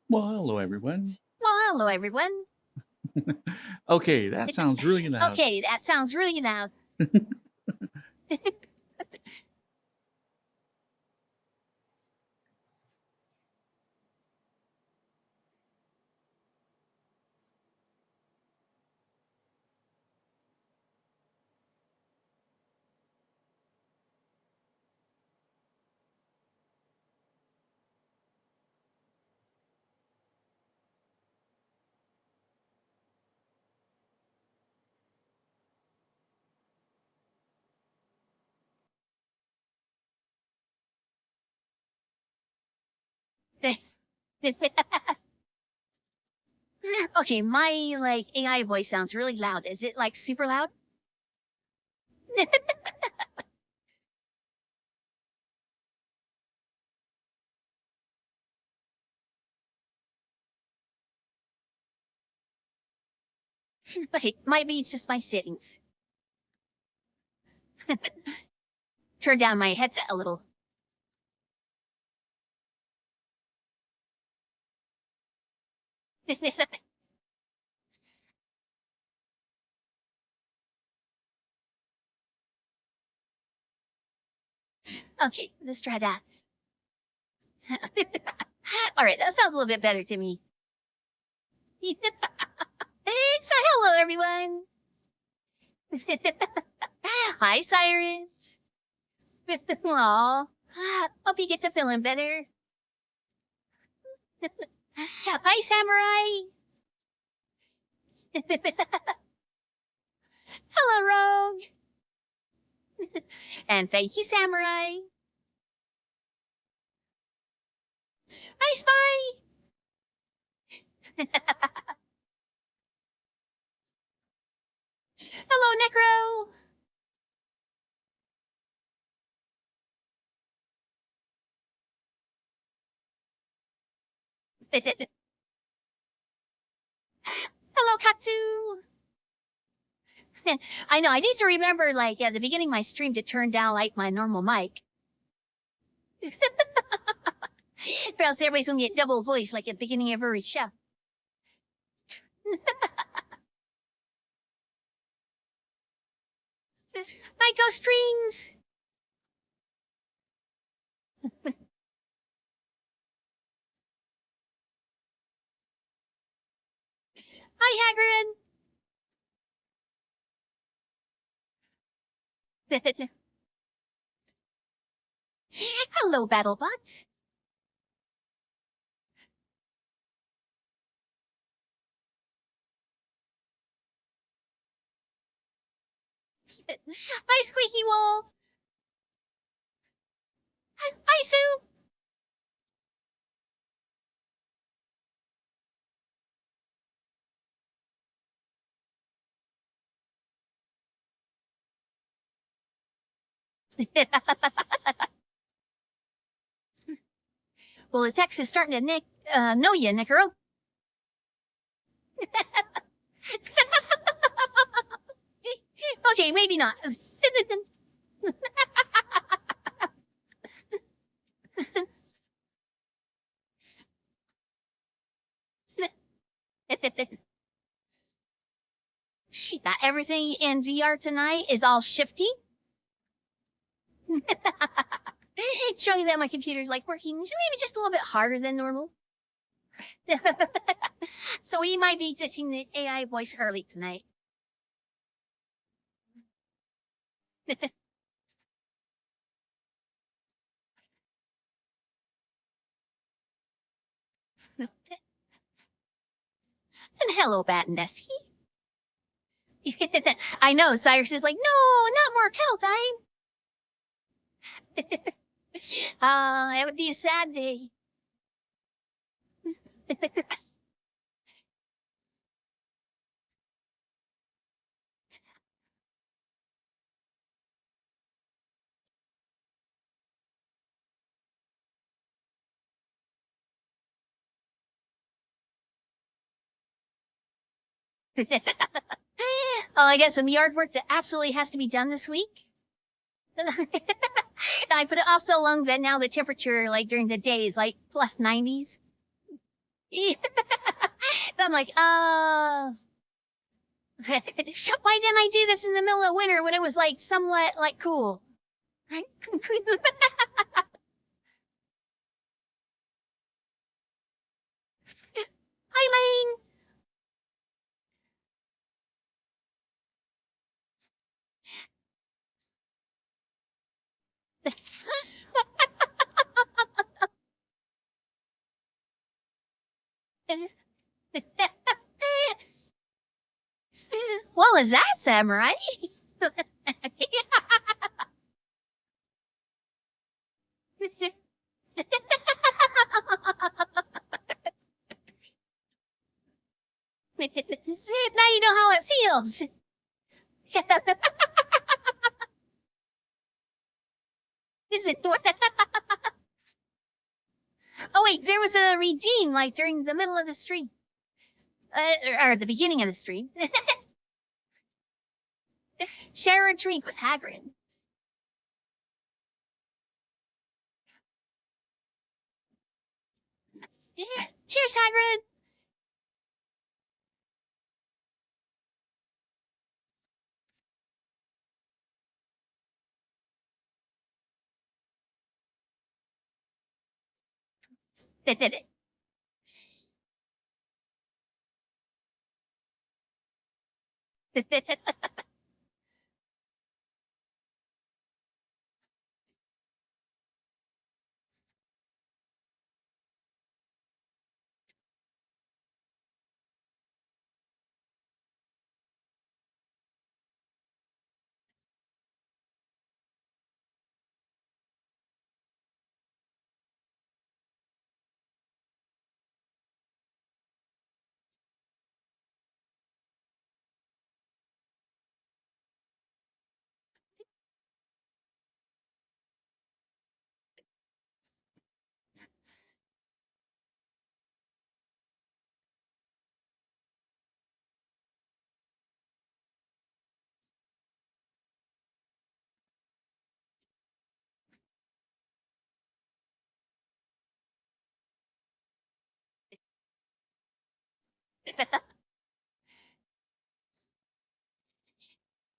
Well, hello everyone. Well, hello, everyone. Okay, that sounds really loud. Okay, that sounds really loud. Okay, my AI voice sounds really loud. Is it super loud? Okay, might be it's just my settings. Turn down my headset a little. Okay, let's try that. All right, that sounds a little bit better to me. Hello, everyone. Hi, Cyrus. Aw, hope you get to feeling better. Hi, Samurai. Hello, Rogue. And thank you, Samurai. Hi, Spy. Hello, Necro. Hello, Katsu. I know, I need to remember, like, at the beginning of my stream to turn down, like, my normal mic. Or else everybody's gonna get double voice, like, at the beginning of every show. My ghost strings. Hi, Hagrid. Hello, BattleBot. Hi, Squeaky Wall. Hi, Sue. Well, the text is starting to know you, Nicaro. Okay, maybe not. She thought everything in VR tonight is all shifty. Showing that my computer's like working maybe just a little bit harder than normal. So we might be dissing the AI voice early tonight. And hello, Batnesky. I know, Cyrus is like, no, not more kettle time. It would be a sad day. Oh, I got some yard work that absolutely has to be done this week. I put it off so long that now the temperature, like during the day, is like plus 90s. I'm like, why didn't I do this in the middle of winter when it was like somewhat like cool? Right? Hi, Lane. Well, is that samurai? Now you know how it feels. Is it? Oh wait, there was a redeem like during the middle of the stream, or the beginning of the stream. Share a drink with Hagrid. Yeah. Cheers, Hagrid.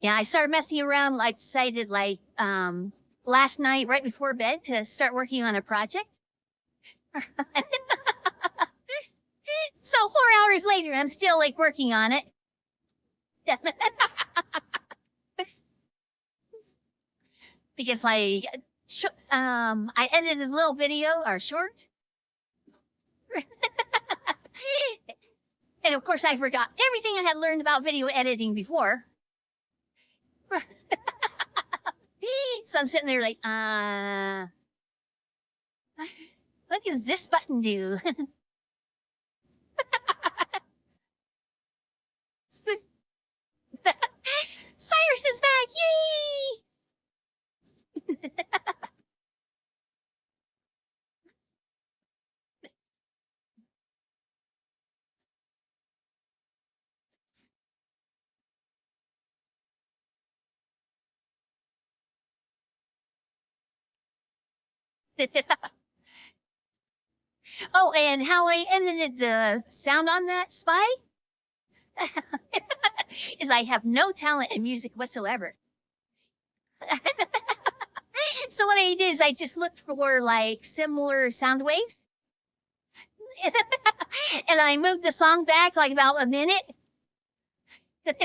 Yeah, I started messing around. I decided last night, right before bed, to start working on a project. So 4 hours later, I'm still working on it. Because I edited a little video or short. And of course I forgot everything I had learned about video editing before. So I'm sitting there what does this button do? Cyrus is back! Yay! Oh, and how I edited the sound on that spy is I have no talent in music whatsoever. So what I did is I just looked for similar sound waves. And I moved the song back about a minute. And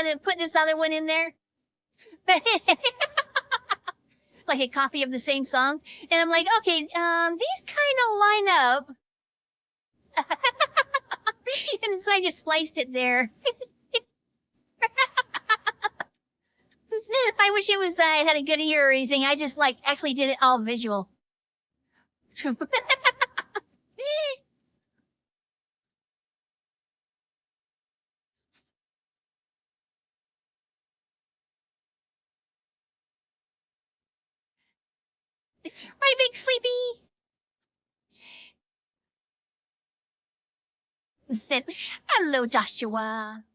then put this other one in there. Like a copy of the same song. And I'm like, okay, these kind of line up. And so I just spliced it there. I wish it was I had a good ear or anything. I just actually did it all visual. My big sleepy. Hello, Joshua.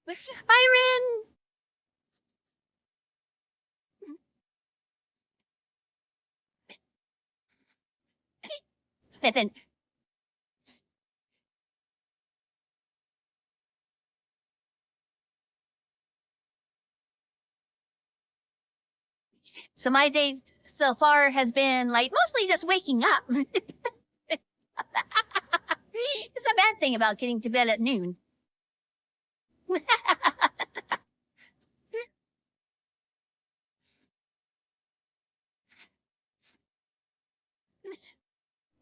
Byron. So my day so far has been mostly just waking up. It's a bad thing about getting to bed at noon.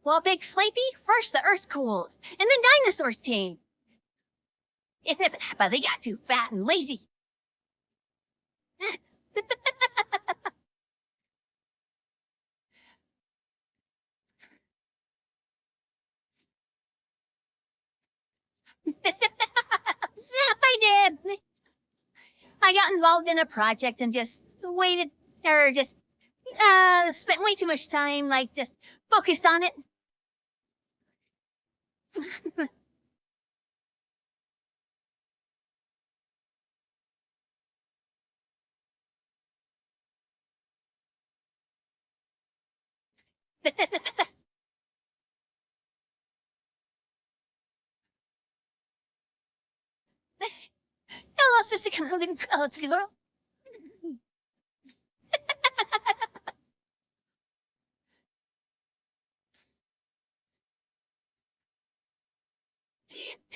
Well, Big Sleepy, first the earth cooled, and then dinosaurs came. But they got too fat and lazy. I did. I got involved in a project and just waited, or just spent way too much time, just focused on it. Hello, sister. Hello, girl.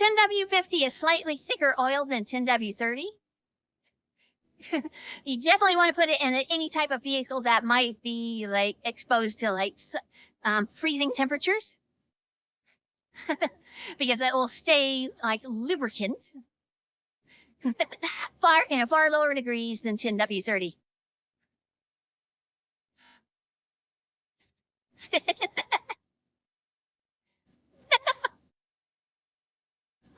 10W50 is slightly thicker oil than 10W30. You definitely want to put it in any type of vehicle that might be like exposed to like freezing temperatures. Because it will stay like lubricant far lower degrees than 10W30.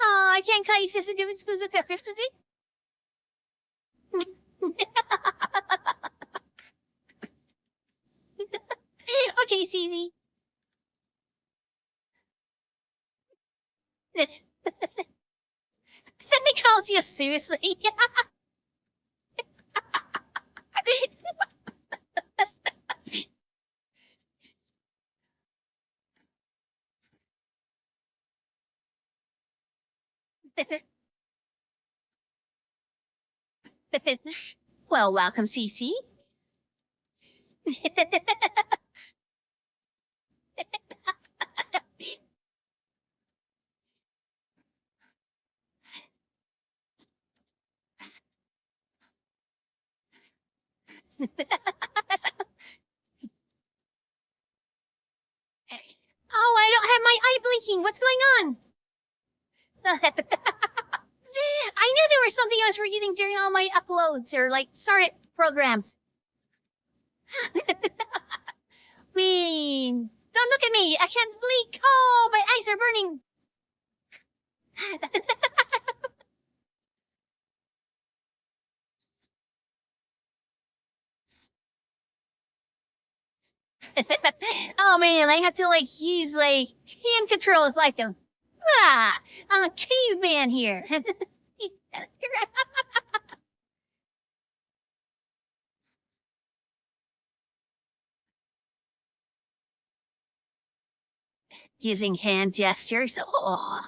Oh, I can't call you sister to exclusive Christmas. Okay, CZ. That calls you seriously. Well, welcome, CC. Oh, I don't have my eye blinking. What's going on? I knew there was something I was forgetting during all my uploads or like startup programs. Wait, don't look at me. I can't blink. Oh, my eyes are burning. Oh man, I have to like use like hand controls like I'm a caveman here. Using hand gestures. Oh.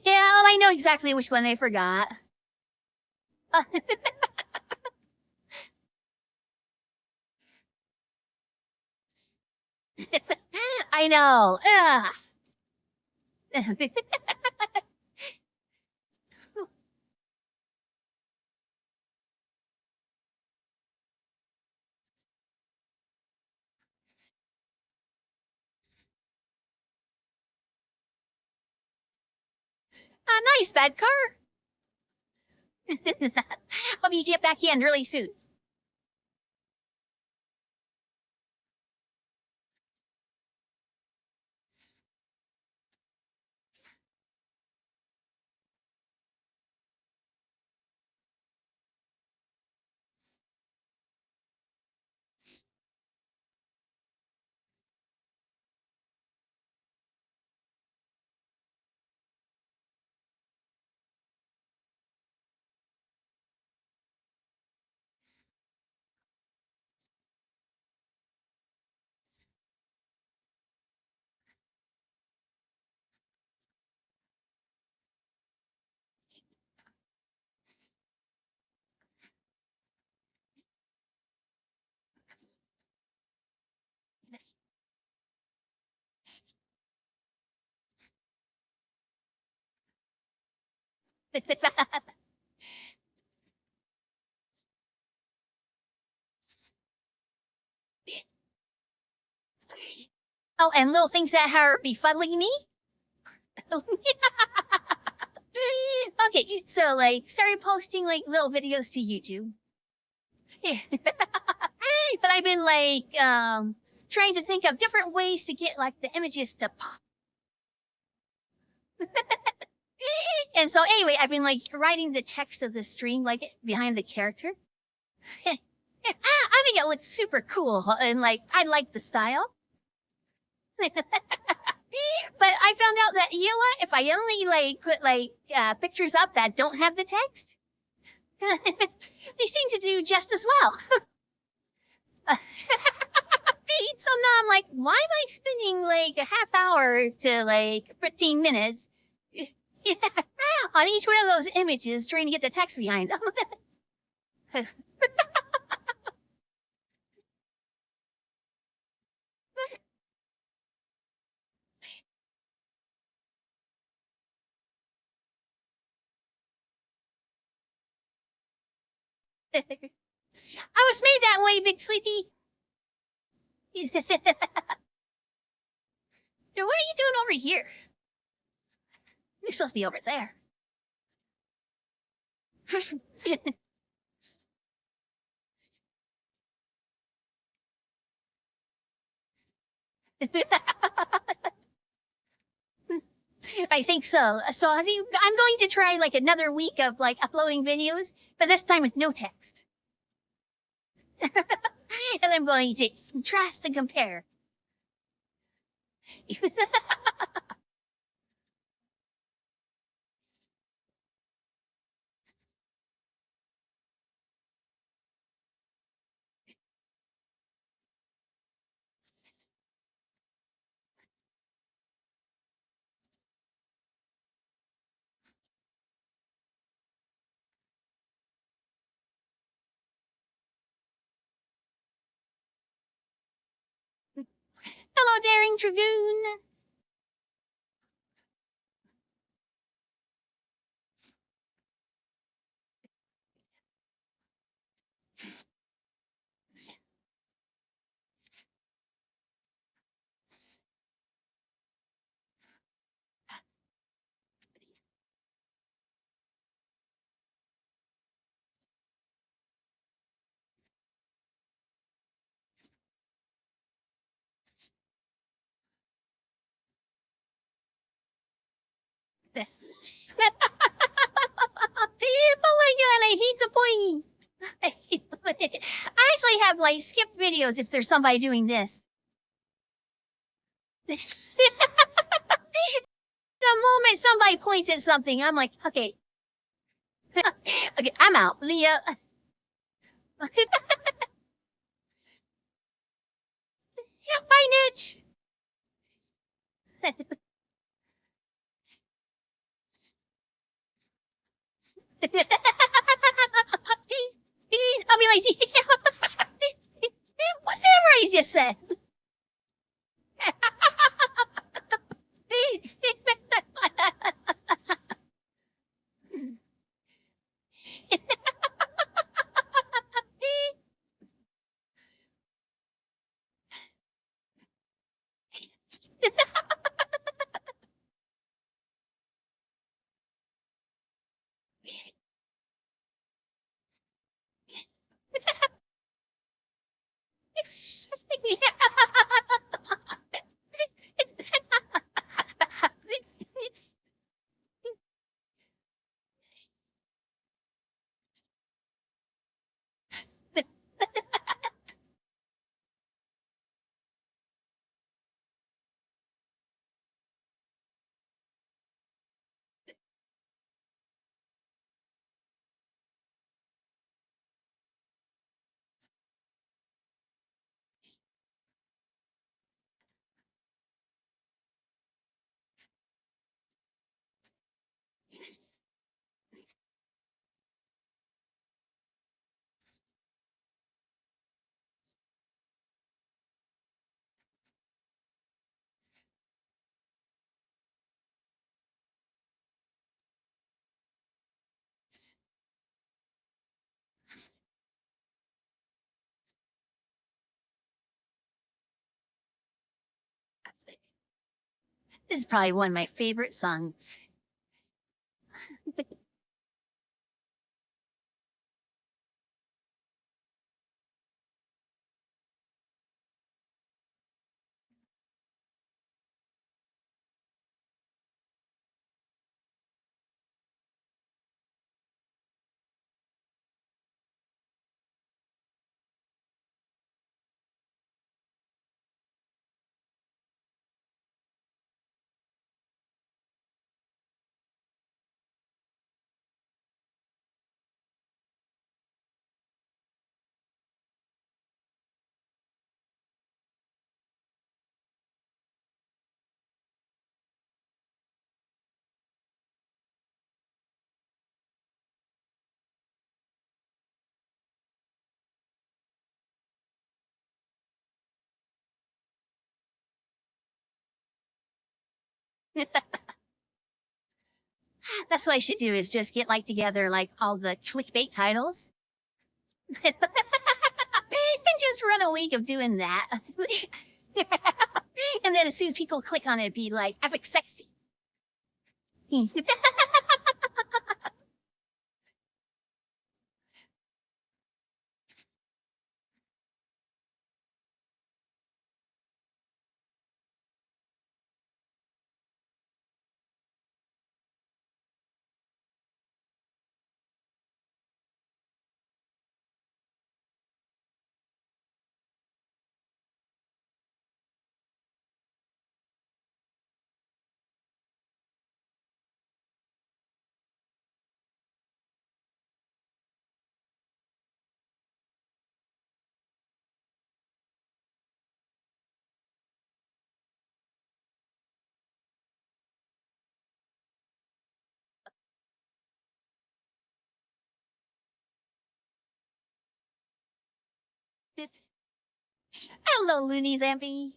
Yeah, well, I know exactly which one I forgot. I know. Nice, bad car. Hope you get back in really soon. Oh, and little things that are befuddling me? Okay, so like, started posting like little videos to YouTube. Yeah. But I've been like, trying to think of different ways to get like the images to pop. And so anyway, I've been like writing the text of the stream like behind the character. I think it looks super cool and like, I like the style. But I found out that, you know what, if I only like put like pictures up that don't have the text, they seem to do just as well. So now I'm like, why am I spending like a half hour to like 15 minutes On each one of those images, trying to get the text behind them. I was made that way, Big Sleepy. Now, what are you doing over here? You're supposed to be over there. I think so. So I'm going to try like another week of like uploading videos, but this time with no text. And I'm going to contrast and compare. Hello, Daring Dragoon. Oh my god, I hate the point. I actually have like skipped videos if there's somebody doing this. The moment somebody points at something, I'm like, okay. Okay, I'm out. Leo. Bye, Nitch. I'll be like, what Samurai just said? This is probably one of my favorite songs. That's what I should do is just get like together like all the clickbait titles. And just run a week of doing that. And then as soon as people click on it, it'd be like epic sexy. Hello, Looney Lampy.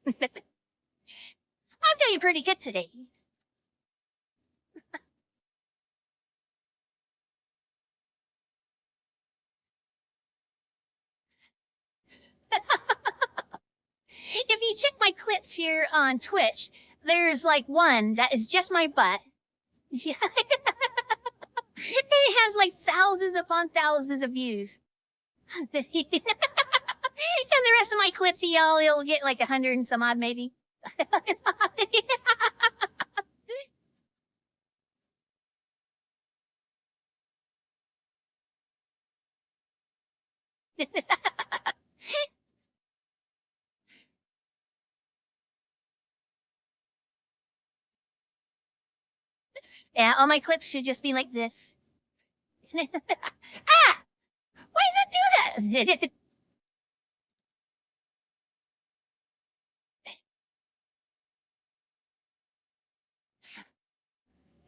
I'm doing pretty good today. If you check my clips here on Twitch, there's like one that is just my butt. It has like thousands upon thousands of views. And the rest of my clips, it'll get like 100 and some odd maybe. Yeah, all my clips should just be like this. Ah! Why does it do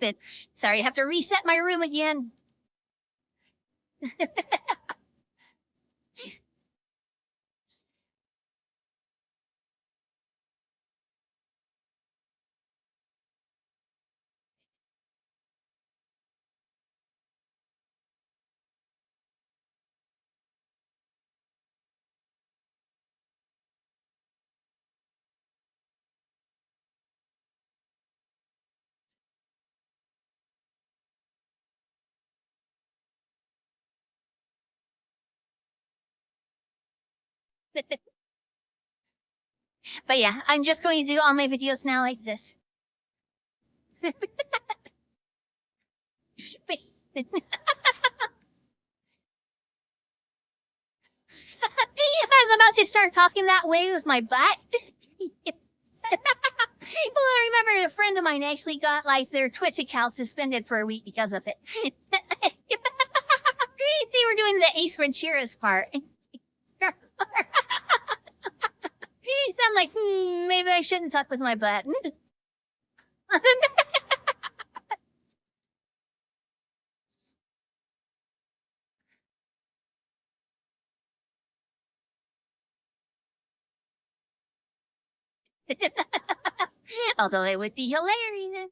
that? Sorry, I have to reset my room again. But yeah, I'm just going to do all my videos now like this. As I'm about to start talking that way with my butt. Well, I remember a friend of mine actually got like their Twitch account suspended for a week because of it. They were doing the Ace Venturas part. I'm like, maybe I shouldn't talk with my butt. Although it would be hilarious.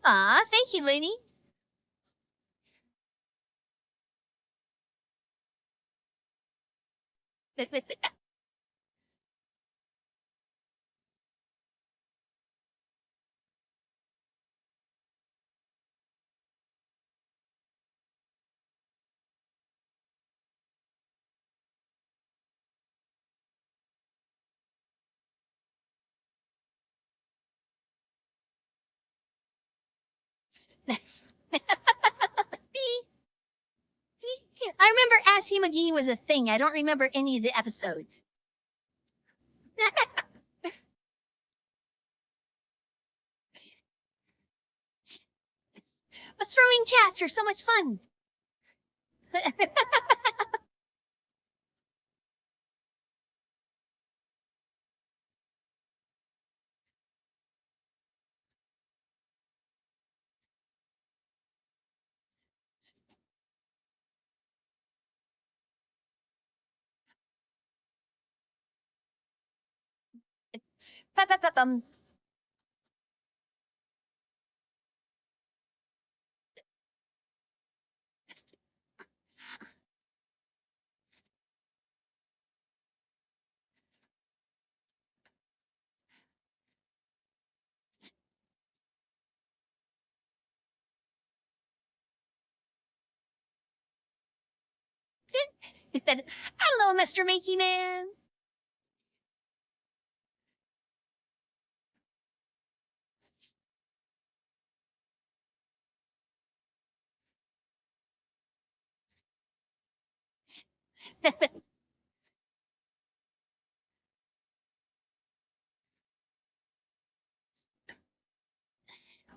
Aw, thank you, Looney. I remember Ask Him Again was a thing. I don't remember any of the episodes. But throwing chats are so much fun. Pa-pa-pa-pum. Hello, Mr. Minky Man.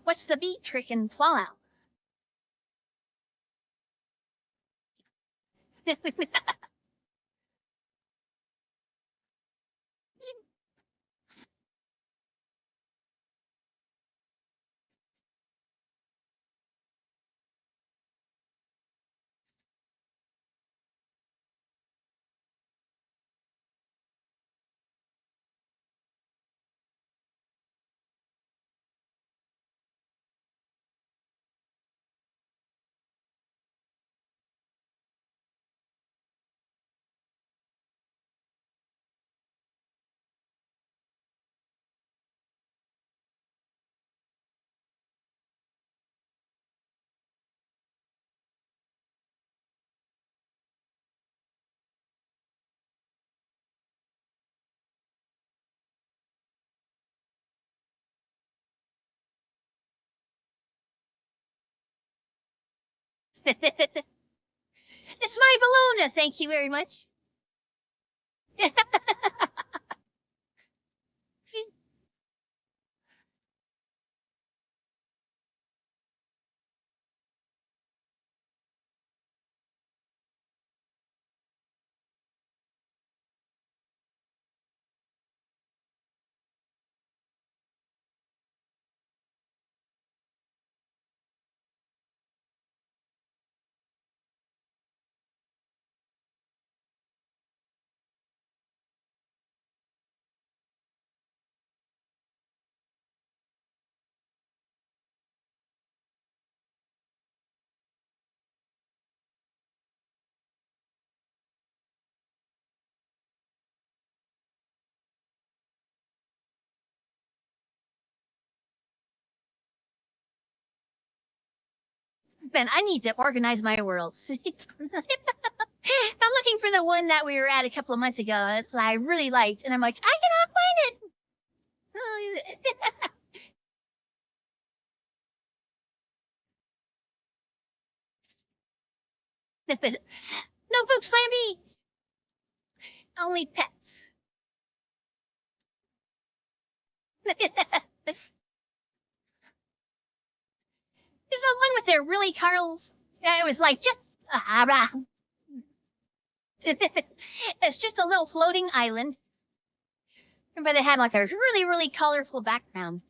What's the beat trick in Fallout? It's my balloon. Thank you very much. Ben, I need to organize my worlds. I'm looking for the one that we were at a couple of months ago that I really liked, and I'm like, I cannot find it. No poop slammy. Only pets. There's the one with their really Carl. It was like just. It's just a little floating island. But it had like a really, really colorful background.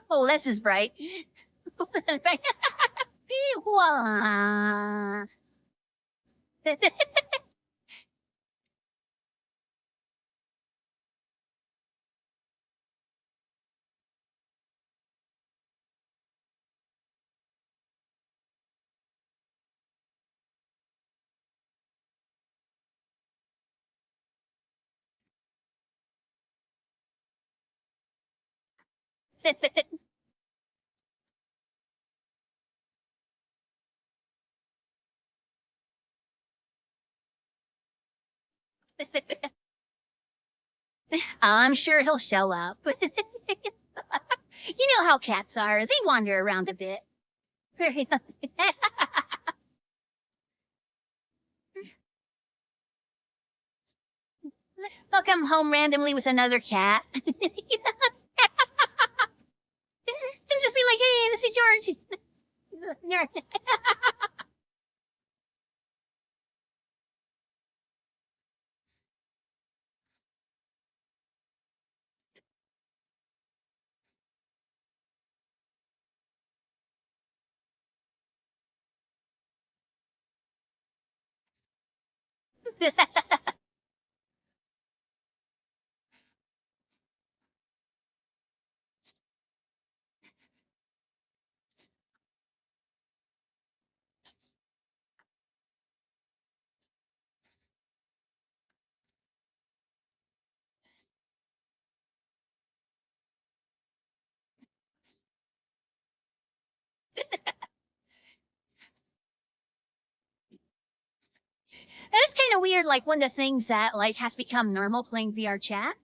Oh, this is bright. I'm sure he'll show up. You know how cats are. They wander around a bit. They'll come home randomly with another cat. They'll just be like, hey, this is George. And it's kind of weird, like one of the things that like has become normal playing VR chat.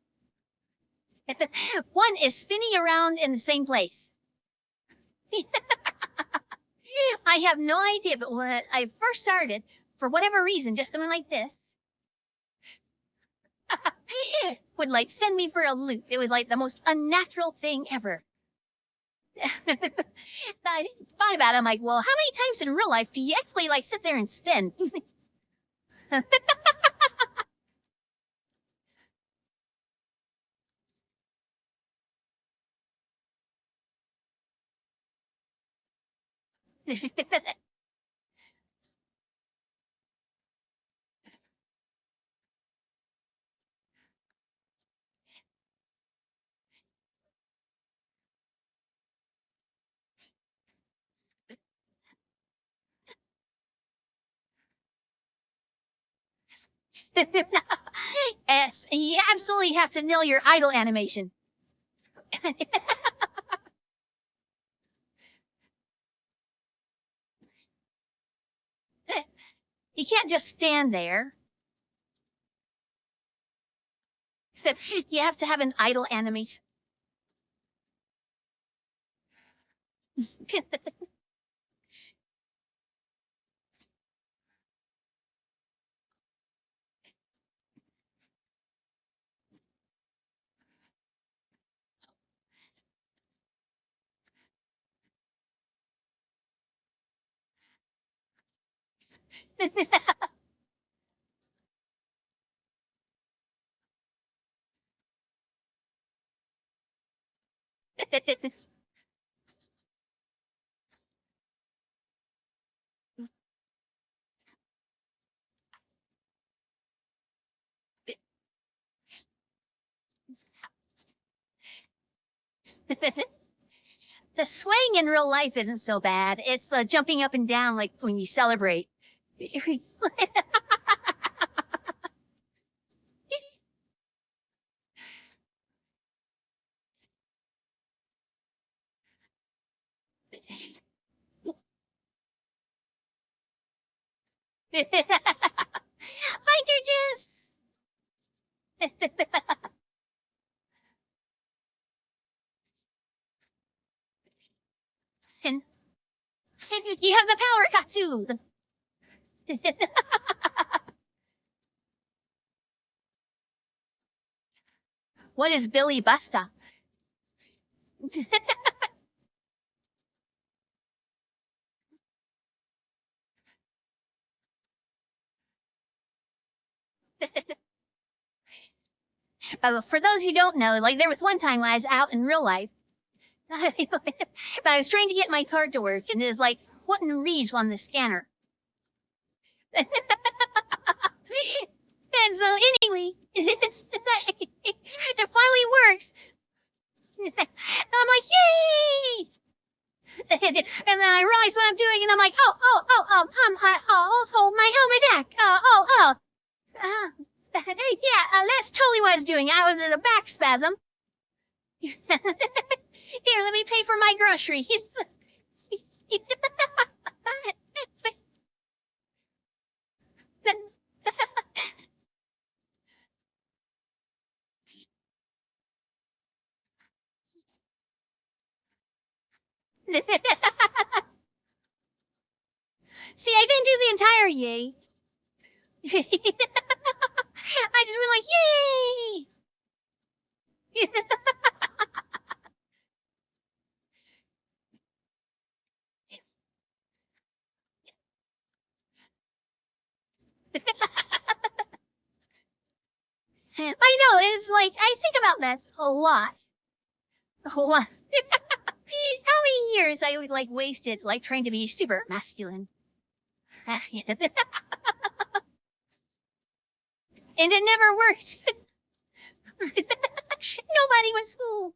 One is spinning around in the same place. I have no idea, but when I first started, for whatever reason, just going like this, would like send me for a loop. It was like the most unnatural thing ever. I thought about it. I'm like, well, how many times in real life do you actually like sit there and spin? Yes, you absolutely have to nail your idle animation. You can't just stand there. You have to have an idle animation. The swaying in real life isn't so bad. It's the jumping up and down like when you celebrate. Hi, Georges! And you have the power, Katsu! What is Billy Busta? But for those who don't know, like there was one time when I was out in real life, but I was trying to get my card to work, and it was like wouldn't read on the scanner. And so anyway, it finally works. And I'm like, yay! And then I realize what I'm doing, and I'm like, Tom, my helmet deck. Yeah, that's totally what I was doing. I was in a back spasm. Here, let me pay for my groceries. See, I didn't do the entire yay. I just went like, yay! I know, it's like, I think about that a lot. How many years I would like wasted like trying to be super masculine. And it never worked. Nobody was cool.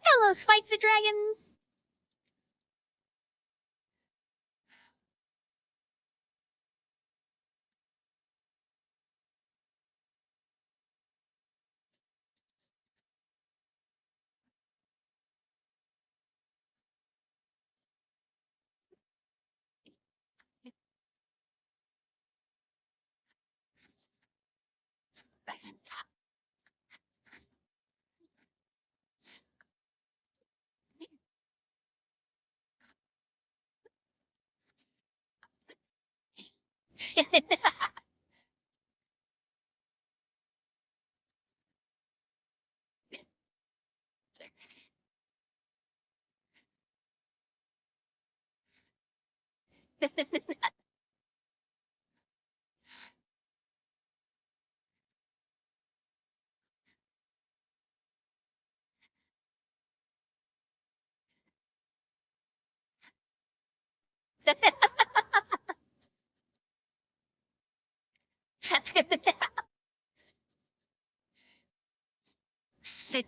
Hello, Spike the Dragon.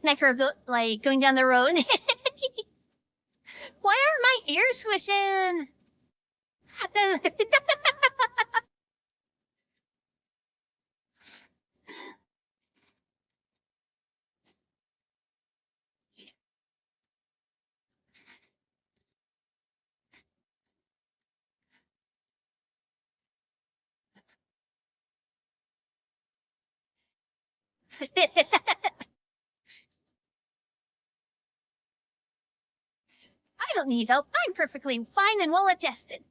Necker like going down the road. Why are my ears swishing? I don't need help. I'm perfectly fine and well adjusted.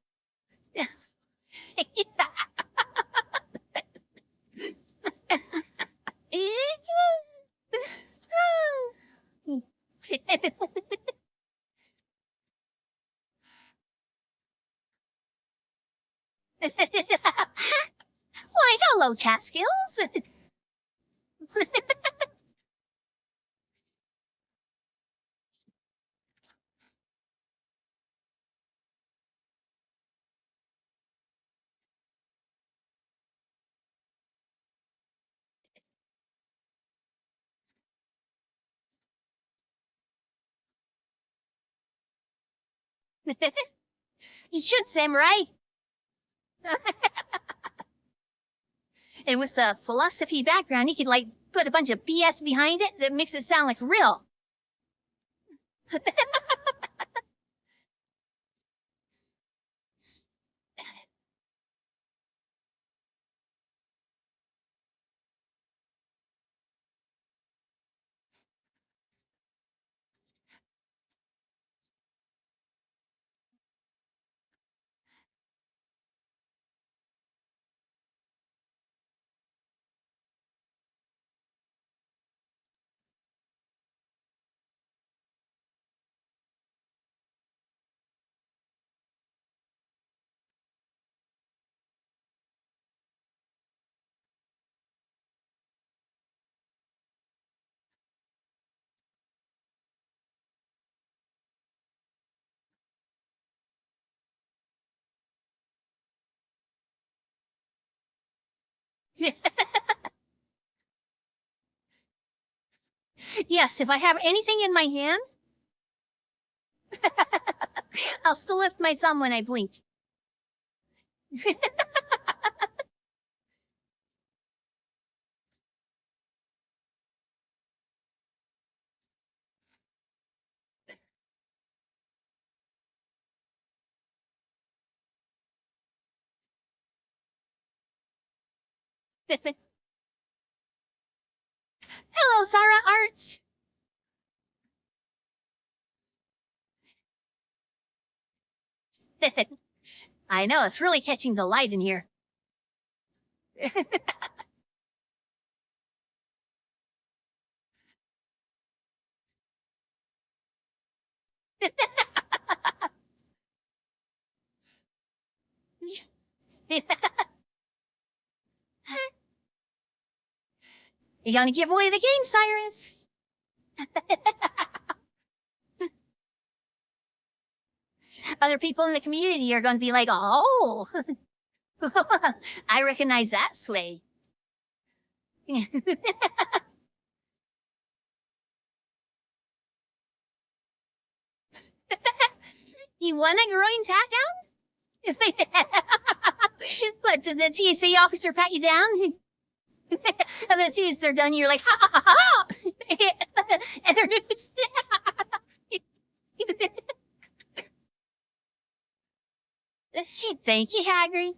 Why, hello, Catskills. You should, Samurai. And with a philosophy background, you could like put a bunch of BS behind it that makes it sound like real. Yes, if I have anything in my hand, I'll still lift my thumb when I blink. Hello, Zara Arts. I know, it's really catching the light in here. You gonna give away the game, Cyrus? Other people in the community are gonna be like, oh, I recognize that sway. You want a groin tat down? But did the TSA officer pat you down? And then as soon as they're done, you're like, ha ha ha ha! And they're thank you, Hagrid.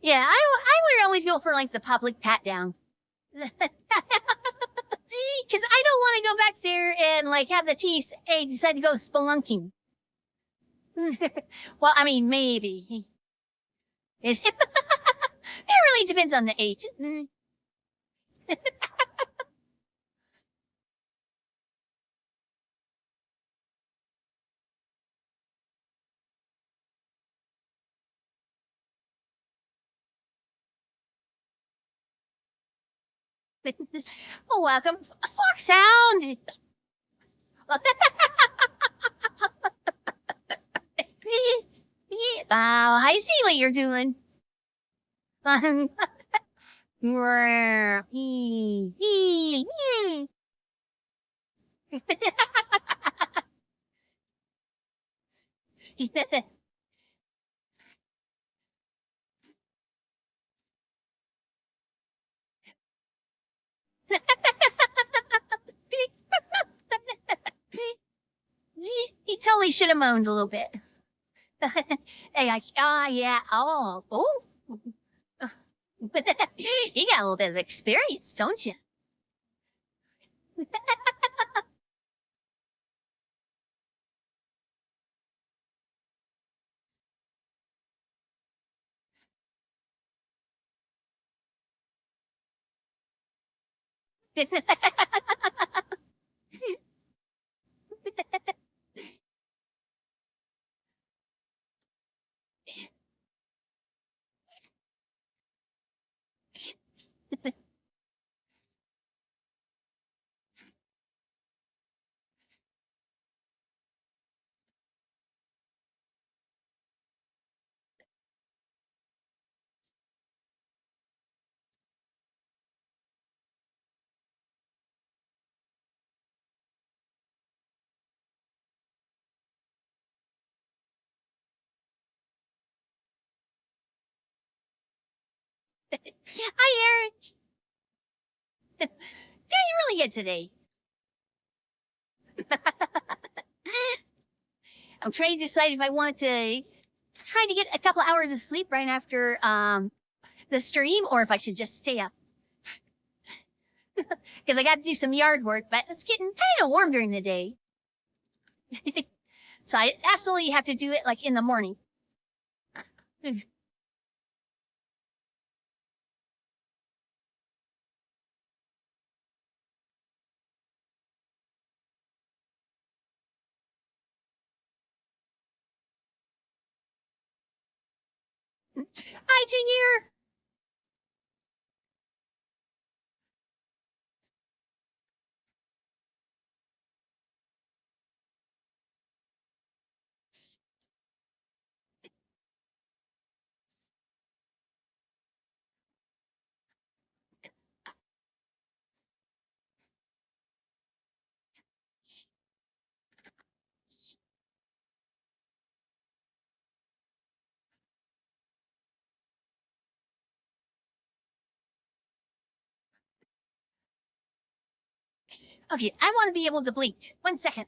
Yeah, I would always go for like the public pat down. Because I don't want to go back there and like have the TSA decide to go spelunking. Well, I mean, maybe. It really depends on the age. Oh, welcome, Fox Sound. Wow, I see what you're doing. He totally should have moaned a little bit. Hey, yeah, oh. You got a little bit of experience, don't you? Hi, Eric. Doing really good today. I'm trying to decide if I want to try to get a couple hours of sleep right after the stream, or if I should just stay up. Because I got to do some yard work, but it's getting kind of warm during the day. So I absolutely have to do it like in the morning. Hi, Junior. Okay, I want to be able to bleat. 1 second.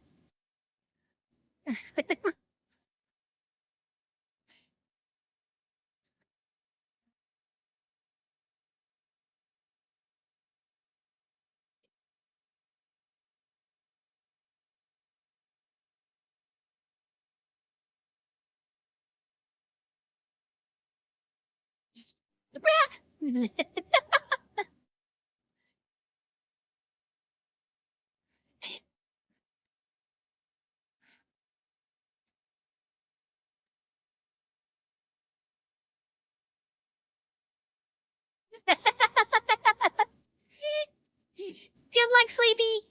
Good luck, Sleepy.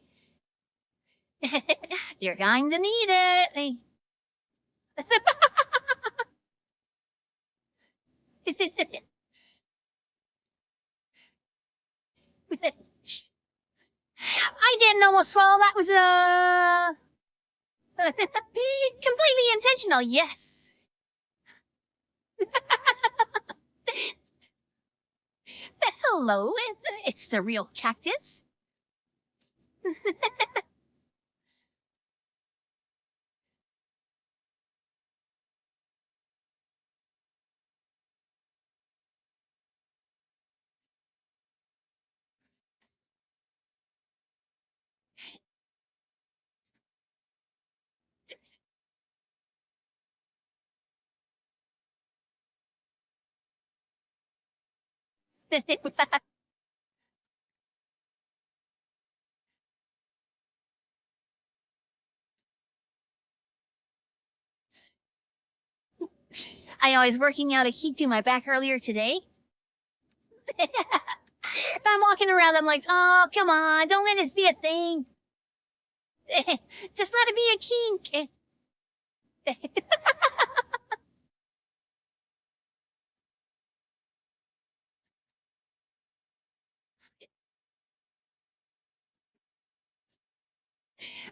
You're going to need it. I didn't almost swallow. That was completely intentional. Yes. Hello, it's the real cactus. I was working out a heat to my back earlier today. If I'm walking around, I'm like, oh, come on, don't let this be a thing. Just let it be a kink.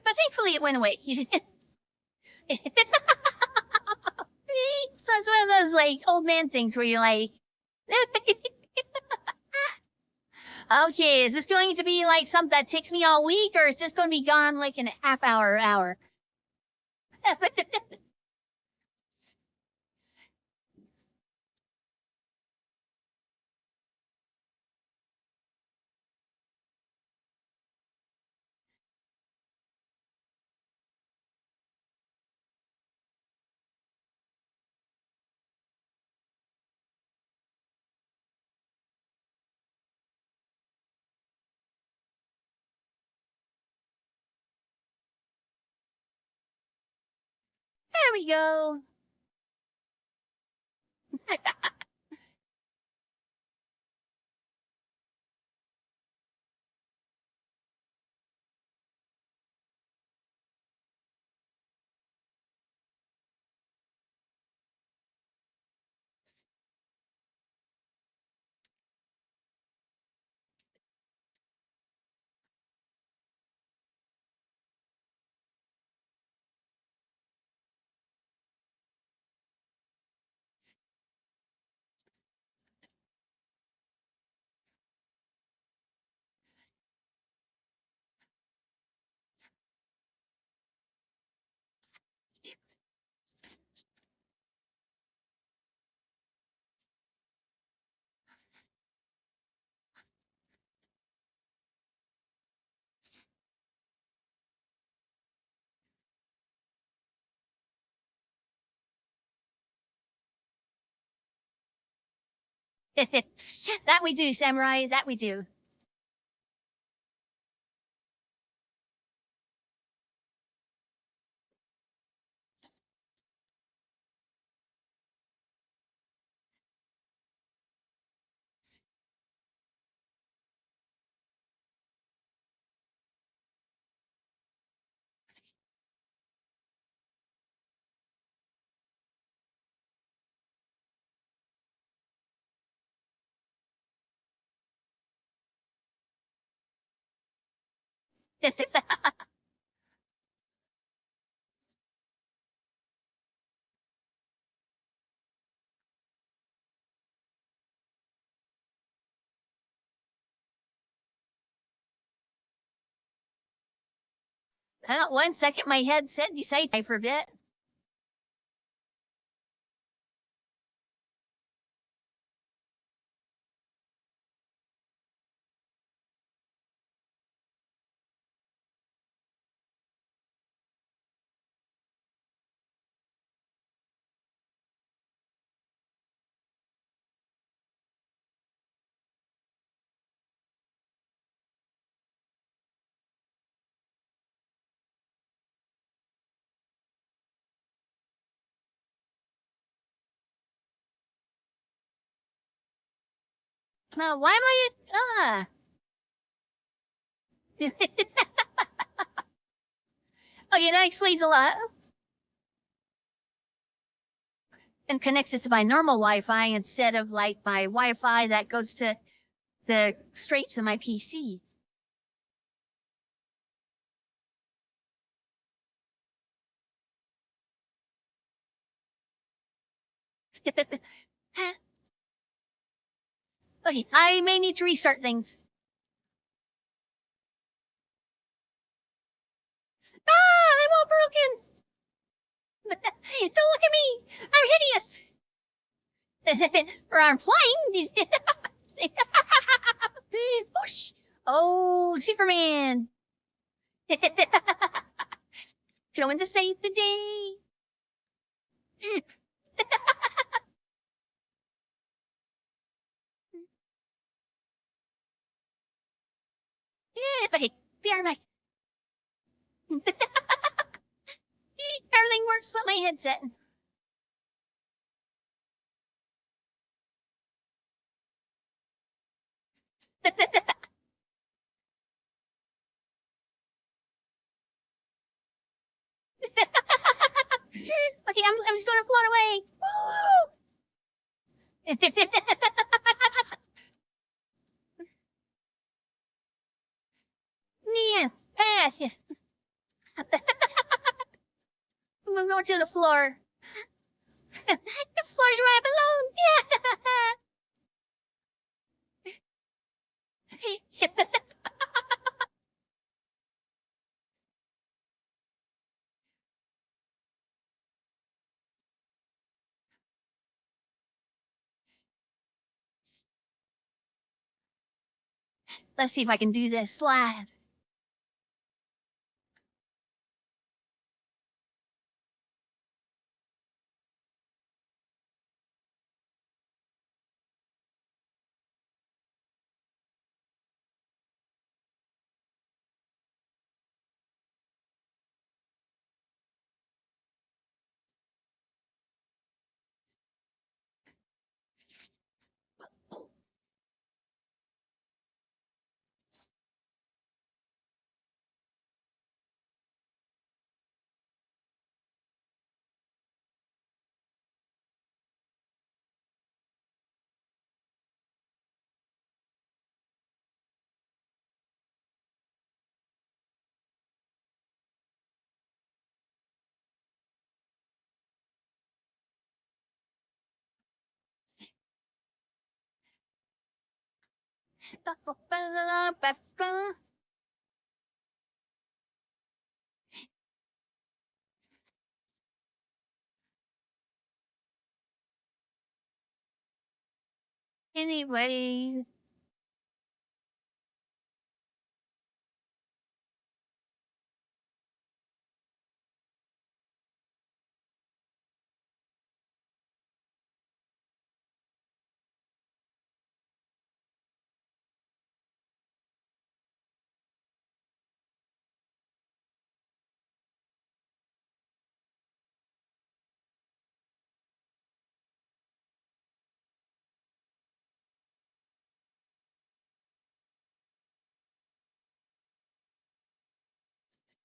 But thankfully it went away. So it's one of those like old man things where you're like, okay, is this going to be like something that takes me all week, or is this going to be gone like in a half hour? There we go. That we do, Samurai. That we do. One second, my headset decides I for a bit. Why am I at... Oh, yeah, that explains a lot. And connects it to my normal Wi-Fi instead of like my Wi-Fi that goes to straight to my PC. Okay, I may need to restart things. I'm all broken. Don't look at me. I'm hideous. Or I'm flying. Whoosh. Oh, Superman. Going to save the day. Yeah, but hey, VR mic. Everything works but my headset. Okay, I'm just gonna float away. Yeah, I'm going to the floor. The floor's where I belong. Yeah. Let's see if I can do this slide. Anyway.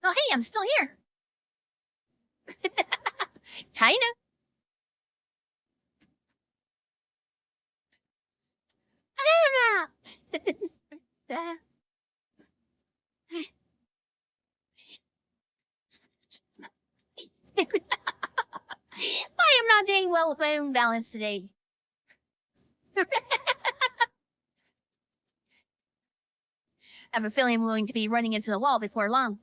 Oh, hey, I'm still here. Tina. I am not doing well with my own balance today. I have a feeling I'm going to be running into the wall before long.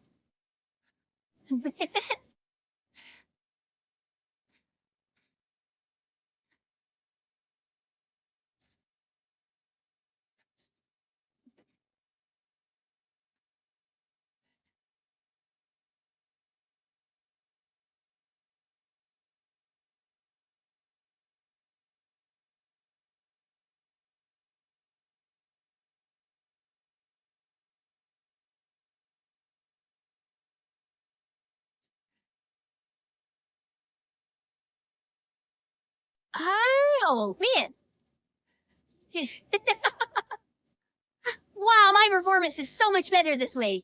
Oh, man. Wow, my performance is so much better this way.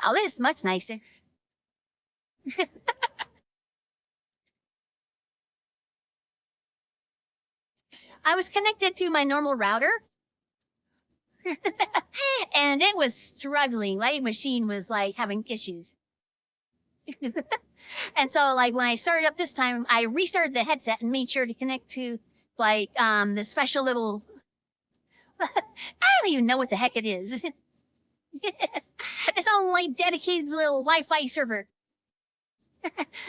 Oh, this is much nicer. I was connected to my normal router. And it was struggling. My machine was like having issues. And so like when I started up this time, I restarted the headset and made sure to connect to like the special little I don't even know what the heck it is. It's own like dedicated little Wi-Fi server.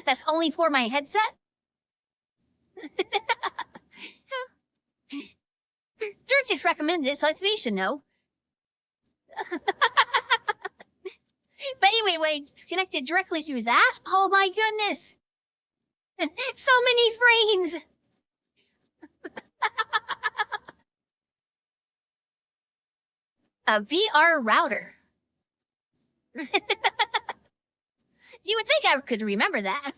That's only for my headset. George just recommended it, so I think you should know. But anyway, connected directly to that. Oh my goodness. So many frames. A VR router. You would think I could remember that.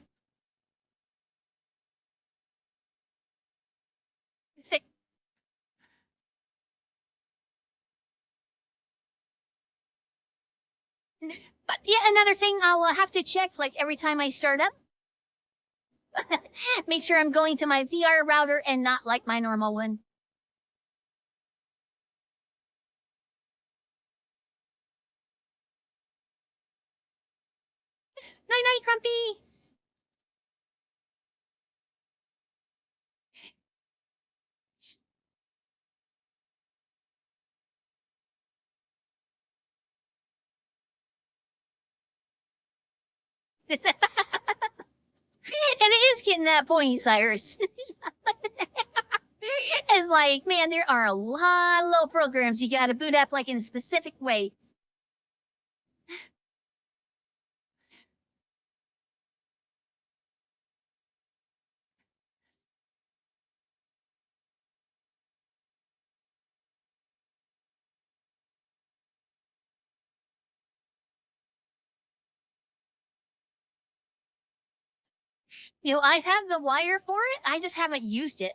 But yeah, another thing I'll have to check like every time I start up. Make sure I'm going to my VR router and not like my normal one. Night night, Grumpy. And it is getting that point, Cyrus. It's like, man, there are a lot of little programs you gotta boot up like in a specific way. You know, I have the wire for it. I just haven't used it.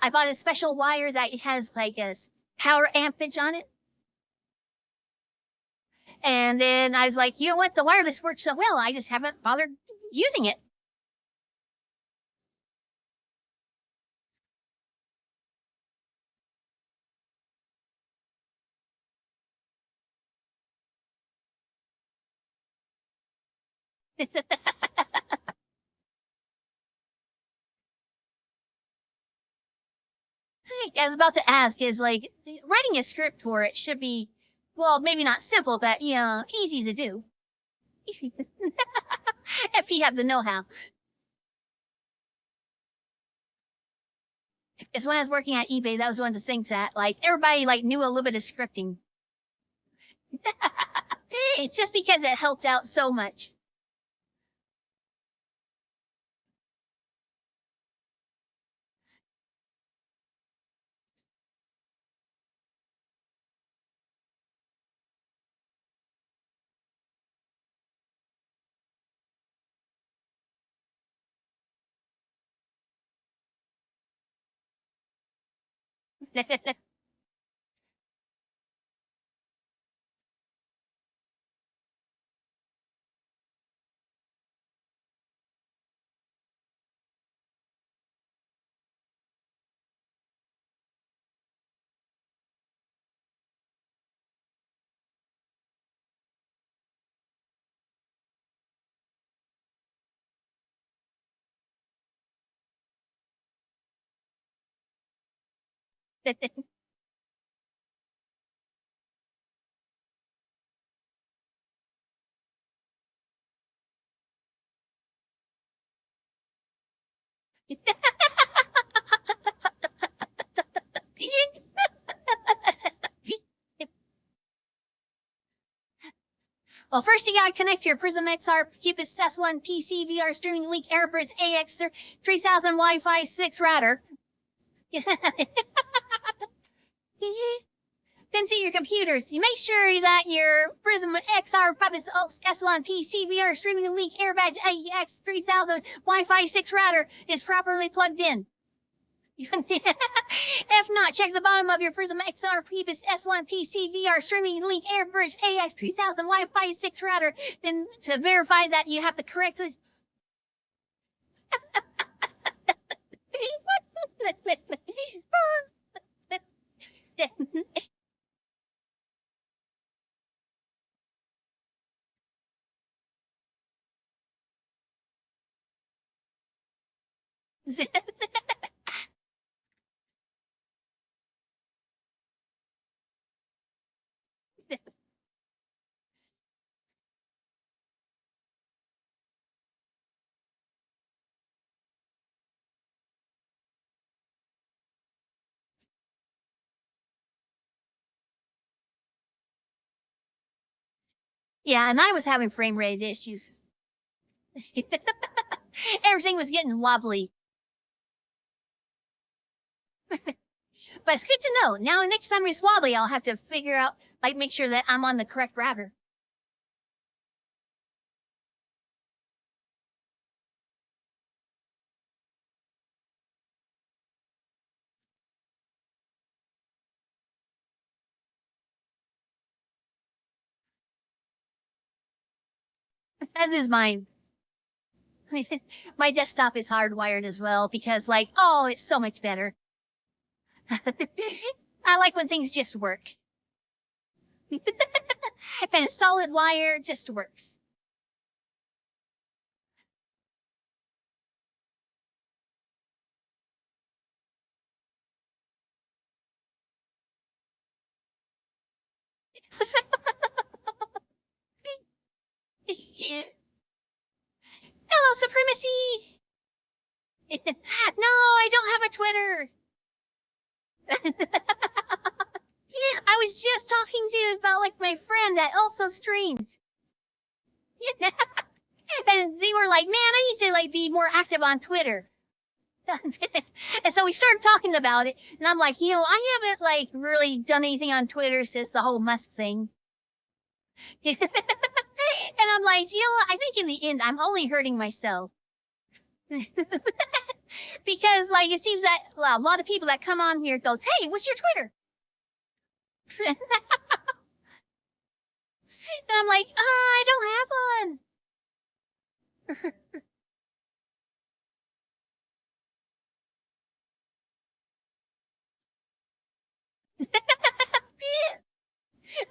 I bought a special wire that has like a power ampage on it. And then I was like, you know what? The wireless works so well. I just haven't bothered using it. I was about to ask is like writing a script for it should be, well, maybe not simple, but you know, easy to do. If you have the know-how. Because when I was working at eBay, that was one of the things that like everybody like knew a little bit of scripting. It's just because it helped out so much. Well, first you gotta connect your Prism XR Cubus S1 PC VR streaming link AirBridge AX 3000 Wi-Fi 6 router. Then to your computers. You make sure that your Prism XR Cubus S1 PC VR streaming link AirBridge AX 3000 Wi-Fi 6 router is properly plugged in. If not, check the bottom of your Prism XR Cubus S1 PC VR streaming link AirBridge AX 3000 Wi-Fi 6 router then to verify that you have the correct... Yeah, and I was having frame rate issues. Everything was getting wobbly. But it's good to know. Now, next time it's wobbly, I'll have to figure out, like, make sure that I'm on the correct router. As is mine. My desktop is hardwired as well because, like, oh, it's so much better. I like when things just work. And a solid wire just works. Hello, Supremacy! No, I don't have a Twitter. I was just talking to you about, like, my friend that also streams. And they were like, man, I need to, like, be more active on Twitter. And so we started talking about it, and I'm like, you know, I haven't, like, really done anything on Twitter since the whole Musk thing. And I'm like, you know what, I think in the end, I'm only hurting myself. Because, like, it seems that a lot of people that come on here goes, hey, what's your Twitter? And I'm like, I don't have one.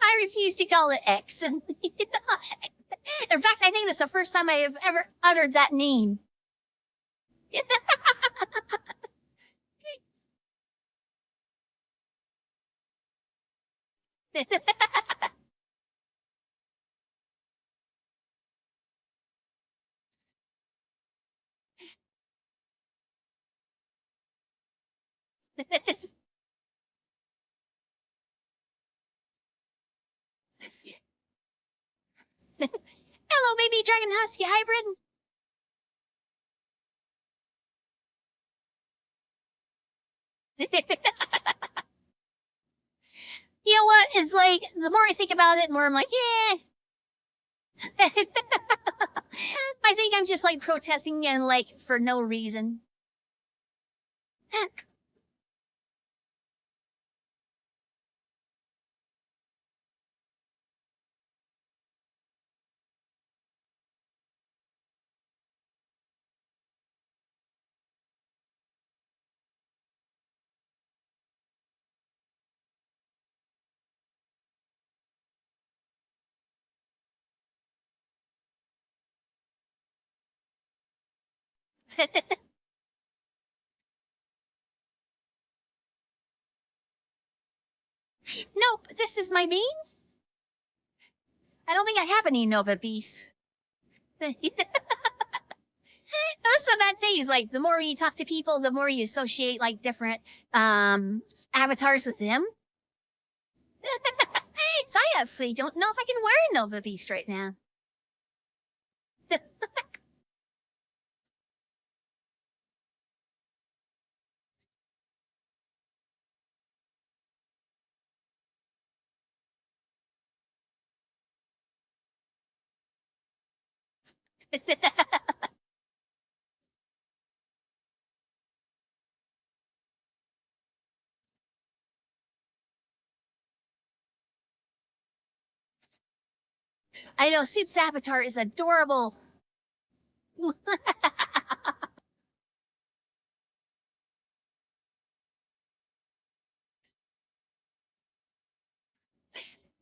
I refuse to call it X. In fact, I think that's the first time I have ever uttered that name. Hello, baby dragon husky hybrid. You know what? It's like, the more I think about it, the more I'm like, yeah. I think I'm just, like, protesting and, like, for no reason. Nope, this is my main. I don't think I have any Nova Beasts. That's what that thing is like. The more you talk to people, the more you associate like different avatars with them. So I actually don't know if I can wear a Nova Beast right now. I know Soup's avatar is adorable.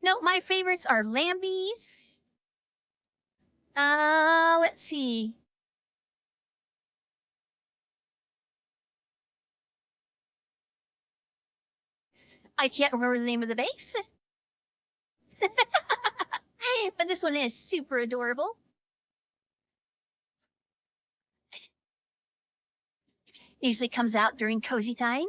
No, my favorites are Lambies. Let's see. I can't remember the name of the base. But this one is super adorable. Usually comes out during cozy time.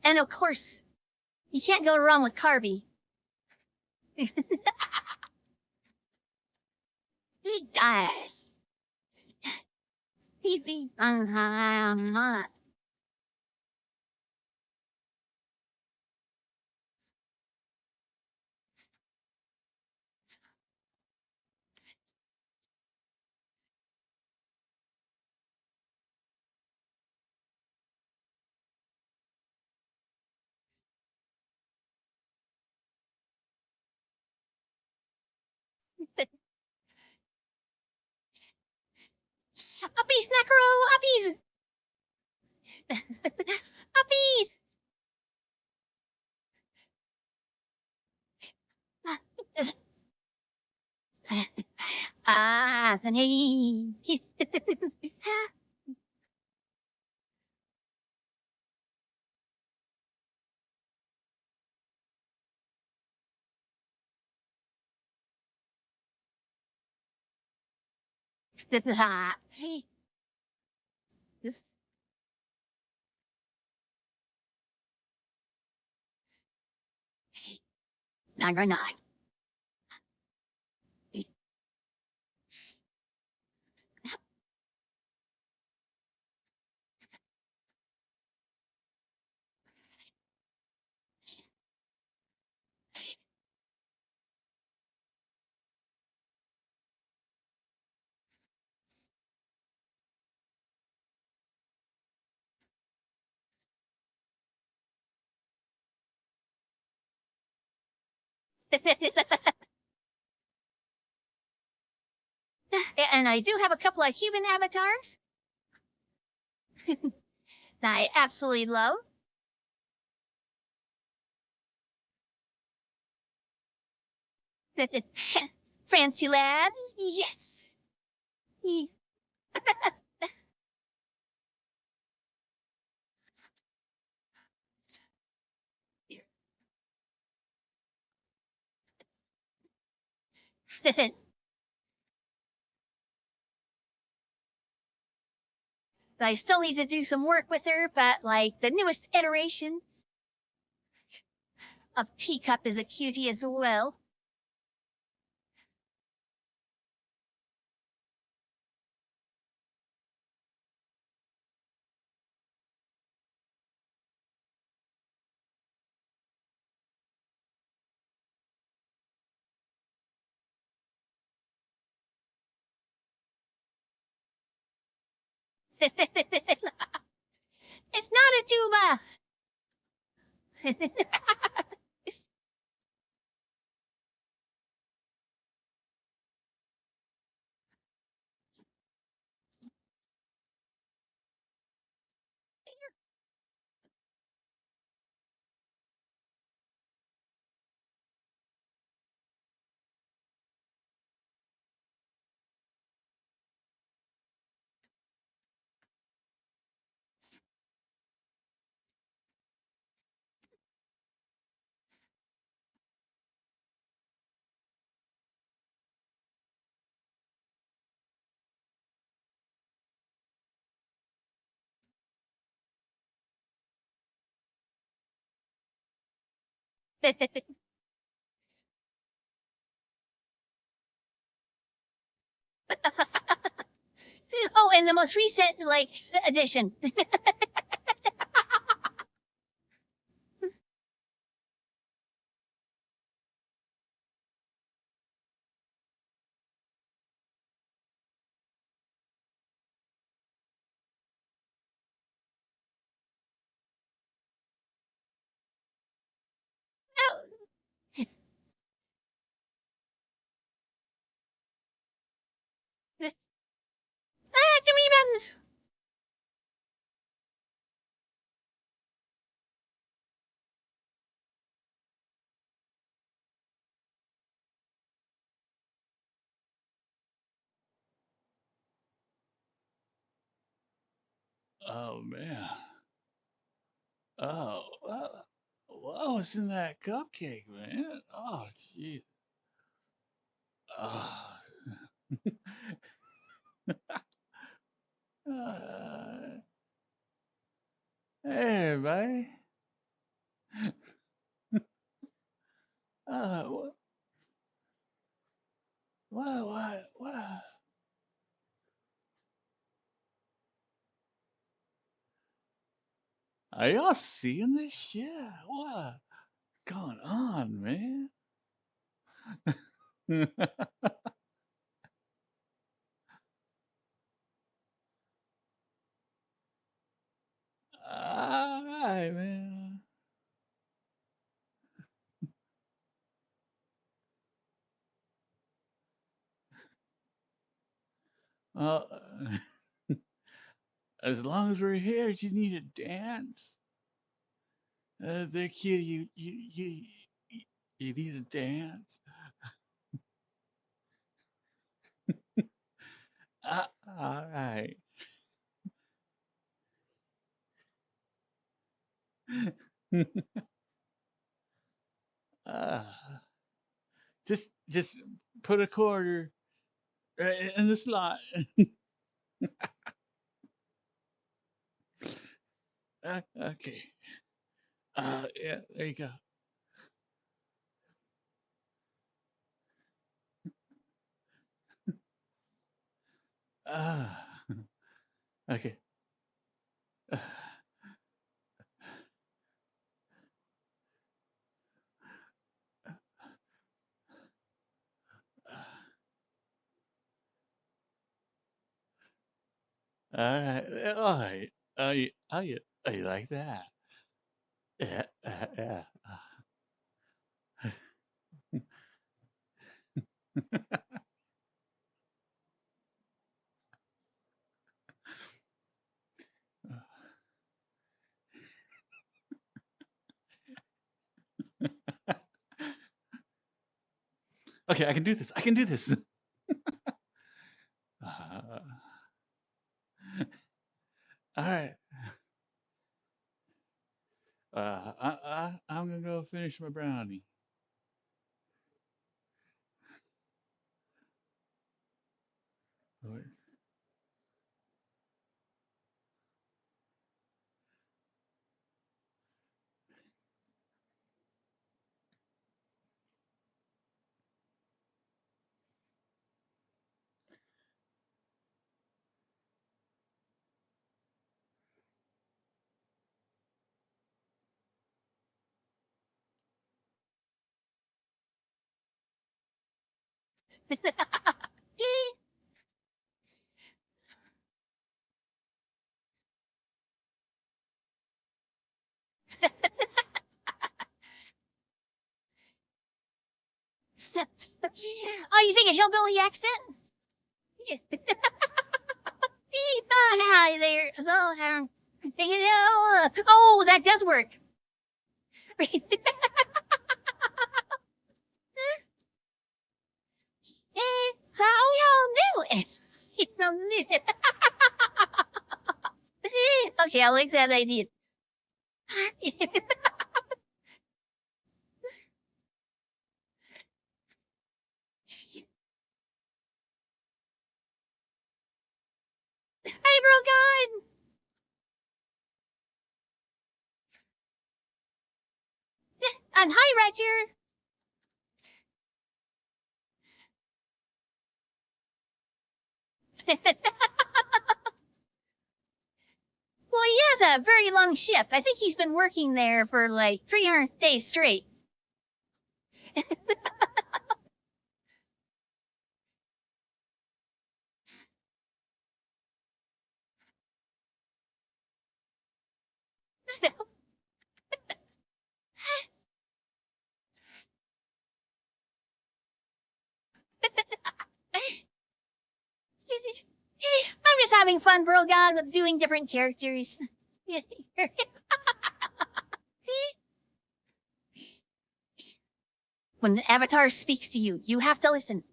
And of course, you can't go wrong with Carby. He does. He be Uppies, Necro! Uppies! Uppies! The name. Nine. And I do have a couple of human avatars that I absolutely love. Fancy lad, yes. I still need to do some work with her, but like the newest iteration of Teacup is a cutie as well. It's not a tuba. Oh, and the most recent edition. Oh. It's a reruns. Oh man. Oh, what was in that cupcake, man? Oh, jeez. Oh. Uh, hey, everybody. What, what? Are y'all seeing this shit? What's going on, man? All right, man. Uh, as long as we're here, you need to dance. The kid, you need to dance. All right. uh, just put a quarter right in the slot. Okay. Yeah, there you go. Uh, okay. Uh, all right. All right. You like that? Yeah. Yeah. Okay, I can do this. I can do this. Uh, all right. I'm gonna go finish my brownie. Oh, you think a hillbilly accent? Hi there. Oh, that does work. How y'all doing? Okay, I like that idea. Hey, bro, God. And hi, Roger. Well, he has a very long shift. I think he's been working there for like 300 days straight. I'm just having fun, bro god, with doing different characters. When the avatar speaks to you, you have to listen.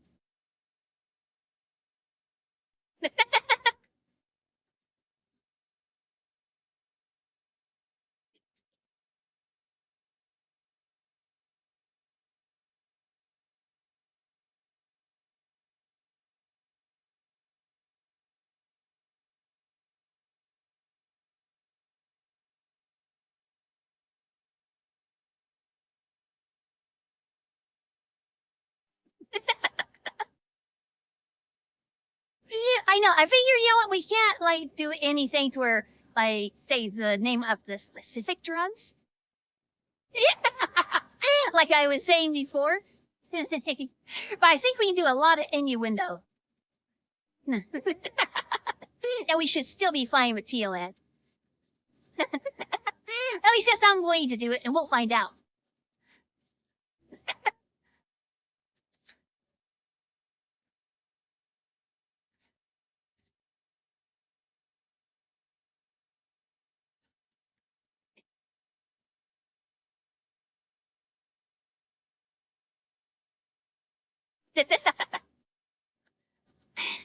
I know. I figure, you know what? We can't like do anything to where like say the name of the specific drugs. Like I was saying before. But I think we can do a lot of innuendo. And we should still be fine with TOS. At least yes, I'm going to do it, and we'll find out.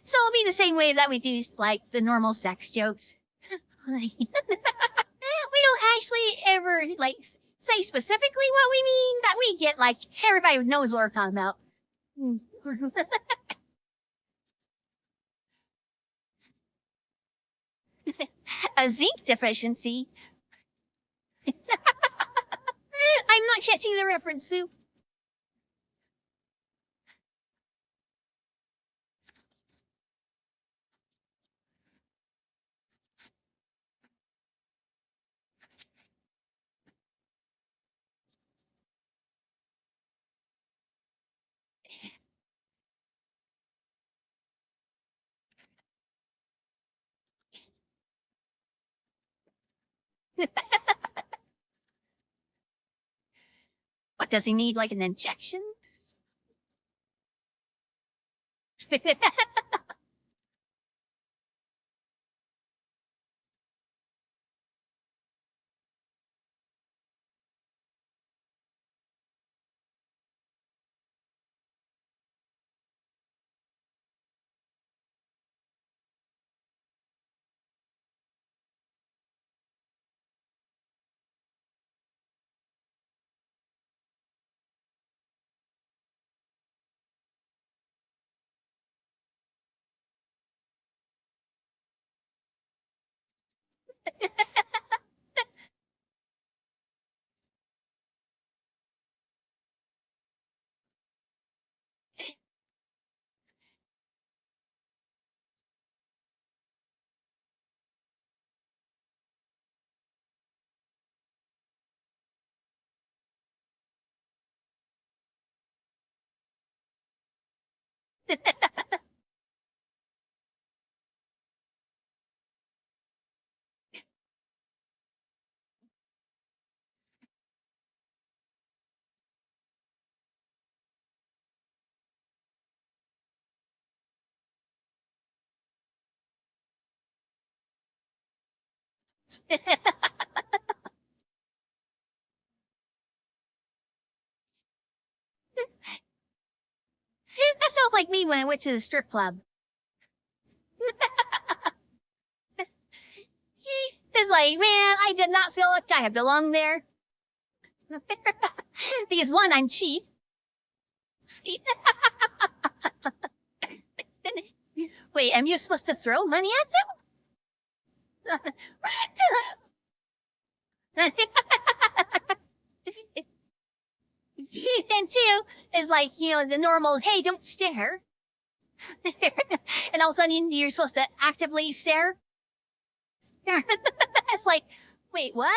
So it'll be the same way that we do like the normal sex jokes. We don't actually ever like say specifically what we mean, that we get like everybody knows what we're talking about. A zinc deficiency. I'm not catching the reference, Soup. What, does he need like an injection? That sounds like me when I went to the strip club. It's like, man, I did not feel like I belonged there. Because one, I'm cheap. Wait, am you supposed to throw money at him? And two is like, the normal, hey, don't stare. And all of a sudden you're supposed to actively stare. It's like, wait, what?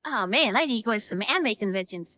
Oh man, I need to go to some anime conventions.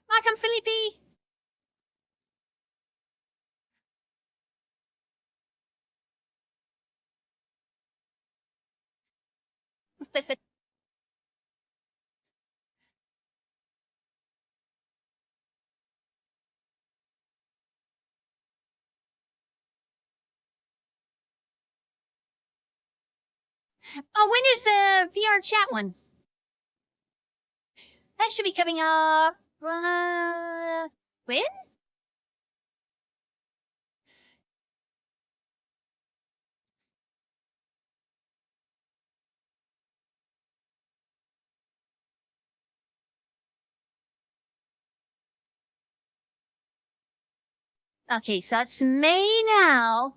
Welcome, Felipe. Oh, when is the VR chat one? That should be coming up. When? Okay, so it's May now.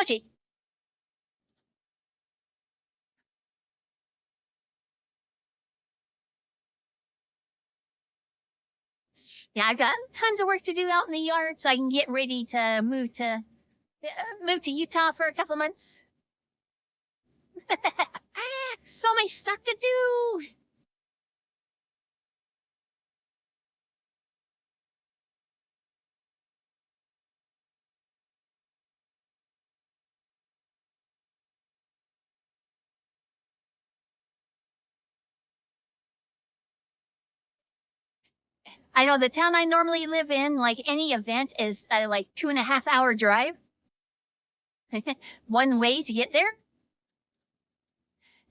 Okay. Yeah, I've got tons of work to do out in the yard, so I can get ready to move to Utah for a couple of months. So much stuff to do. I know the town I normally live in, like any event is like 2.5 hour drive. One way to get there.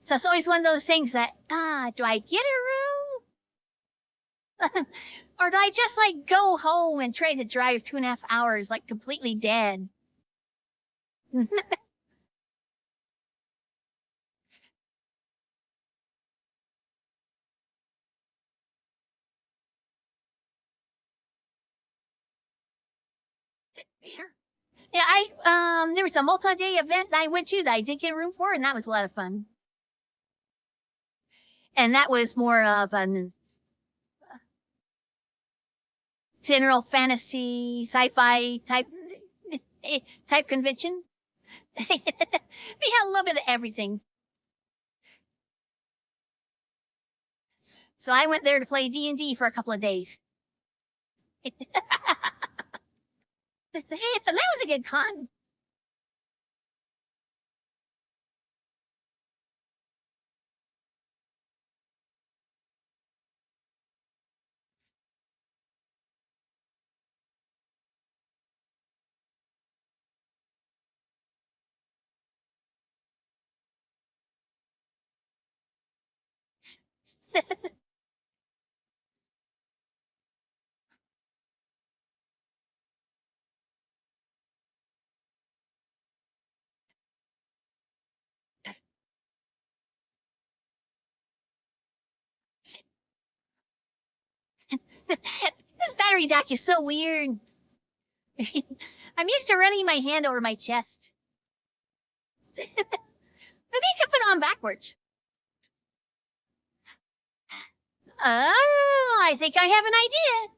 So it's always one of those things that, do I get a room? Or do I just like go home and try to drive 2.5 hours like completely dead? Yeah, there was a multi-day event that I went to that I did get a room for, and that was a lot of fun. And that was more of a general fantasy, sci-fi type convention. We had a little bit of everything. So I went there to play D&D for a couple of days. That was a good con. This battery dock is so weird. I'm used to running my hand over my chest. Maybe I could put it on backwards. Oh, I think I have an idea.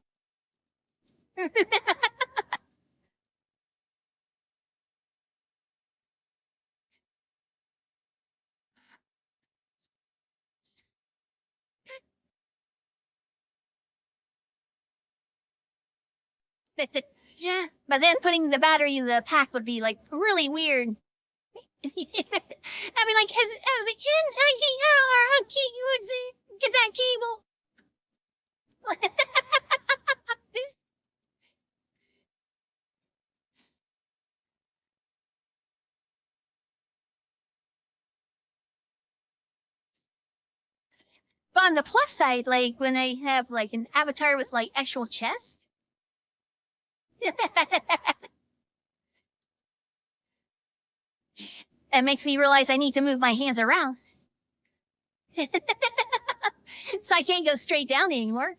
That's it. Yeah. But then putting the battery in the pack would be like really weird. I mean, like, as a Kentucky, how cute you would say, get that cable. This- But on the plus side, like when I have like an avatar with like actual chest. It makes me realize I need to move my hands around. So I can't go straight down anymore.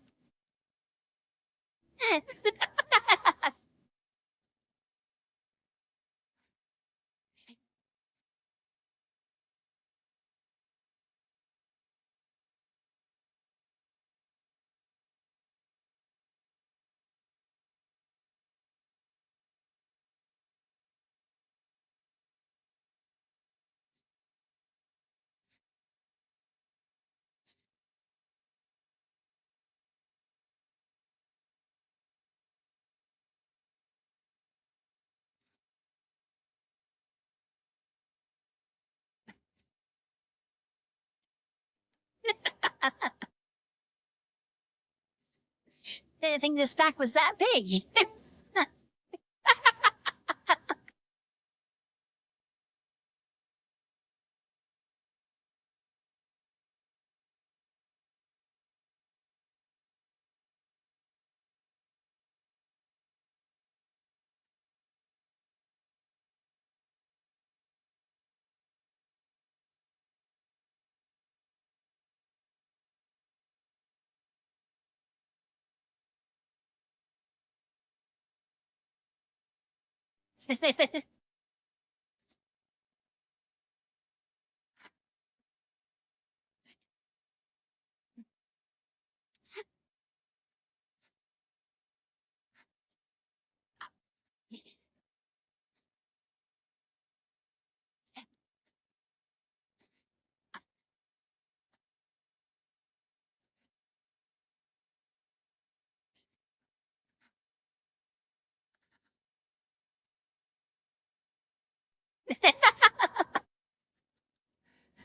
I didn't think this back was that big.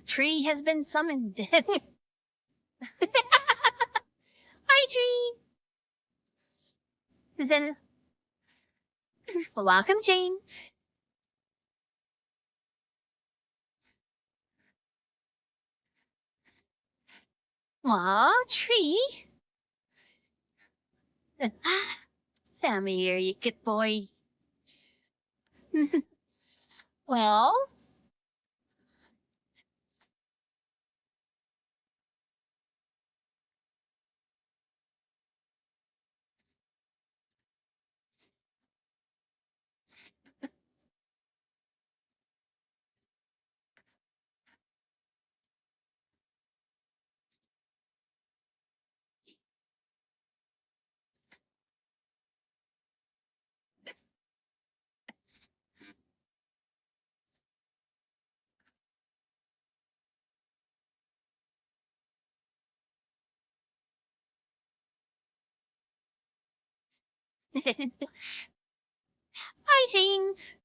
Tree has been summoned. Hi, Tree. Then, welcome, James. Aw, Tree. Come here, you good boy. Well, Hi, things.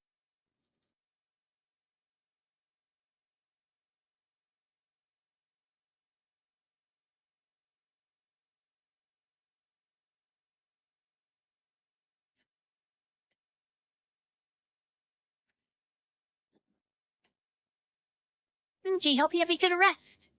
Gee, hope you have a good rest.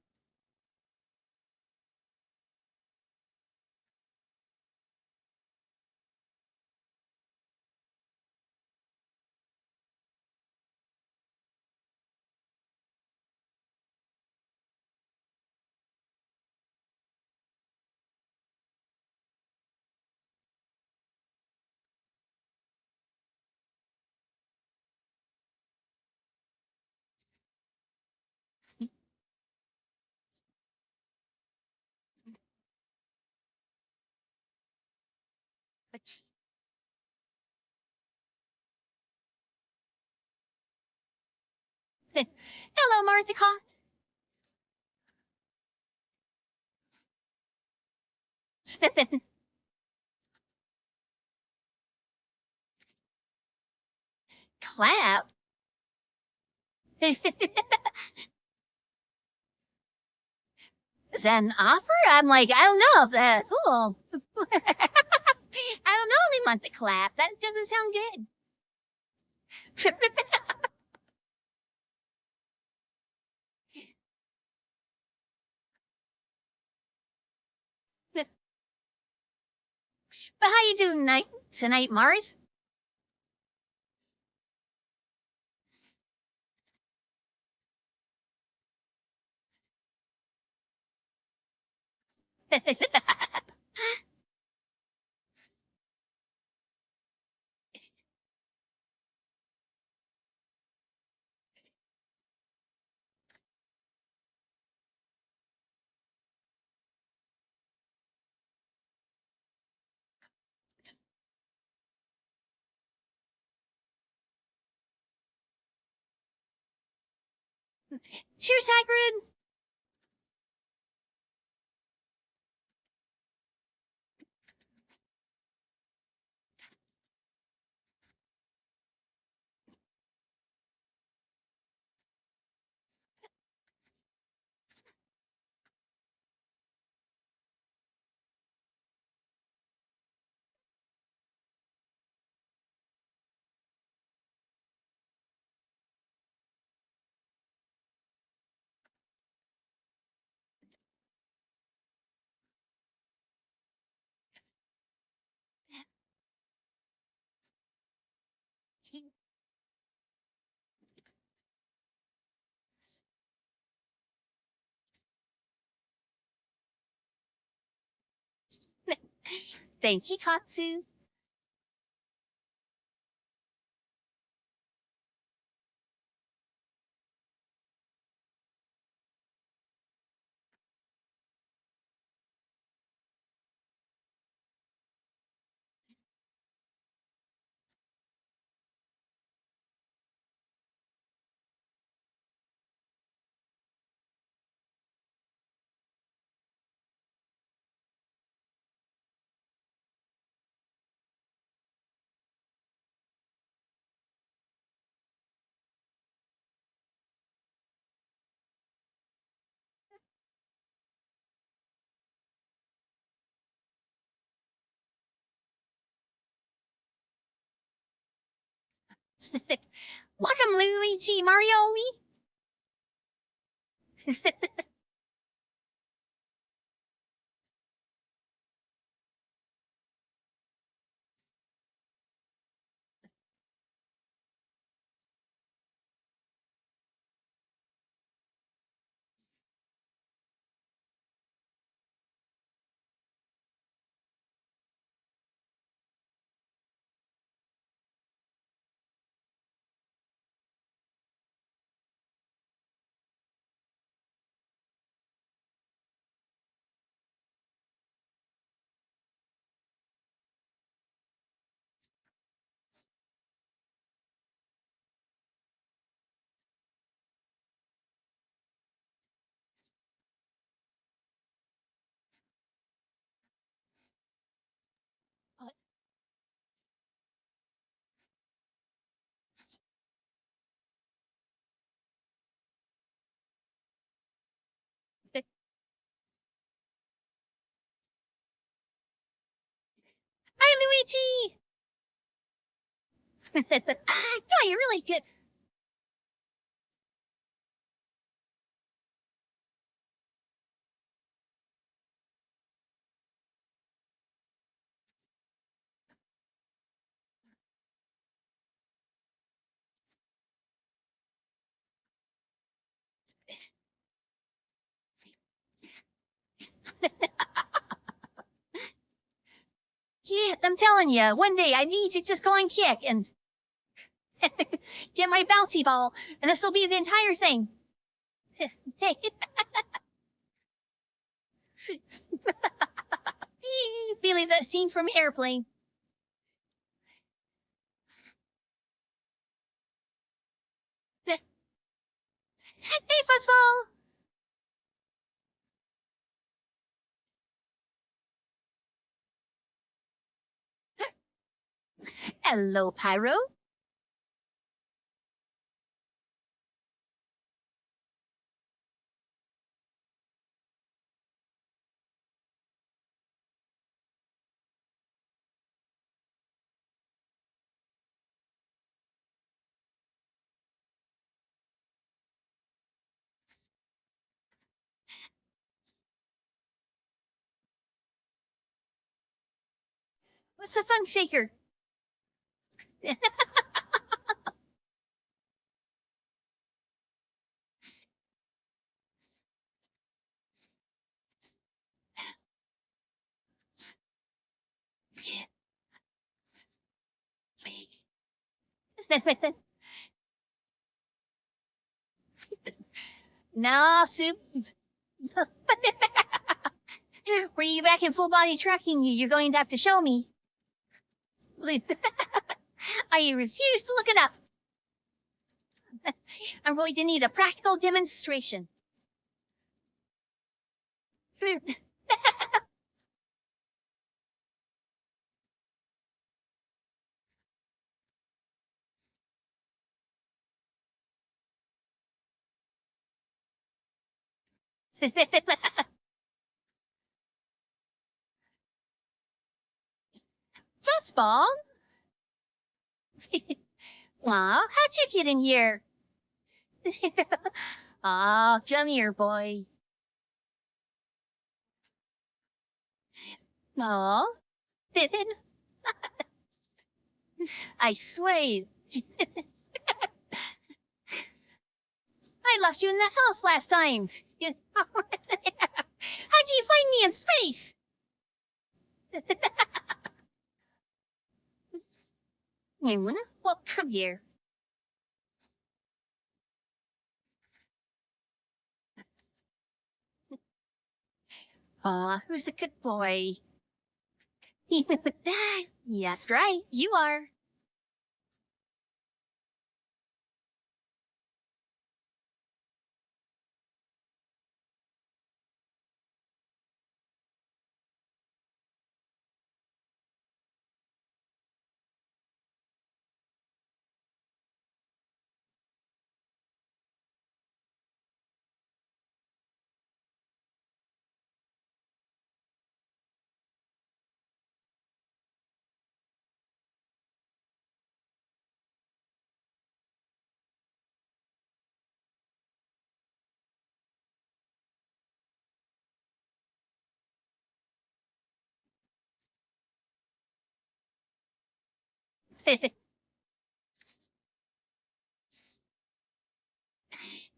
Hello, Marzicot. Clap. Is that an offer? I'm like, I don't know if that's cool. I don't know if they want to clap. That doesn't sound good. But how you doing tonight, Mars? Cheers, Hagrid. Thank you, Katsu. Welcome, Luigi Mario. Kitty! You're really good. Yeah, I'm telling you, one day I need to just go and kick and get my bouncy ball, and this will be the entire thing. Believe that scene from Airplane. Hey, Fuzzball! Hello, Pyro. What's the sun shaker? No, Soup. Were you back in full body tracking you? You're going to have to show me. I refuse to look it up. I'm going to need a practical demonstration. Fuzzball? Aw, how'd you get in here? Aw, come here, boy. Aw, Pippin. I swear. I lost you in the house last time. How'd you find me in space? Well, come here. Aw, who's a good boy? Yes, right, you are.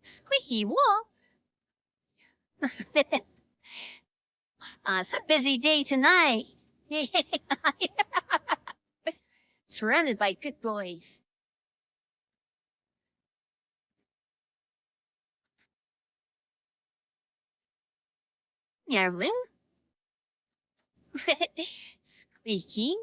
Squeaky wall. It's a busy day tonight. Surrounded by good boys. Yarling? Squeaky?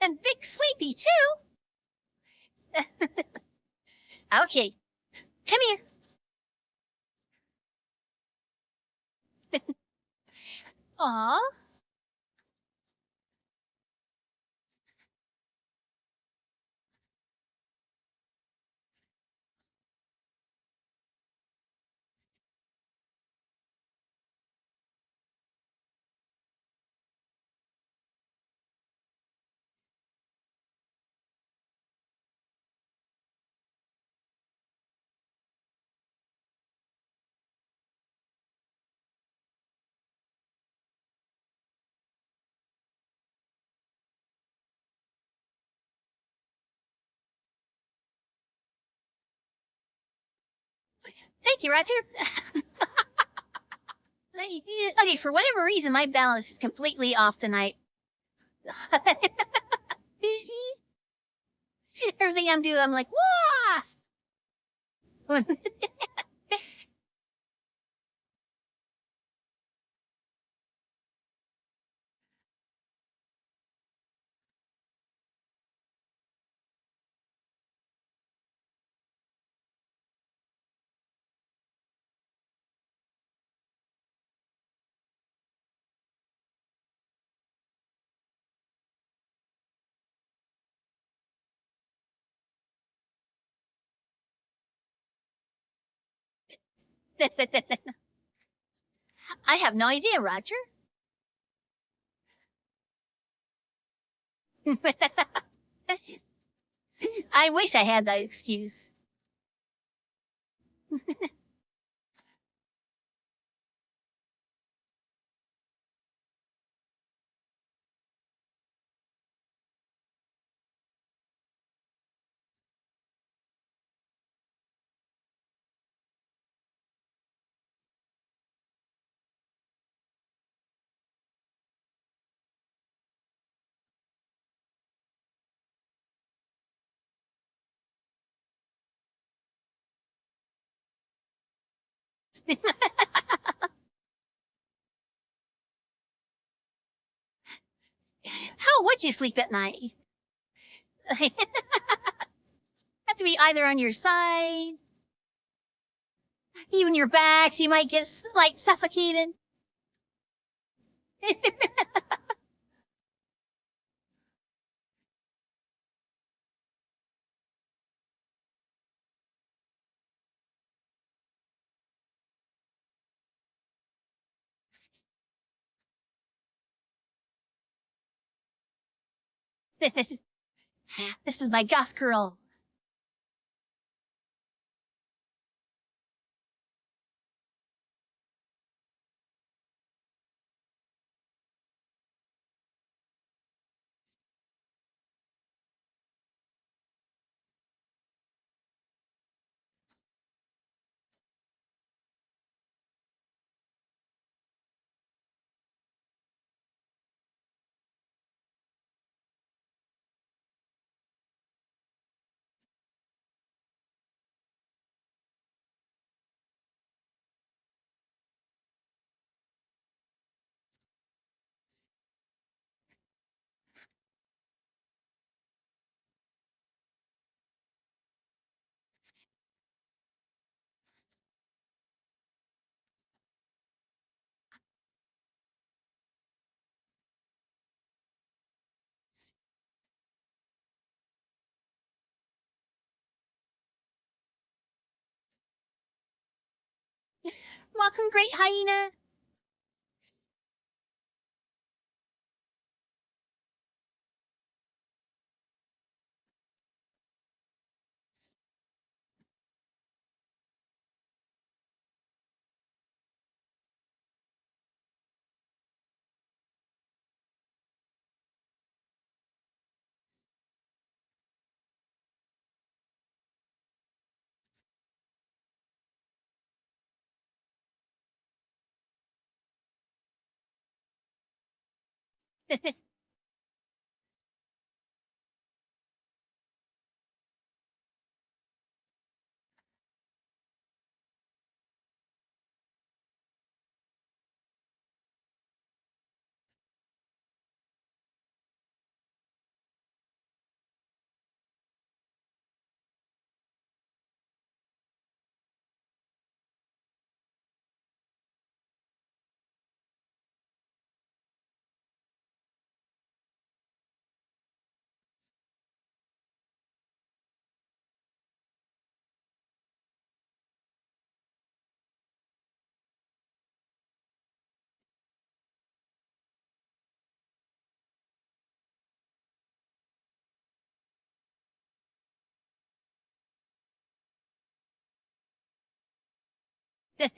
And Big Sleepy, too. Okay, Come here. Aw. Thank you, Roger. Okay, for whatever reason, my balance is completely off tonight. Everything I'm doing, I'm like, wah! I have no idea, Roger. I wish I had that excuse. How would you sleep at night? Have to be either on your side, even your back, so you might get like suffocated. this, this is my goth girl. Welcome, Great Hyena. Chat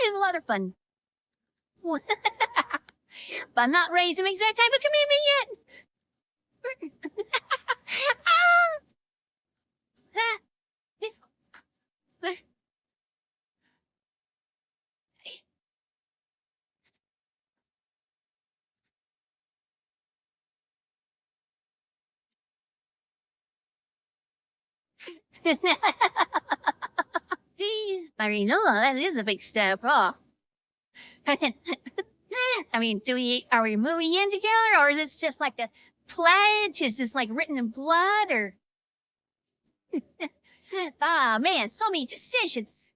is a lot of fun. But I'm not ready to make that type of commitment yet. Marinola, that is a big step. Oh. I mean, are we moving in together, or is this just like a pledge? Is this like written in blood, or? Ah, man, so many decisions.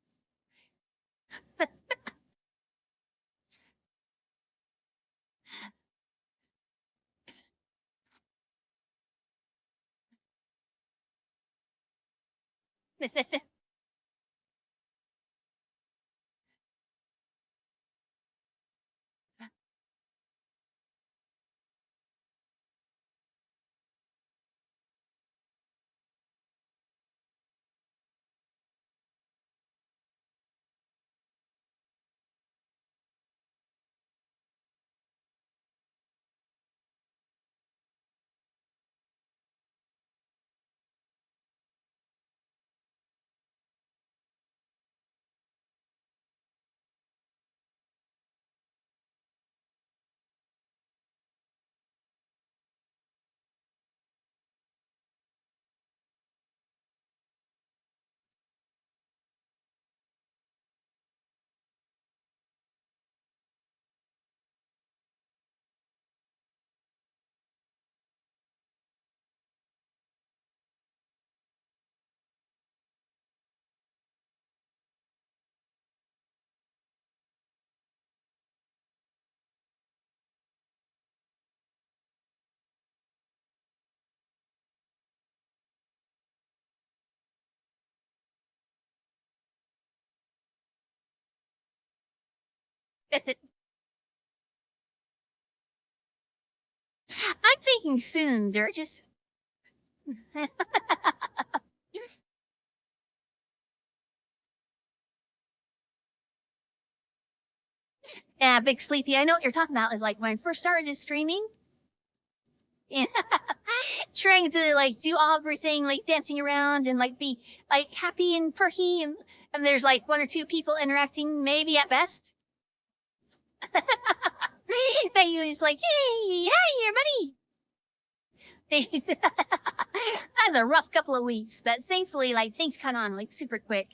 I'm thinking soon, Durgis. Yeah, Big Sleepy, I know what you're talking about. Is like when I first started streaming, yeah, trying to like do everything, like dancing around and like be like happy and perky, and there's like one or two people interacting, maybe at best. But you just like, hey, hi, everybody. That was a rough couple of weeks, but thankfully, like things caught on like super quick.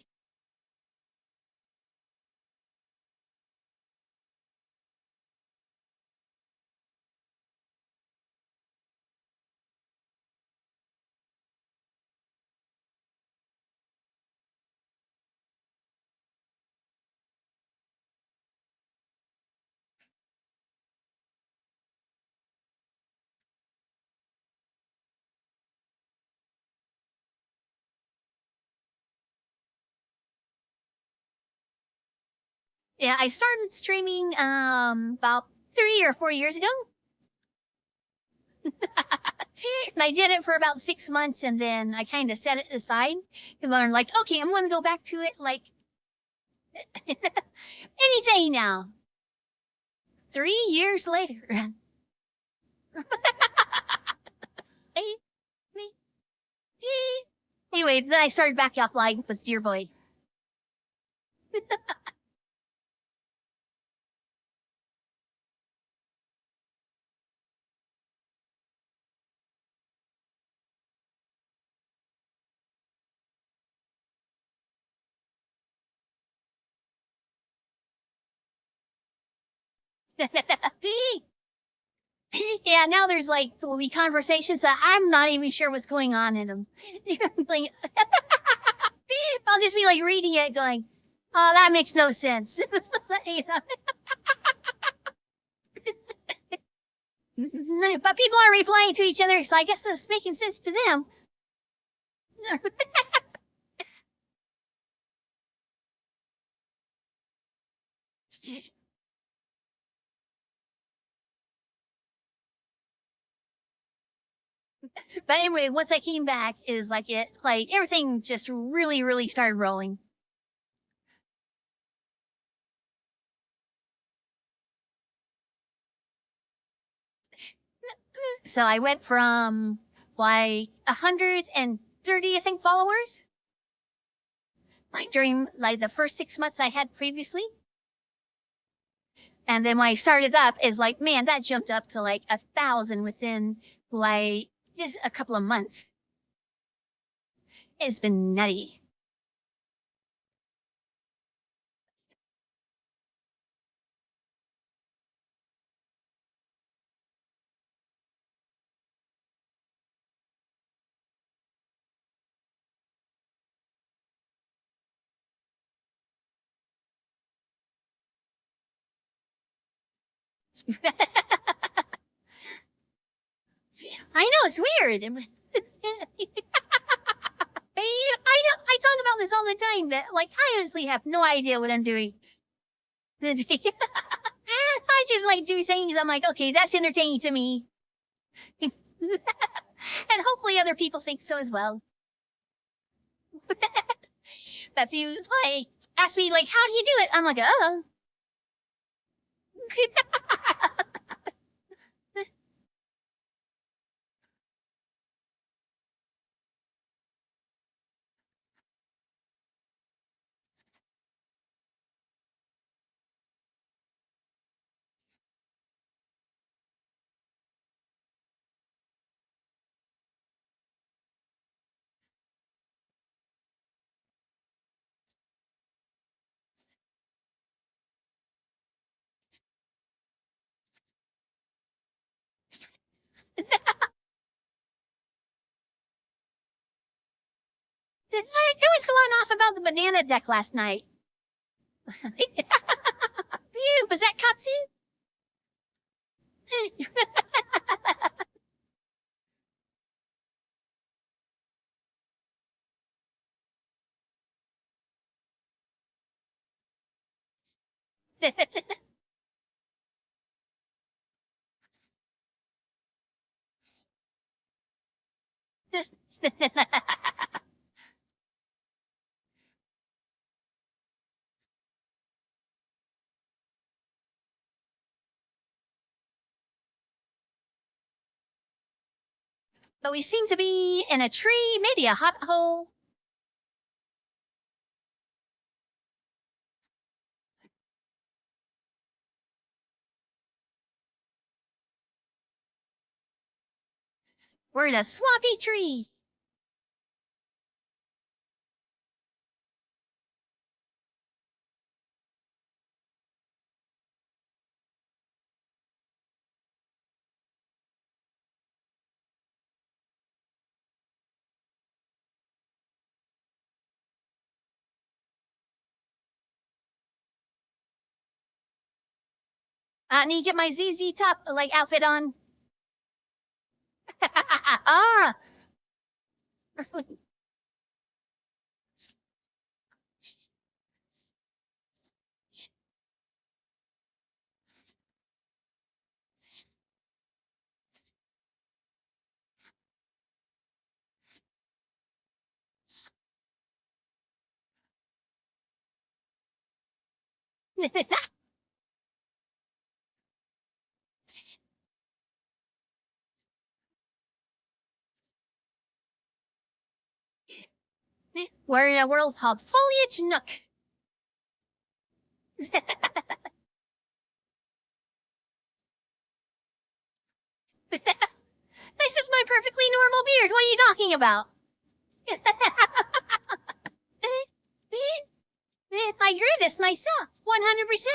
Yeah, I started streaming about 3 or 4 years ago. And I did it for about 6 months, and then I kind of set it aside. And I'm like, okay, I'm going to go back to it like any day now. 3 years later. Anyway, then I started back offline with Dear Boy. Yeah, now there's like will be conversations that I'm not even sure what's going on in them. Like, I'll just be like reading it, going, "Oh, that makes no sense." But people are replying to each other, so I guess it's making sense to them. But anyway, once I came back, is like everything just really, really started rolling. So I went from like 130, I think, followers. Like during like the first 6 months I had previously. And then when I started up, is like, man, that jumped up to like 1,000 within like just a couple of months. It's been nutty. I know, it's weird. I talk about this all the time, that like I honestly have no idea what I'm doing. I just like do things. I'm like, okay, that's entertaining to me. And hopefully other people think so as well. That few like ask me like, how do you do it? I'm like, oh. I was going off about the banana deck last night. Ew, was that Katsu? But we seem to be in a tree, maybe a hot hole. We're in a swampy tree. I need to get my ZZ top like outfit on. Ah. We're in a world called Foliage Nook. This is my perfectly normal beard. What are you talking about? I drew this myself, 100%.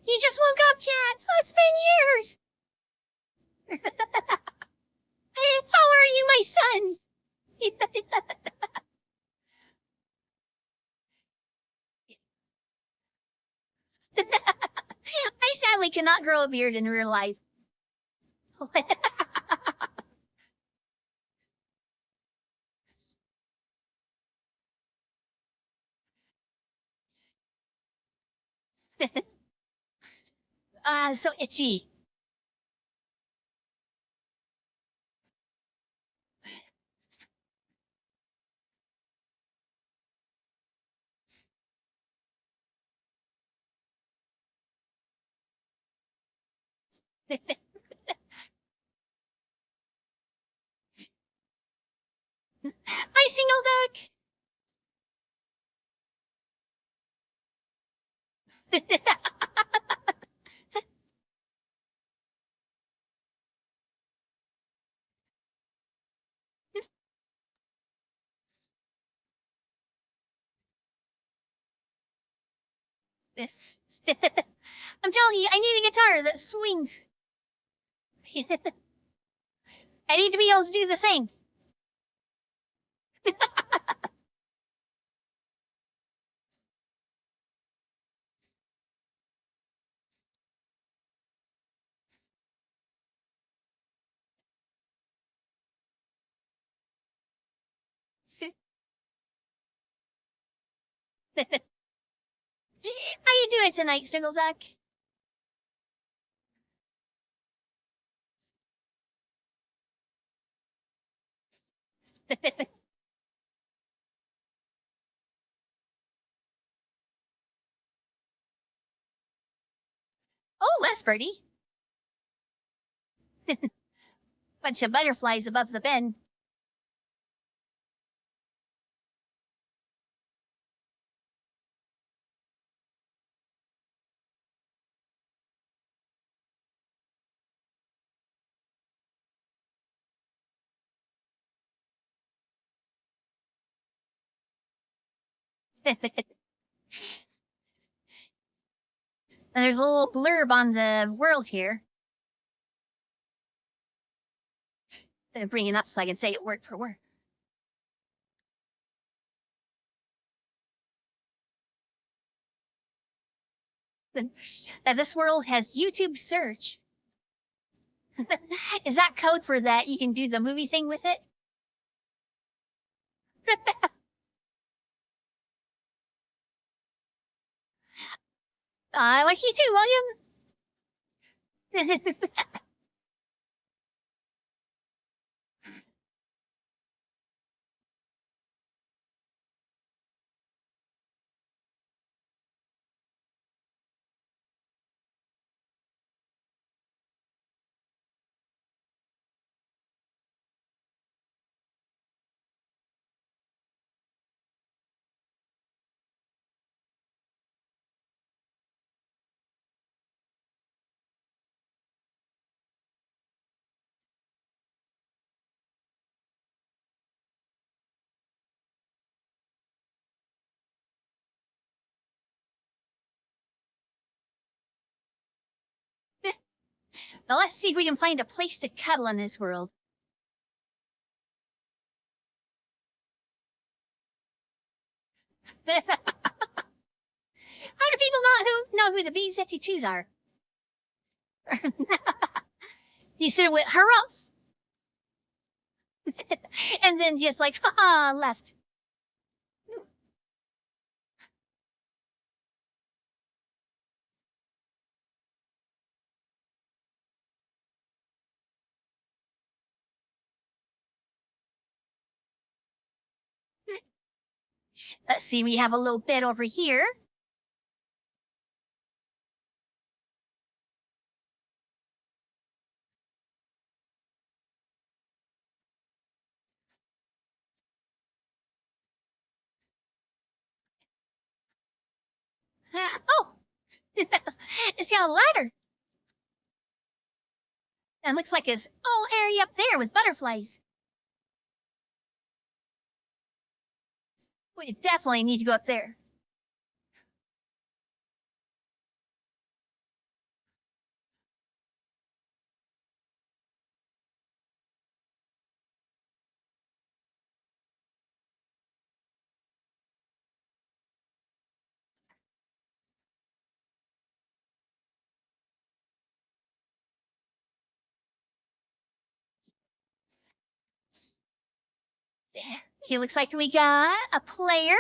You just woke up, chat, so it's been years. So are you, my sons? I sadly cannot grow a beard in real life. So itchy. Hi, single duck. This. I'm telling you, I need a guitar that swings. I need to be able to do the same. How you doing tonight, Strigglezak? Oh, that's pretty. Bunch of butterflies above the bed. And there's a little blurb on the world here. They're bringing it up so I can say it word for word. That this world has YouTube search. Is that code for that you can do the movie thing with it? I like you too, William. Now let's see if we can find a place to cuddle in this world. How do people not know who the B-72s are? You should have went harumph. And then just like, haha, left. Let's see, we have a little bed over here. Oh! It's got a ladder. And looks like it's all area up there with butterflies. We definitely need to go up there. Here looks like we got a player.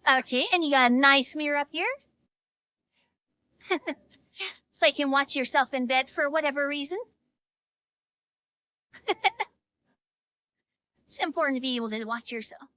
Okay, and you got a nice mirror up here. So you can watch yourself in bed for whatever reason. It's important to be able to watch yourself.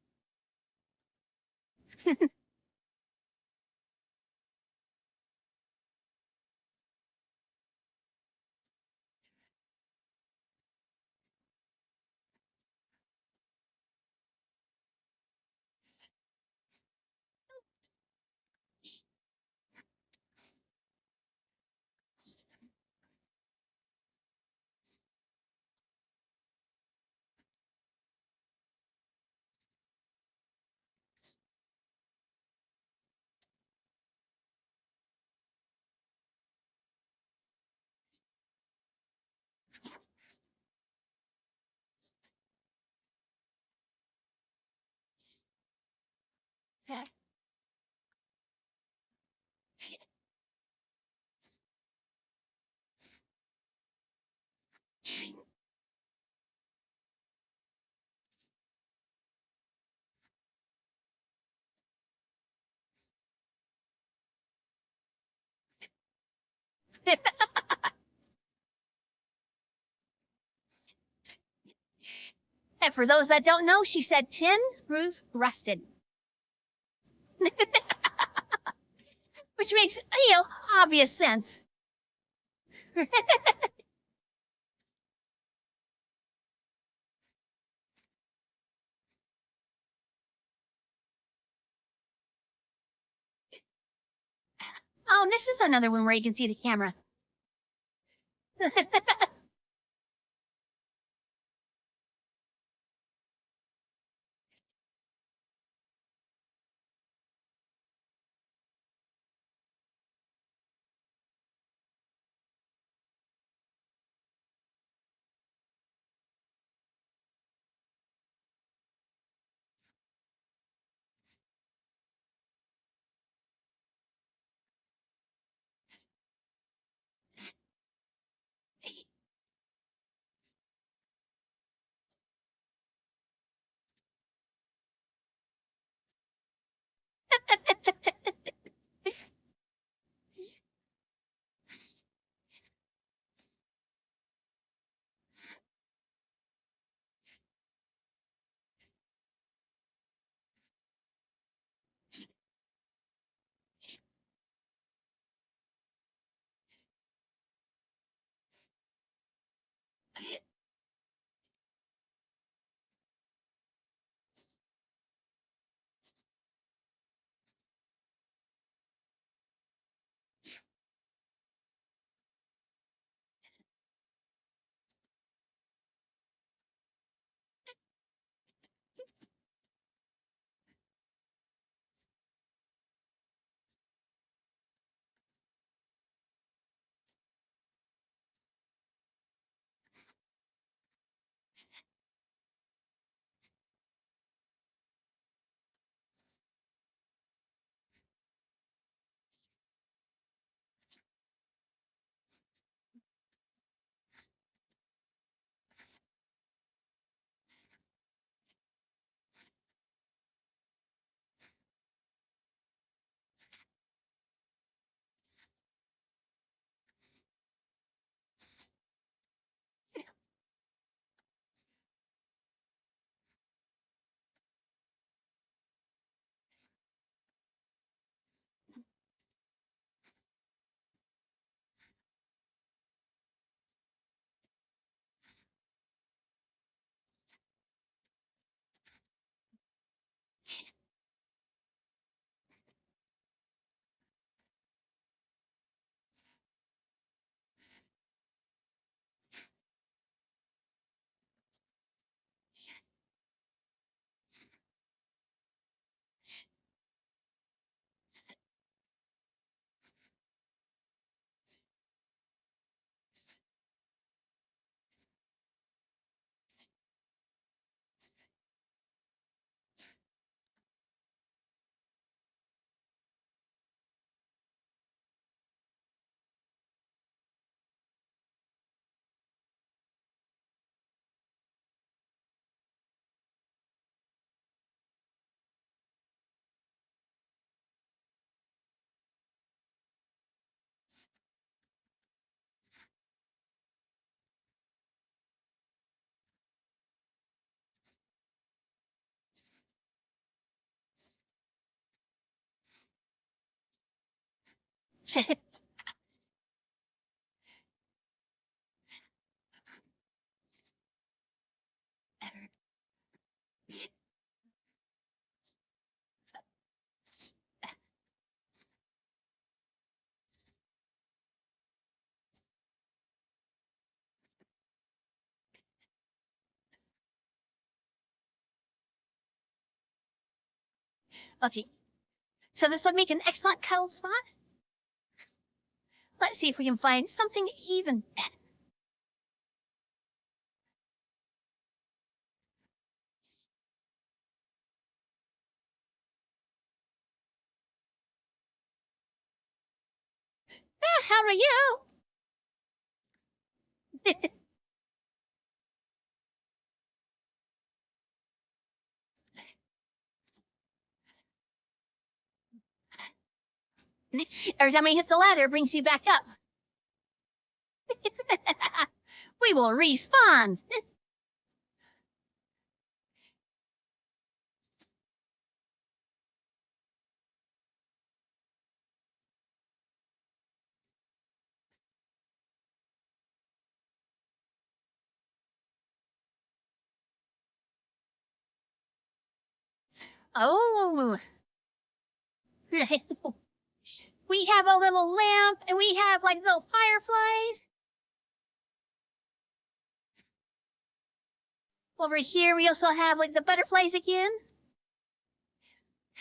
And for those that don't know, she said tin roof rusted. Which makes, obvious sense. Oh, and this is another one where you can see the camera. Okay, so this would make an excellent cuddle spot. Let's see if we can find something even better. How are you? Every time he hits the ladder, it brings you back up. We will respawn. Oh. We have a little lamp, and we have like little fireflies. Over here, we also have like the butterflies again.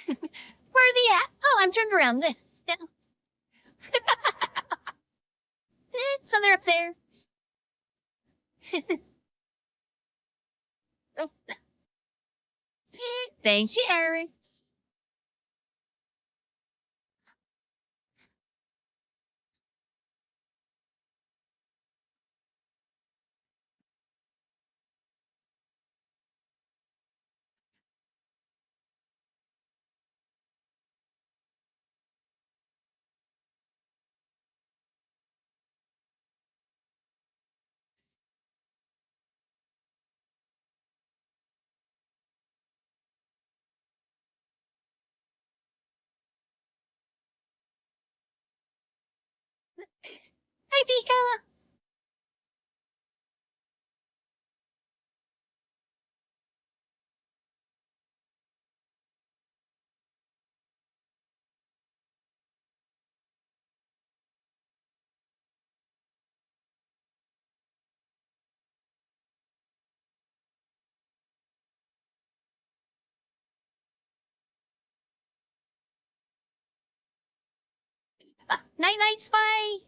Where are they at? Oh, I'm turned around. So they're up there. Oh. Thanks, Eric. Hi, Pika. Night, night, spy.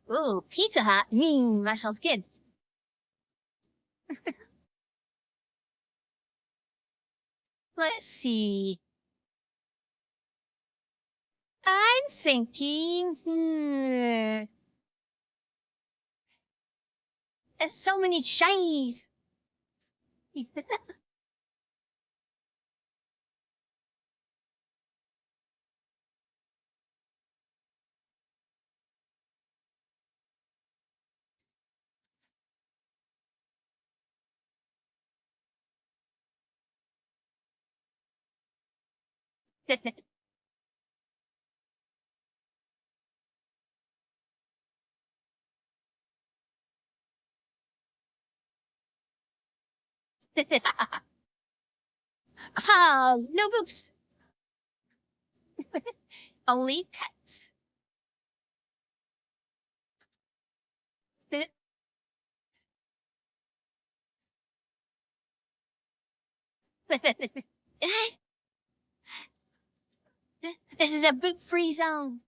Ooh, Pizza Hut. That sounds good. Let's see. I'm thinking. There's so many shinies. Oh, no boops. Only pets. This is a boot-free zone.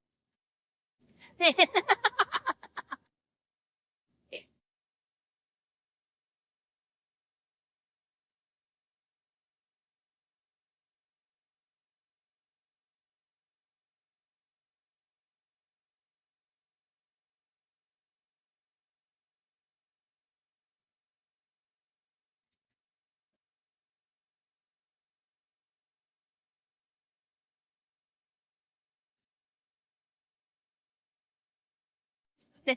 Oh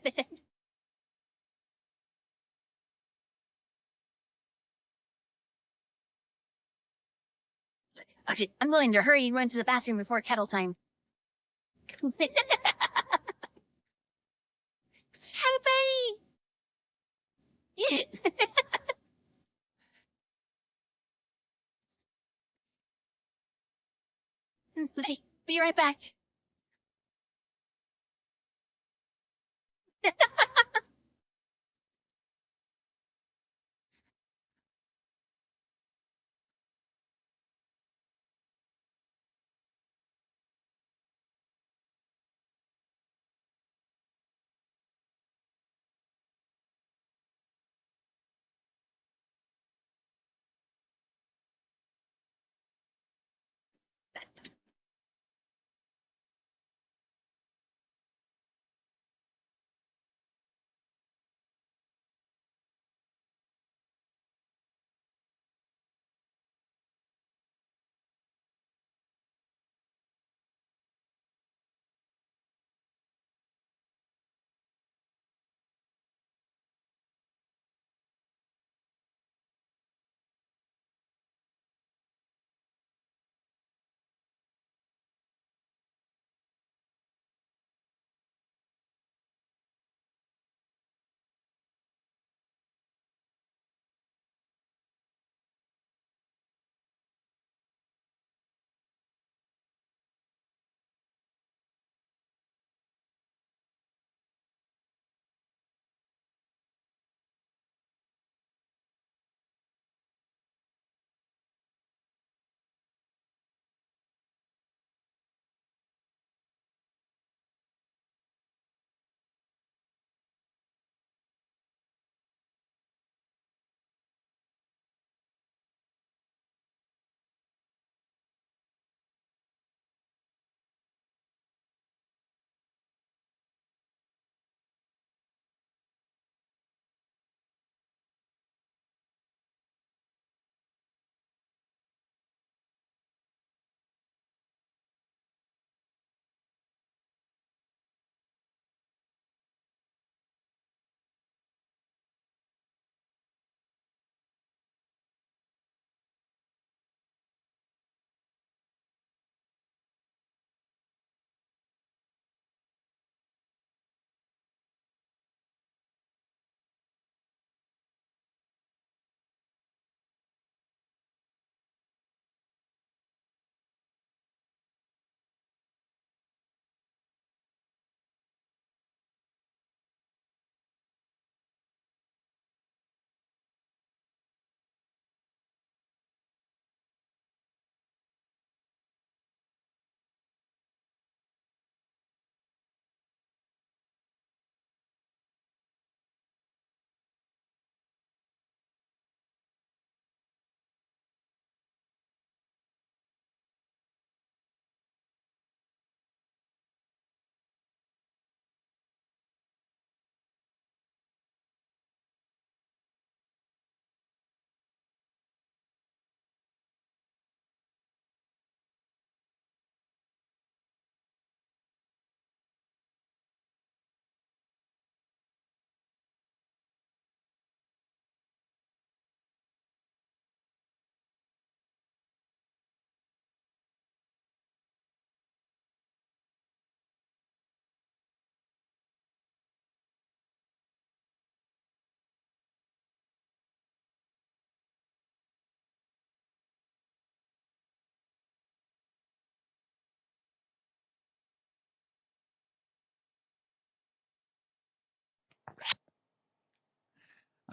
shit, I'm going to hurry and run to the bathroom before kettle time. Happy! Be right back.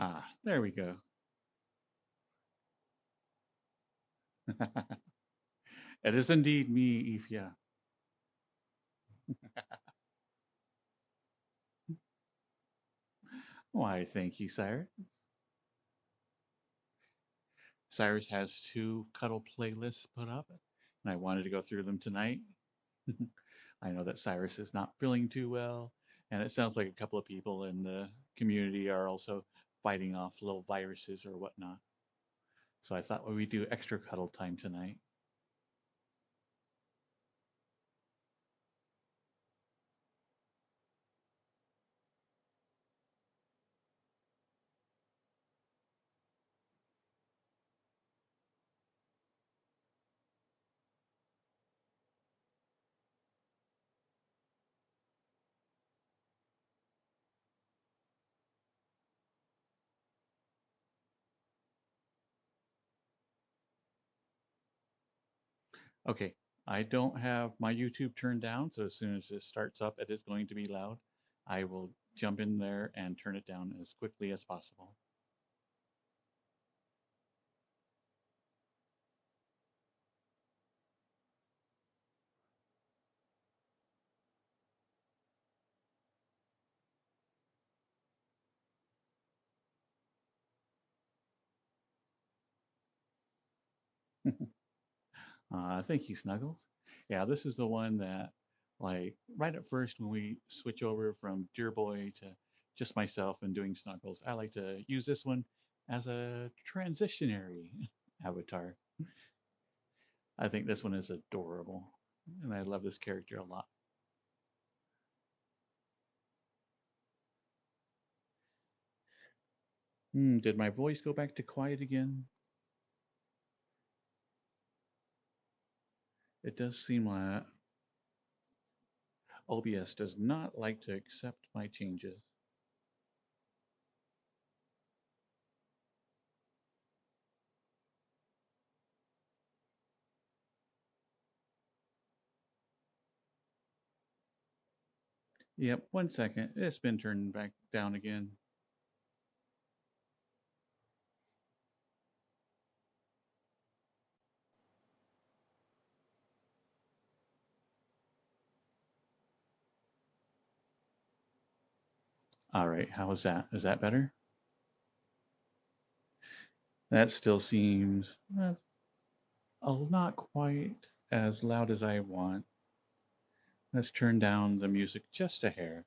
Ah, there we go. It is indeed me, Ifya. Why, thank you, Cyrus. Cyrus has 2 cuddle playlists put up, and I wanted to go through them tonight. I know that Cyrus is not feeling too well, and it sounds like a couple of people in the community are also fighting off little viruses or whatnot. So I thought we'd do extra cuddle time tonight. Okay, I don't have my YouTube turned down, so as soon as this starts up, it is going to be loud. I will jump in there and turn it down as quickly as possible. Thank you, Snuggles. Yeah, this is the one that, like, right at first when we switch over from Dear Boy to just myself and doing Snuggles, I like to use this one as a transitionary avatar. I think this one is adorable, and I love this character a lot. Did my voice go back to quiet again? It does seem like OBS does not like to accept my changes. Yep, 1 second. It's been turned back down again. All right, how is that? Is that better? That still seems not quite as loud as I want. Let's turn down the music just a hair.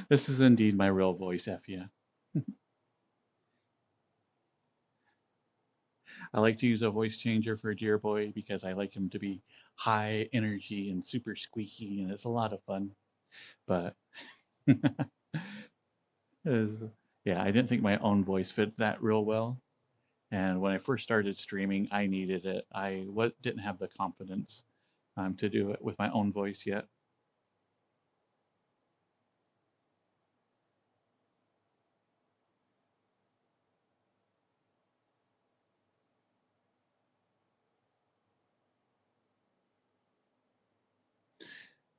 This is indeed my real voice, Effia. I like to use a voice changer for Dear Boy because I like him to be high energy and super squeaky, and it's a lot of fun. But yeah, I didn't think my own voice fit that real well. And when I first started streaming, I needed it. Didn't have the confidence to do it with my own voice yet.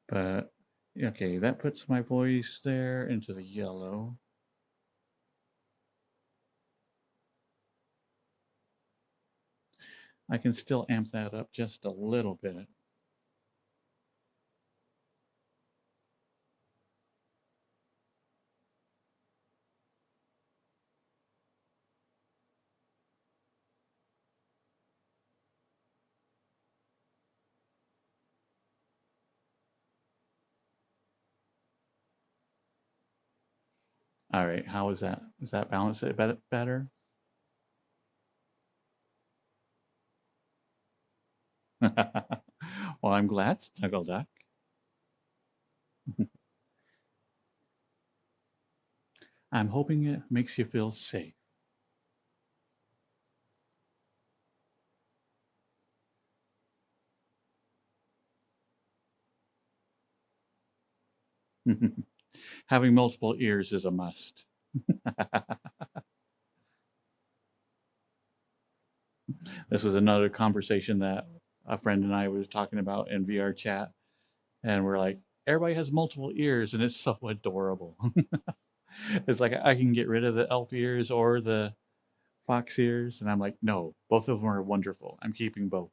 But okay, that puts my voice there into the yellow. I can still amp that up just a little bit. All right, how is that? Does that balance it better? Well, I'm glad, Snuggle Duck. I'm hoping it makes you feel safe. Having multiple ears is a must. This was another conversation that a friend and I was talking about in VRChat, and we're like, everybody has multiple ears, and it's so adorable. It's like I can get rid of the elf ears or the fox ears, and I'm like, no, both of them are wonderful. I'm keeping both.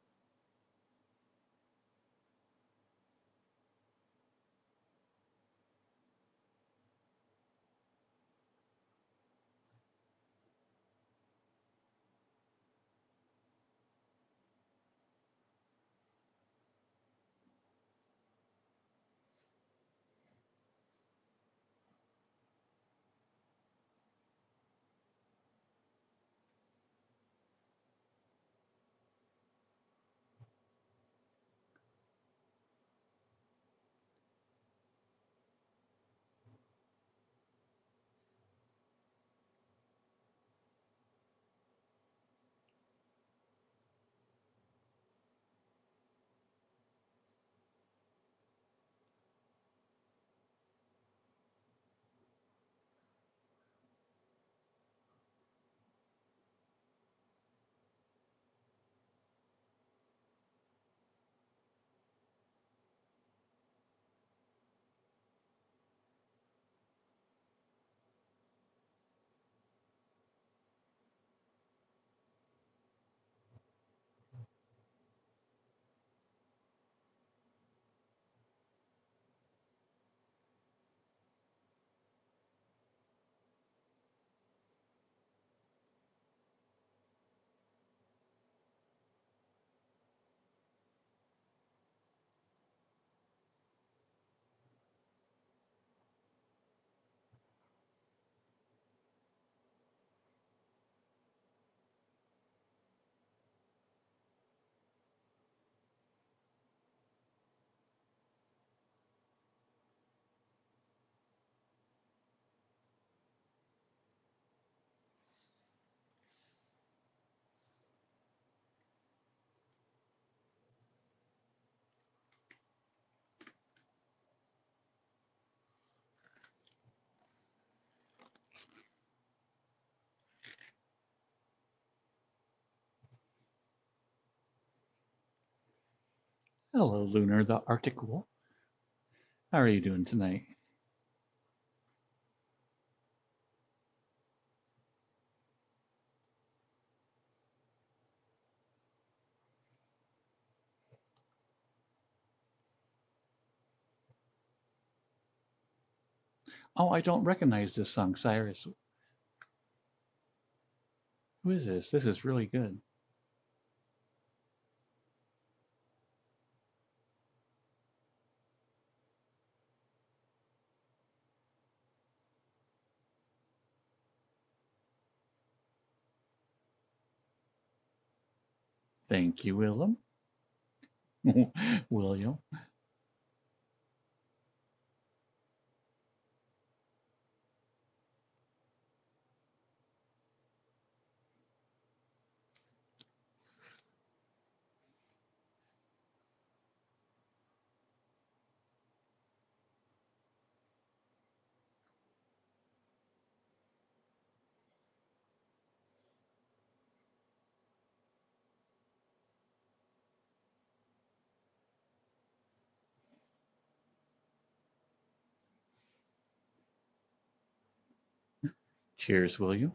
Hello, Lunar the Arctic Wolf. How are you doing tonight? Oh, I don't recognize this song, Cyrus. Who is this? This is really good. Thank you, Willem. William. Cheers, William.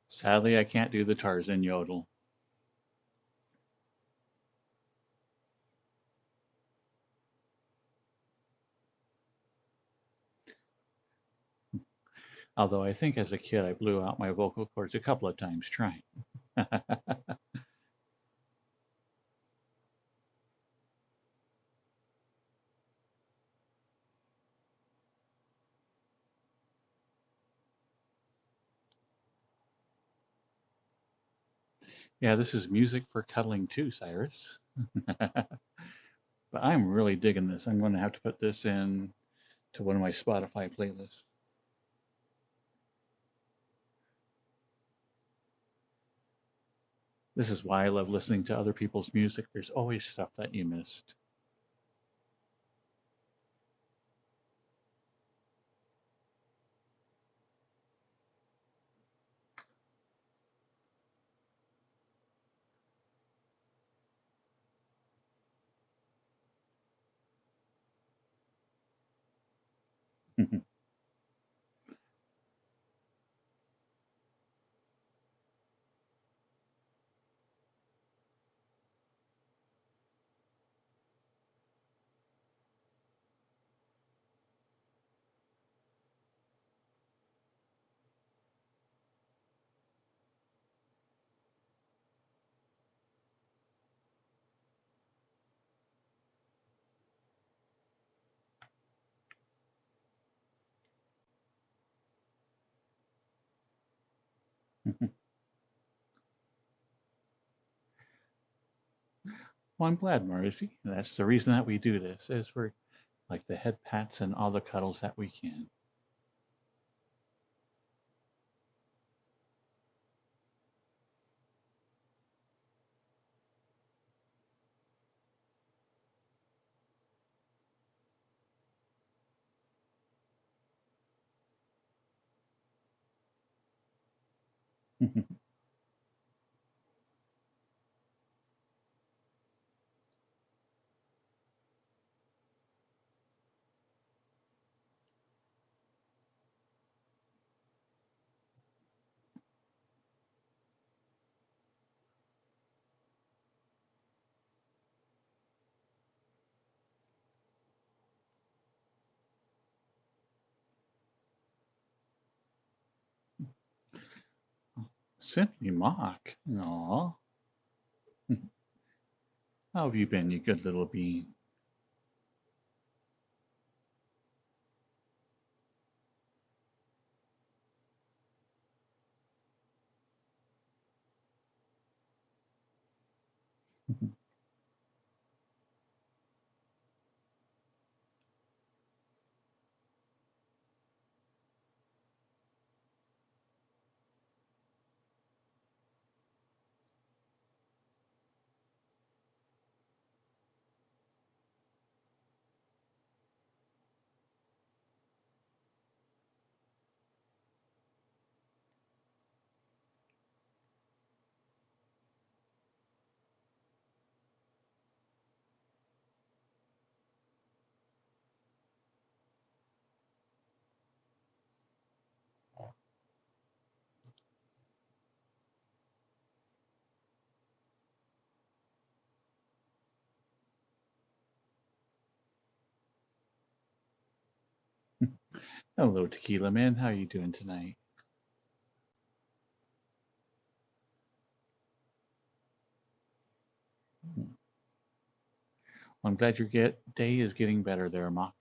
Sadly, I can't do the Tarzan yodel. Although I think as a kid I blew out my vocal cords a couple of times trying. Yeah, this is music for cuddling too, Cyrus. But I'm really digging this. I'm going to have to put this in to one of my Spotify playlists. This is why I love listening to other people's music. There's always stuff that you missed. Well, I'm glad, Marcy. That's the reason that we do this, is for like the head pats and all the cuddles that we can. Simply mock. Aw. How have you been, you good little bean? Hello, Tequila Man. How you doing tonight? I'm glad your day is getting better there, Mock.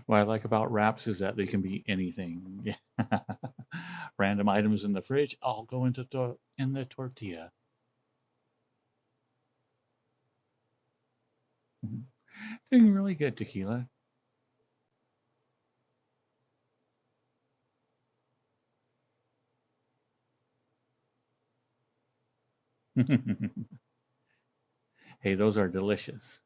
What I like about wraps is that they can be anything. Yeah. Random items in the fridge all go into in the tortilla. Doing really good, Tequila. Hey, those are delicious.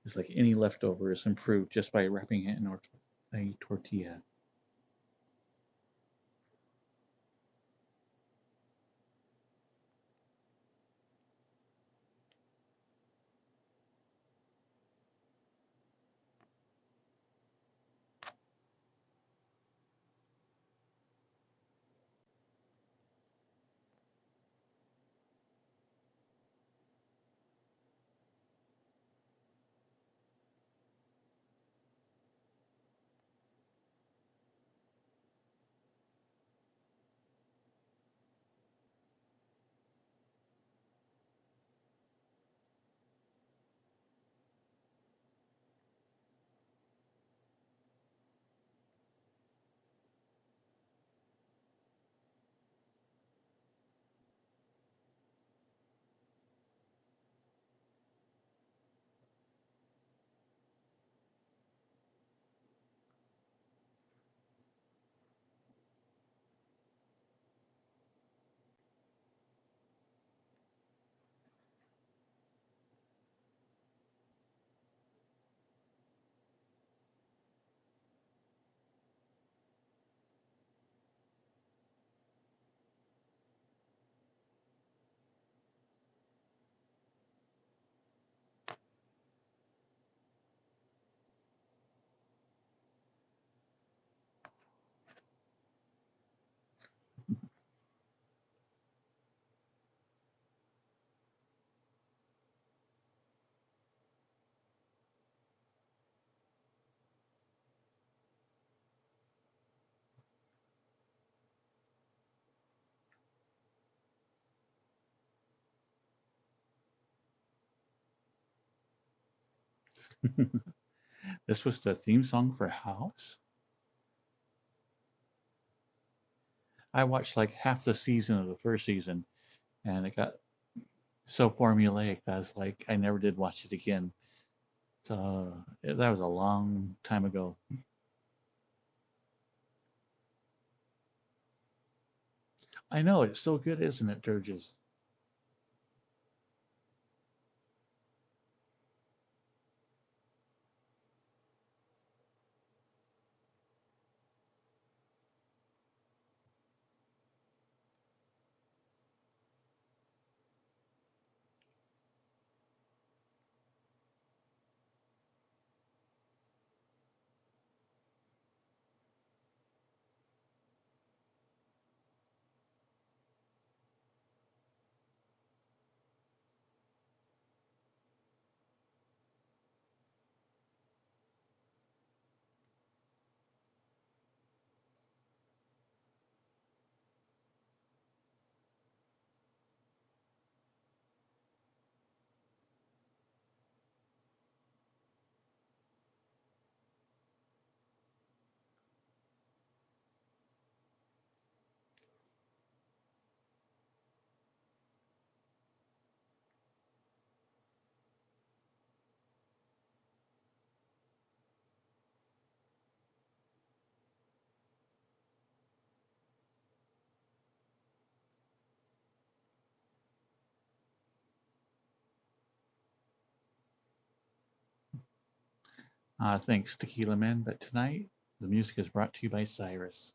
It's like any leftover is improved just by wrapping it in a tortilla. This was the theme song for House. I watched like half the season of the first season, and it got so formulaic that I was like, I never did watch it again. So that was a long time ago. I know it's so good, isn't it, Durges? Thanks, Tequila Man. But tonight, the music is brought to you by Cyrus.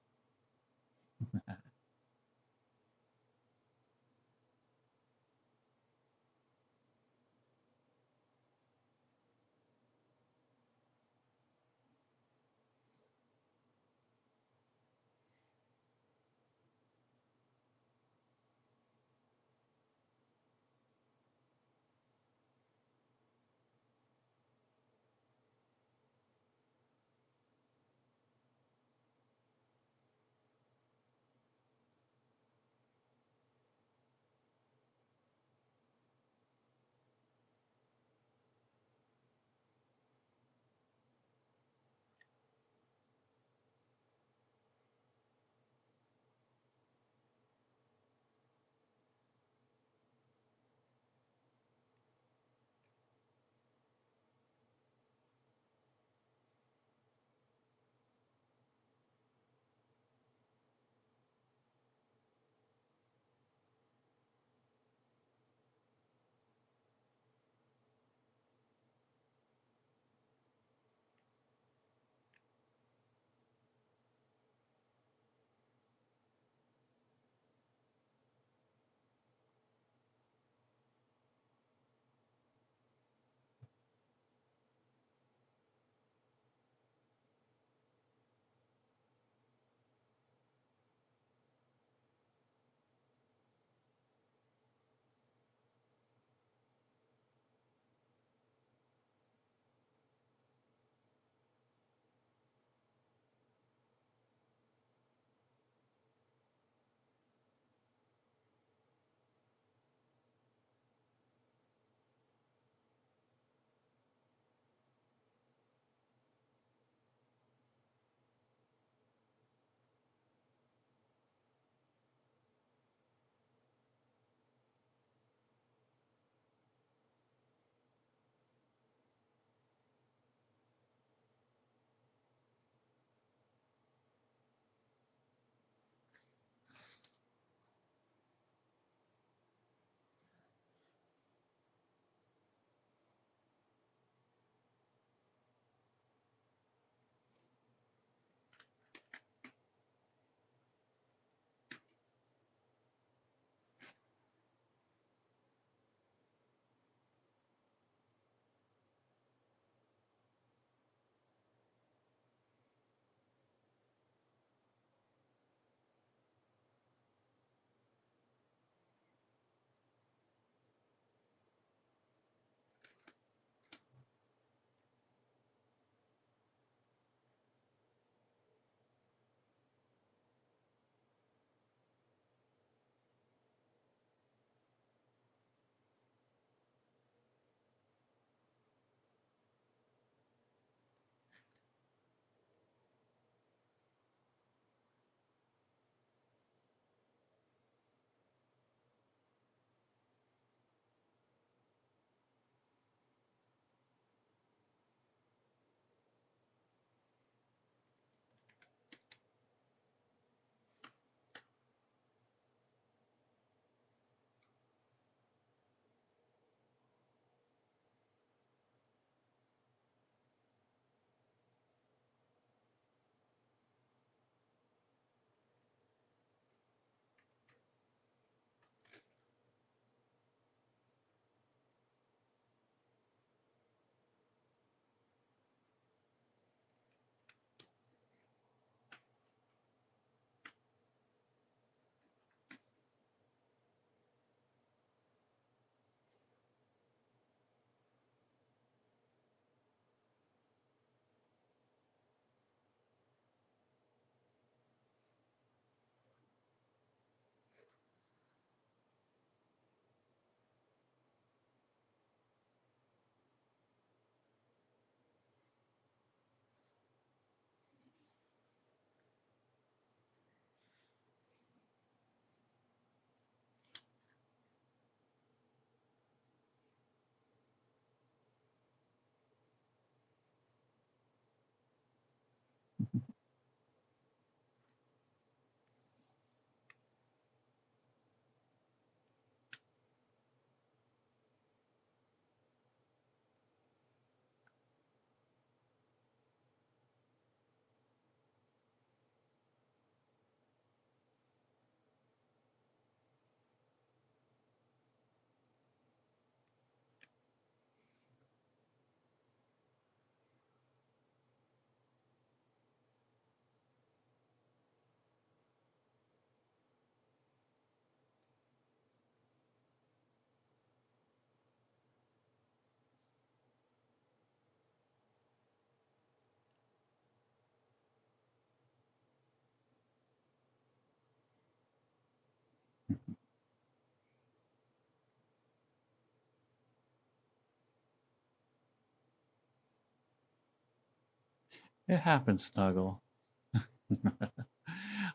It happens, Snuggle.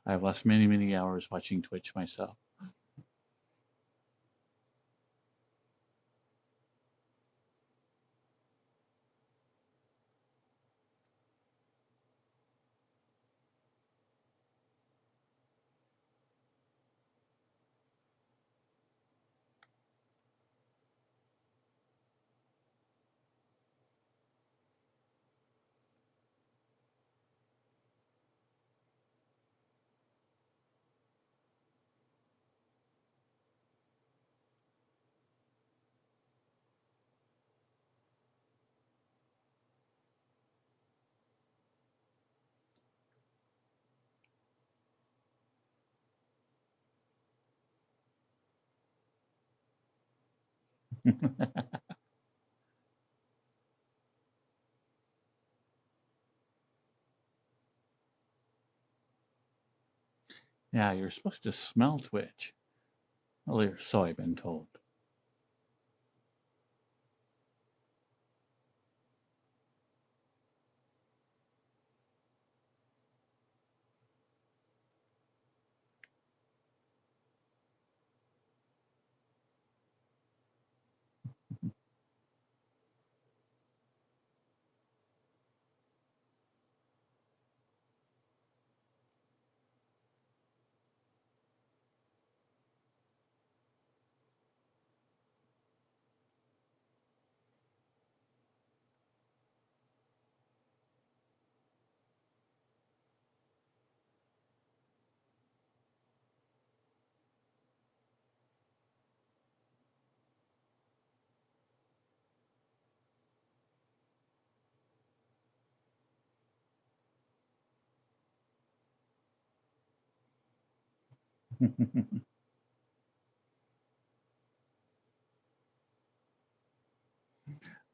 I've lost many, many hours watching Twitch myself. Yeah, you're supposed to smell Twitch. Well, or so I've been told.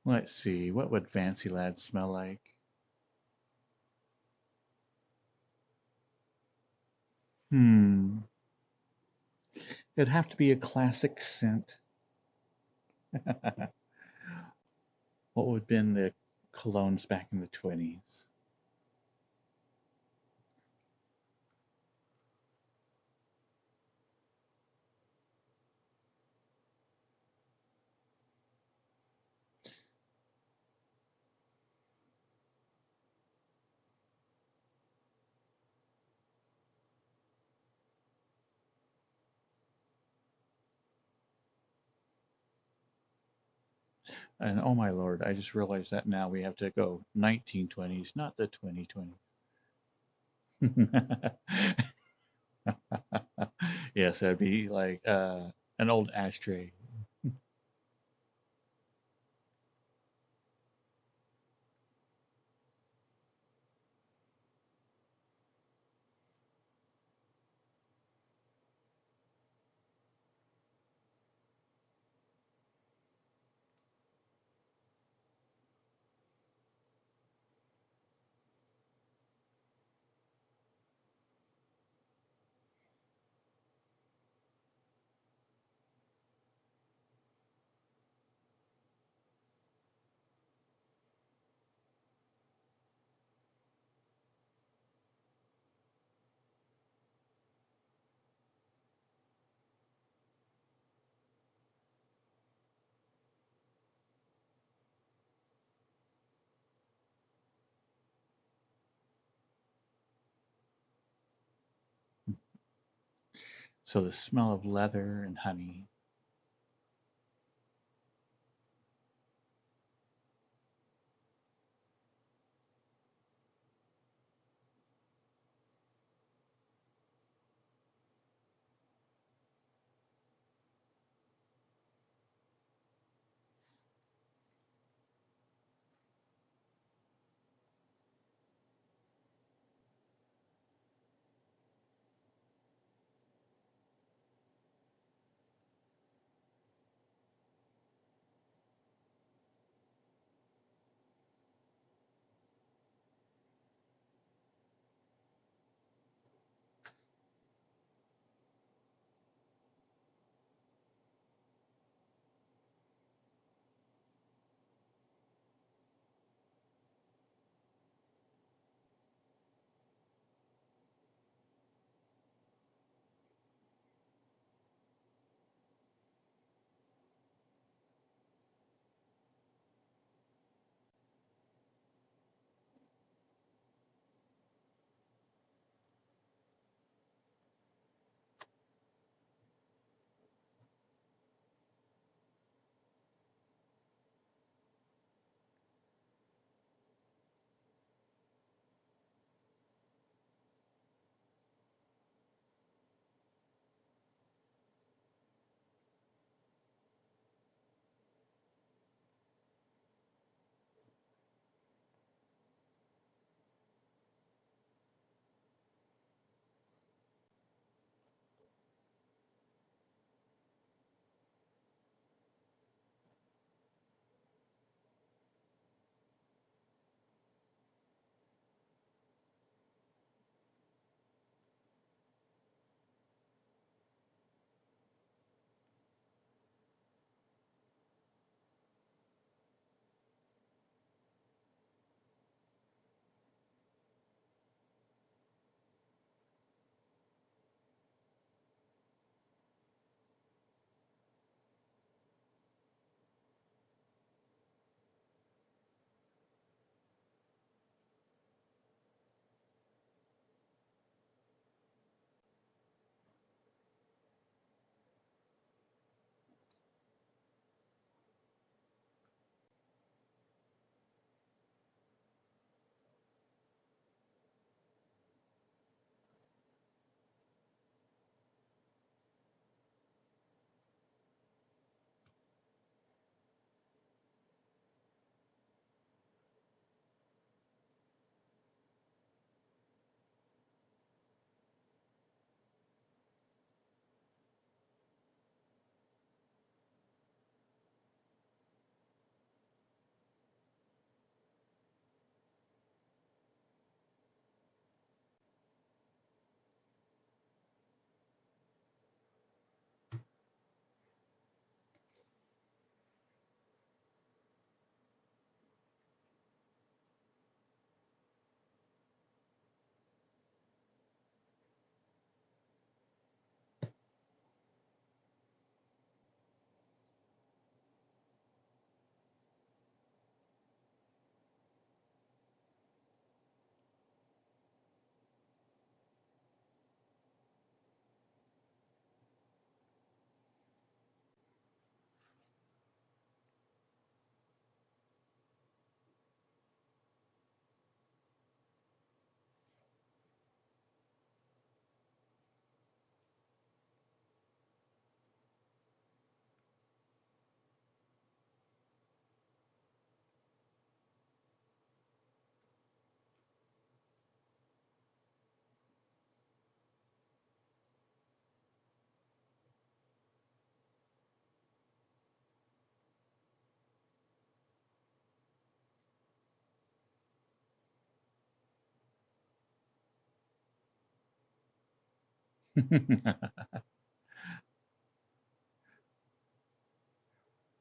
Let's see, what would Fancy Lad smell like? Hmm, it'd have to be a classic scent. What would have been the colognes back in the 20s? And oh my lord, I just realized that now we have to go 1920s, not the 2020s. Yes, that'd be like an old ashtray. So the smell of leather and honey.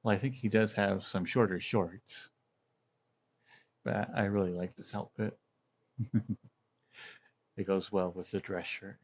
Well, I think he does have some shorter shorts, but I really like this outfit. It goes well with the dress shirt.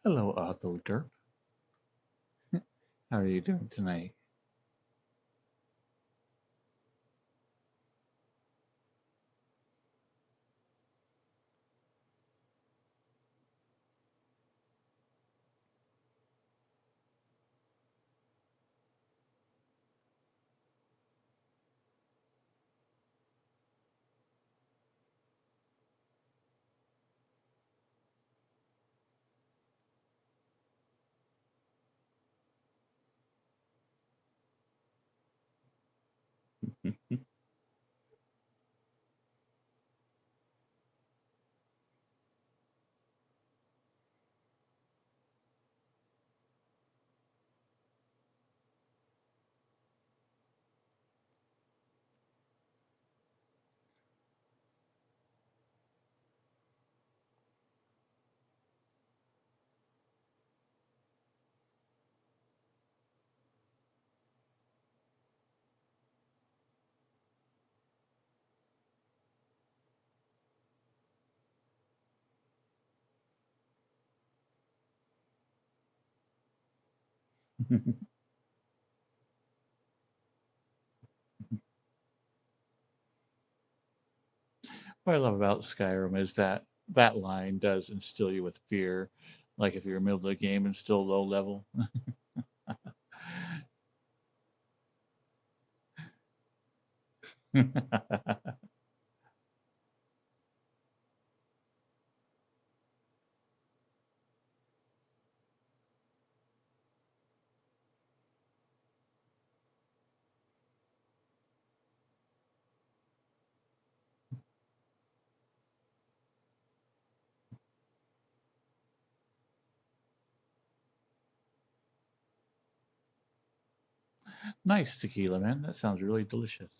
Hello, Otto Derp. How are you doing tonight? What I love about Skyrim is that that line does instill you with fear. Like if you're in the middle of the game and still low level. Nice tequila, man. That sounds really delicious.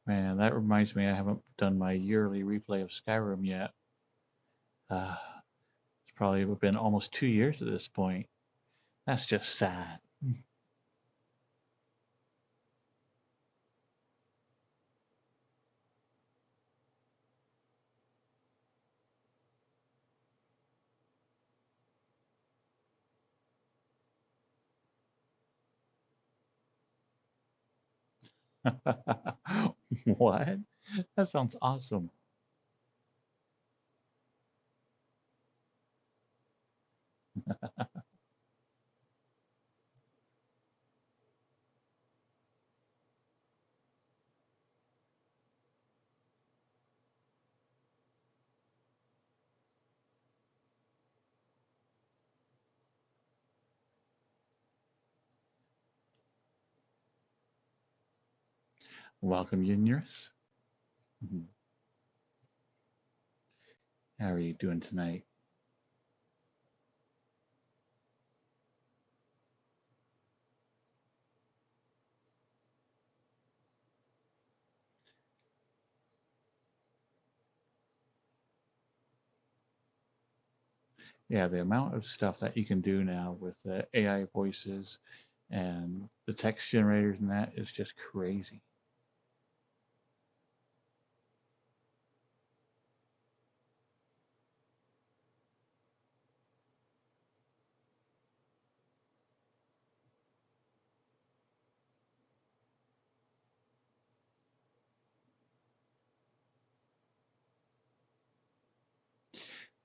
Man, that reminds me, I haven't done my yearly replay of Skyrim yet. Uh, it's probably been almost 2 years at this point. That's just sad. What? That sounds awesome. Welcome, Yunus. Mhm. How are you doing tonight? Yeah, the amount of stuff that you can do now with the AI voices and the text generators and that is just crazy.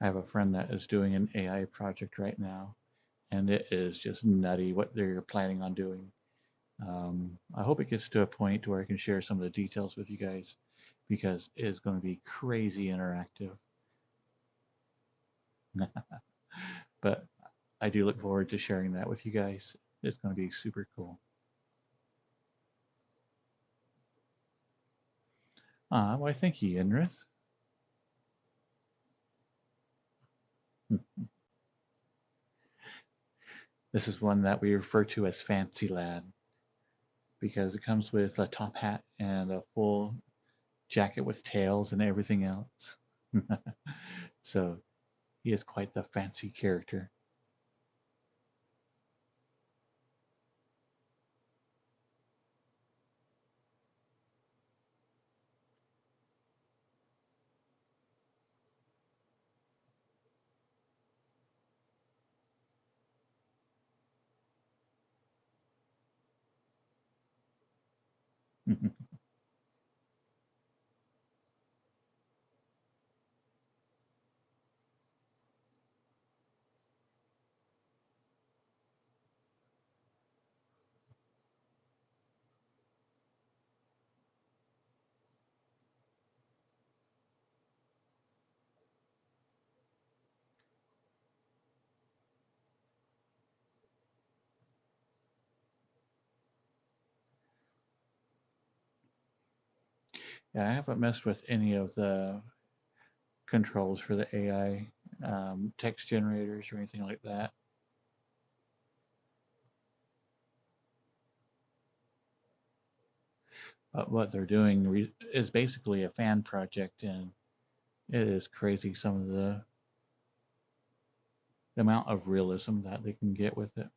I have a friend that is doing an AI project right now, and it is just nutty what they're planning on doing. I hope it gets to a point where I can share some of the details with you guys because it is going to be crazy interactive. But I do look forward to sharing that with you guys. It's going to be super cool. Why, thank you, Inrith. This is one that we refer to as Fancy Lad because it comes with a top hat and a full jacket with tails and everything else. So he is quite the fancy character. Yeah, I haven't messed with any of the controls for the AI text generators or anything like that. But what they're doing is basically a fan project, and it is crazy some of the amount of realism that they can get with it.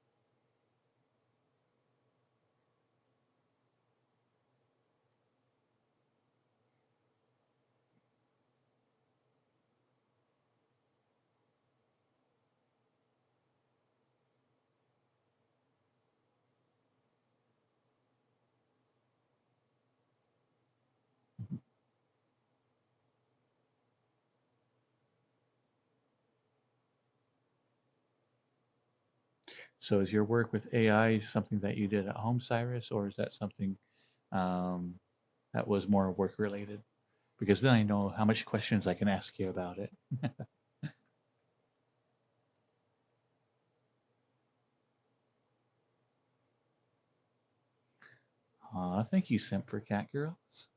So is your work with AI something that you did at home, Cyrus, or is that something um, that was more work related? Because then I know how much questions I can ask you about it. Thank you, Simp for Cat Girls.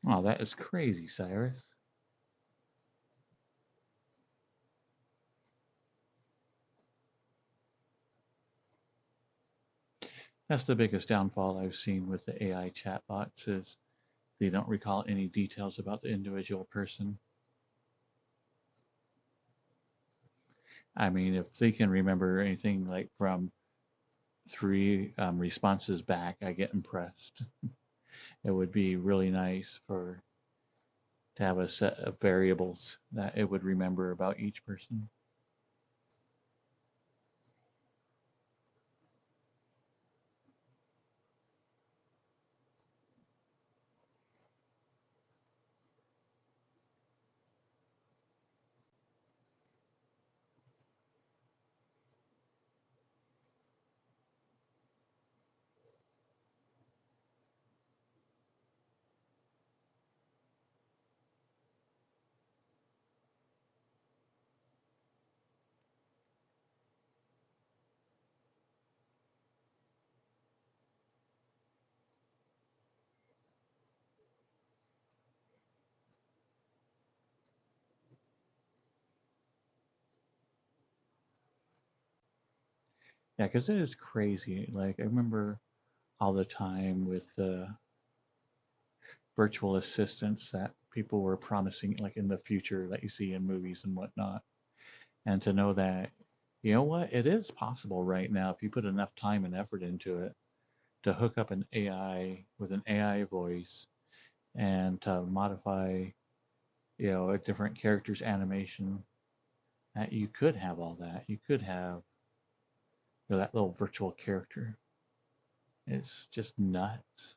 Oh, that is crazy, Cyrus. That's the biggest downfall I've seen with the AI chatbots is they don't recall any details about the individual person. I mean, if they can remember anything like from three responses back, I get impressed. It would be really nice for to have a set of variables that it would remember about each person. Yeah, because it is crazy. Like I remember all the time with the virtual assistants that people were promising, like in the future that you see in movies and whatnot. And to know that, you know what, it is possible right now if you put enough time and effort into it to hook up an AI with an AI voice and to modify, a different character's animation, that you could have all that. You could have that little virtual character. It's just nuts.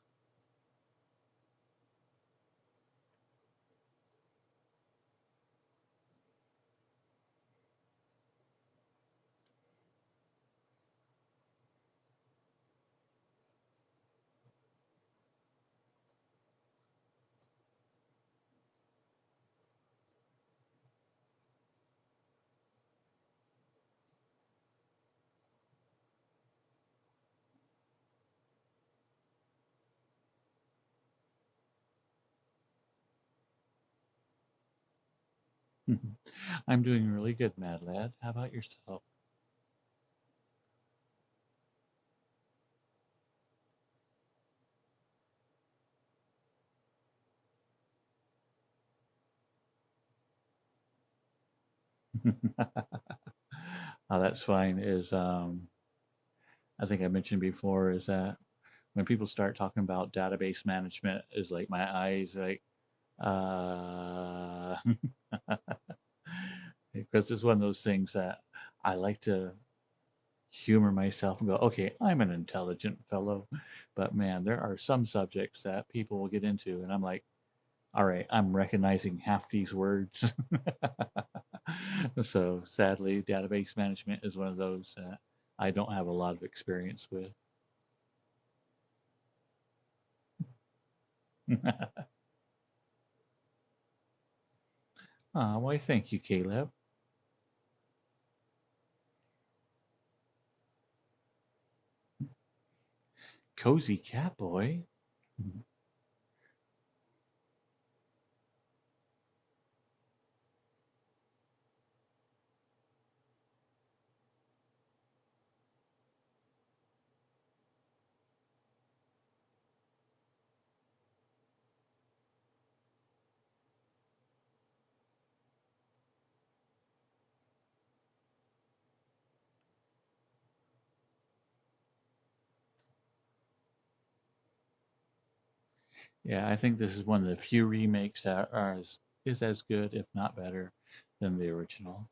I'm doing really good, Mad Lad. How about yourself? That's fine. I think I mentioned before, is that when people start talking about database management, is like my eyes like, uh, because it's one of those things that I like to humor myself and go, okay, I'm an intelligent fellow, but man, there are some subjects that people will get into, and I'm like, all right, I'm recognizing half these words. So sadly, database management is one of those that I don't have a lot of experience with. Why, thank you, Caleb. Cozy cat boy. Yeah, I think this is one of the few remakes that is as good, if not better, than the original.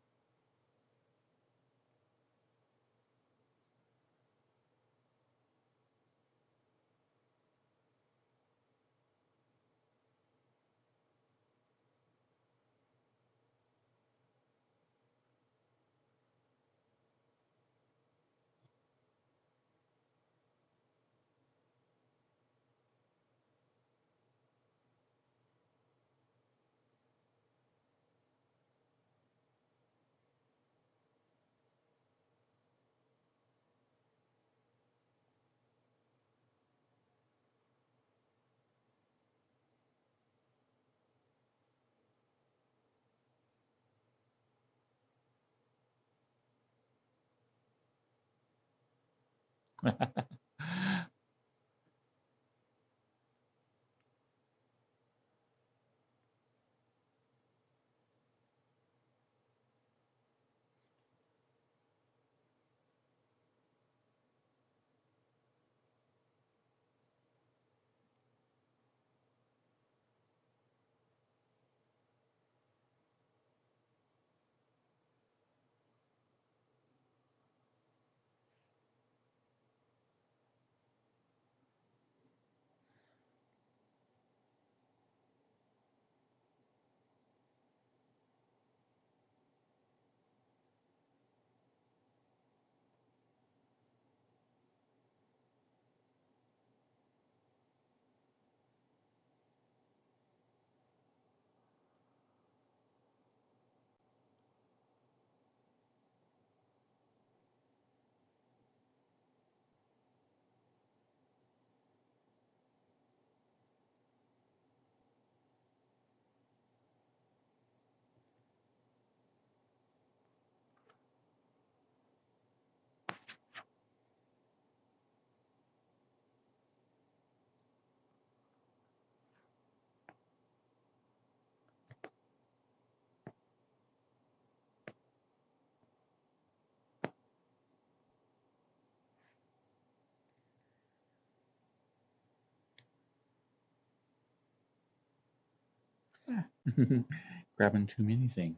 Grabbing too many things.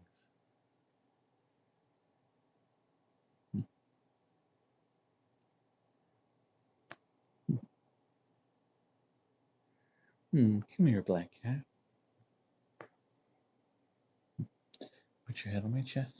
Come here, black cat. Put your head on my chest.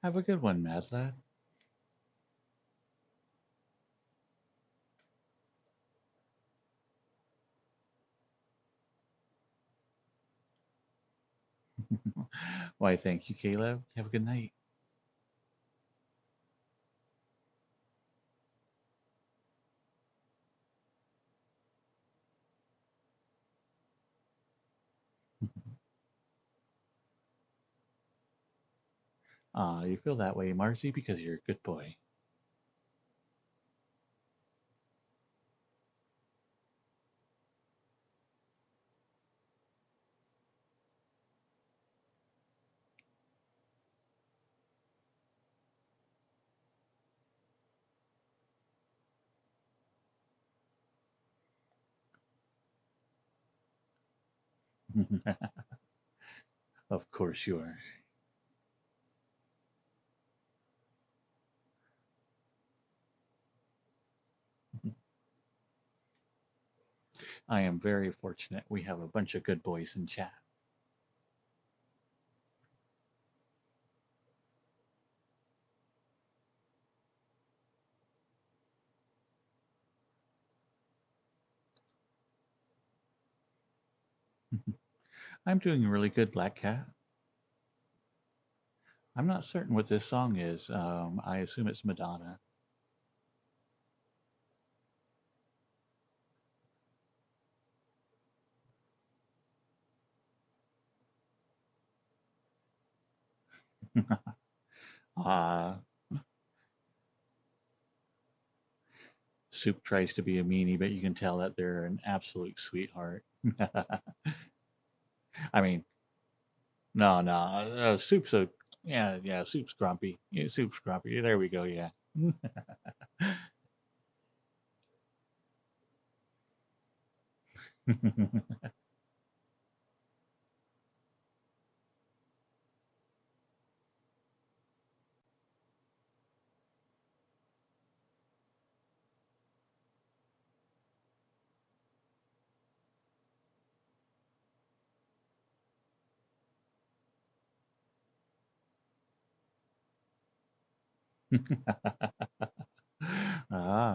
Have a good one, mad lad. Why, thank you, Caleb. Have a good night. You feel that way, Marcy, because you're a good boy. Of course you are. I am very fortunate. We have a bunch of good boys in chat. I'm doing really good, Black Cat. I'm not certain what this song is. I assume it's Madonna. uh, Soup tries to be a meanie, but you can tell that they're an absolute sweetheart. I mean, no. Soup's a yeah. Soup's grumpy. Yeah, Soup's grumpy. There we go. Yeah.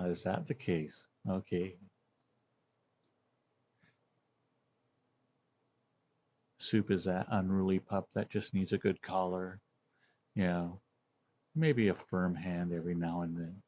Is that the case? Okay. Soup is that unruly pup that just needs a good collar. You know, maybe a firm hand every now and then.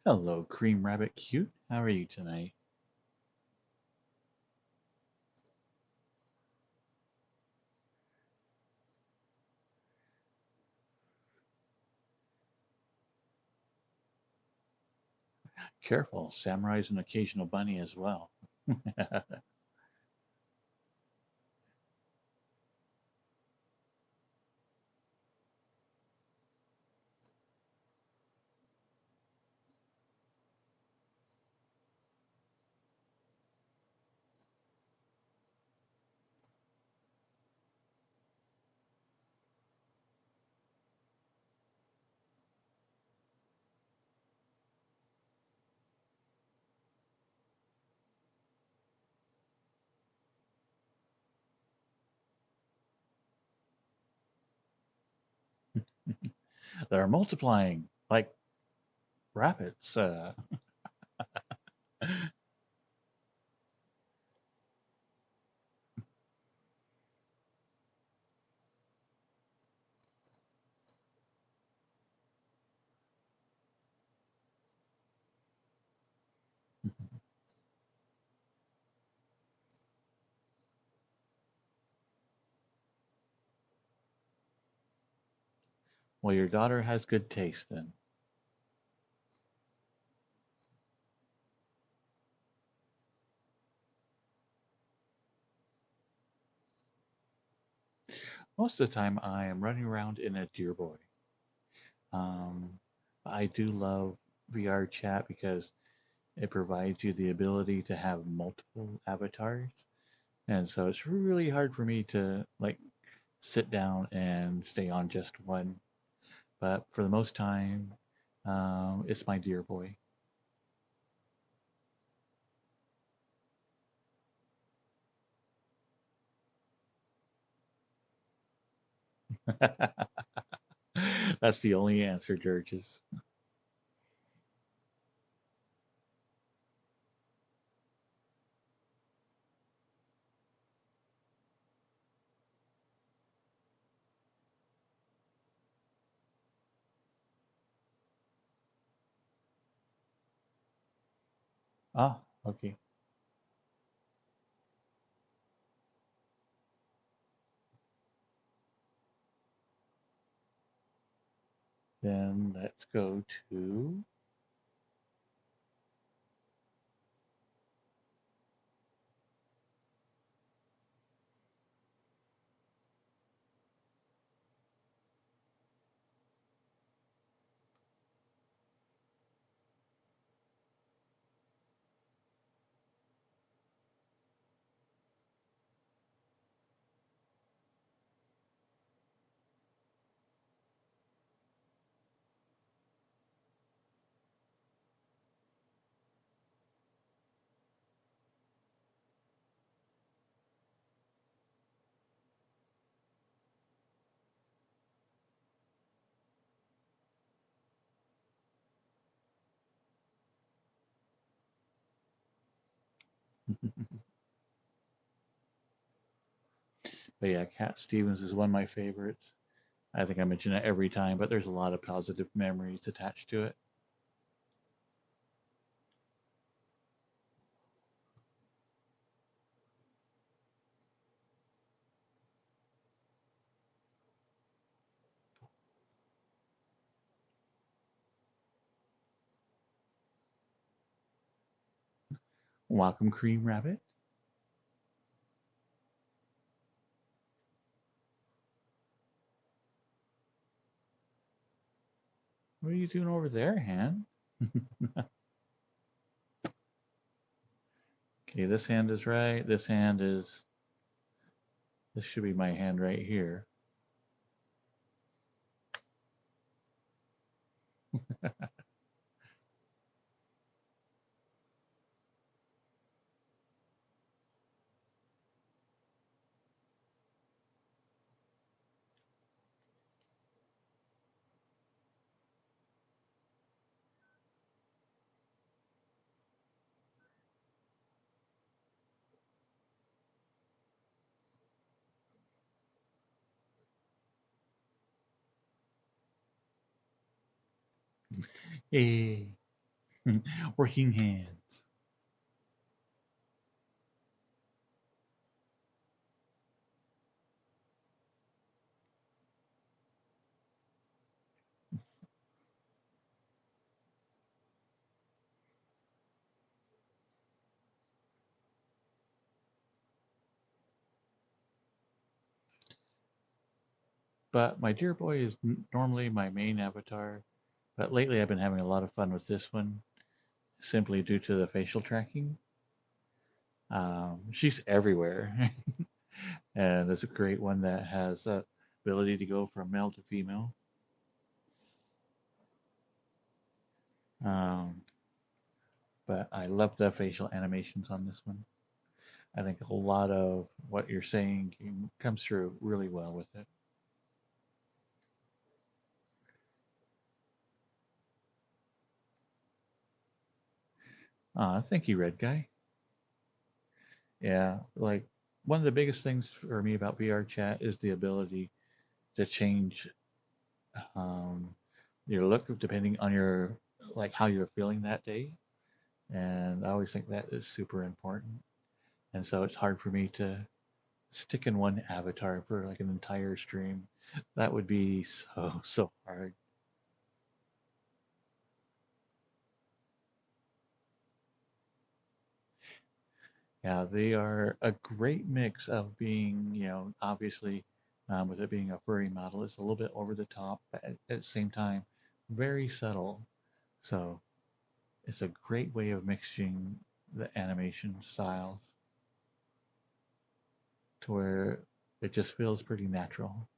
Hello, Cream Rabbit Cute. How are you tonight? Careful, Samurai's an occasional bunny as well. They're multiplying like rabbits. Well, your daughter has good taste then. Most of the time, I am running around in a deer boy. Um, I do love VR chat because it provides you the ability to have multiple avatars. And so it's really hard for me to like sit down and stay on just one. But for the most time, it's my dear boy. That's the only answer, Georges. Ah, okay. Then let's go to but yeah, Cat Stevens is one of my favorites. I think I mention it every time, but there's a lot of positive memories attached to it. Welcome, Cream Rabbit. What are you doing over there, Han? Okay, this hand is right. This should be my hand right here. Hey, working hands. But my dear boy is normally my main avatar, but lately I've been having a lot of fun with this one, simply due to the facial tracking. She's everywhere, and there's a great one that has the ability to go from male to female. Um, but I love the facial animations on this one. I think a lot of what you're saying comes through really well with it. Thank you, Red Guy. Yeah, like one of the biggest things for me about VR chat is the ability to change um, your look depending on your like how you're feeling that day. And I always think that is super important. And so it's hard for me to stick in one avatar for like an entire stream. That would be so hard. Yeah, they are a great mix of being, obviously, with it being a furry model, it's a little bit over the top, but at the same time, very subtle. So it's a great way of mixing the animation styles to where it just feels pretty natural.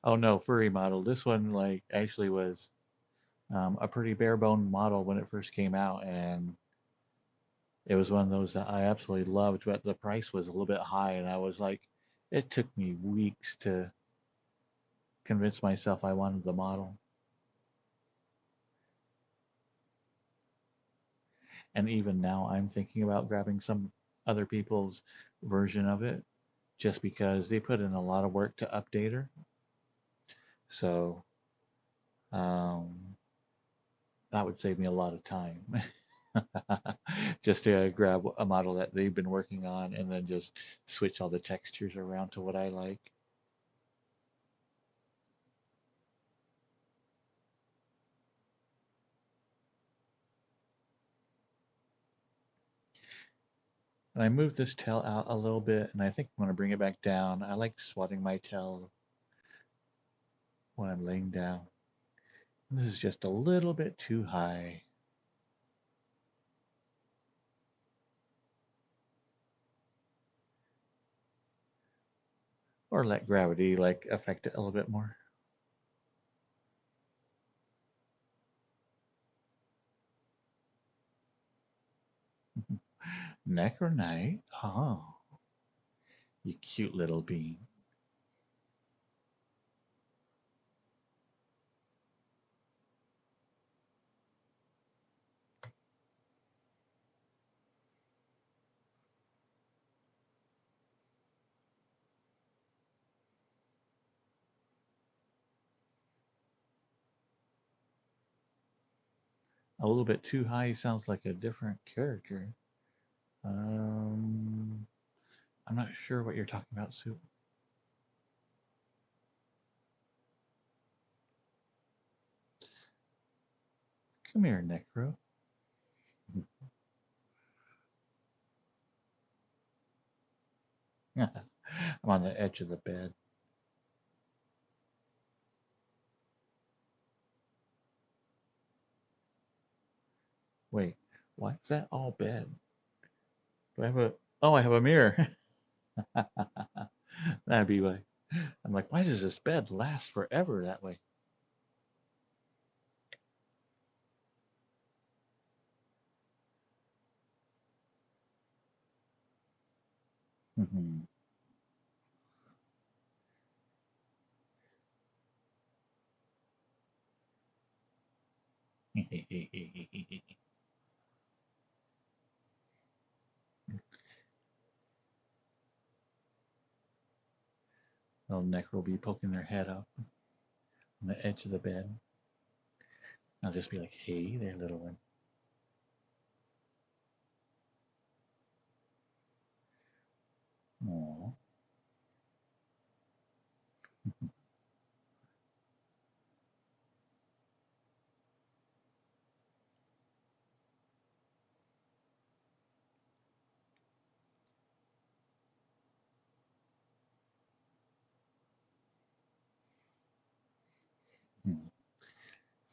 Oh no, furry model. This one like actually was a pretty bare bone model when it first came out, and it was one of those that I absolutely loved, but the price was a little bit high, and I was like, it took me weeks to convince myself I wanted the model. And even now, I'm thinking about grabbing some other people's version of it just because they put in a lot of work to update her. So um, that would save me a lot of time. Just to grab a model that they've been working on and then just switch all the textures around to what I like. And I moved this tail out a little bit, and I think I'm going to bring it back down. I like swatting my tail when I'm laying down. This is just a little bit too high. Or let gravity like affect it a little bit more. Neck or night? Oh, you cute little bean. A little bit too high sounds like a different character. Um, I'm not sure what you're talking about, Sue. Come here, Necro. I'm on the edge of the bed. Wait, why is that all bed? Do I have a? Oh, I have a mirror. That'd be why. I'm like, why does this bed last forever that way? Little Necro will be poking their head up on the edge of the bed. I'll just be like, hey there, little one. Aww.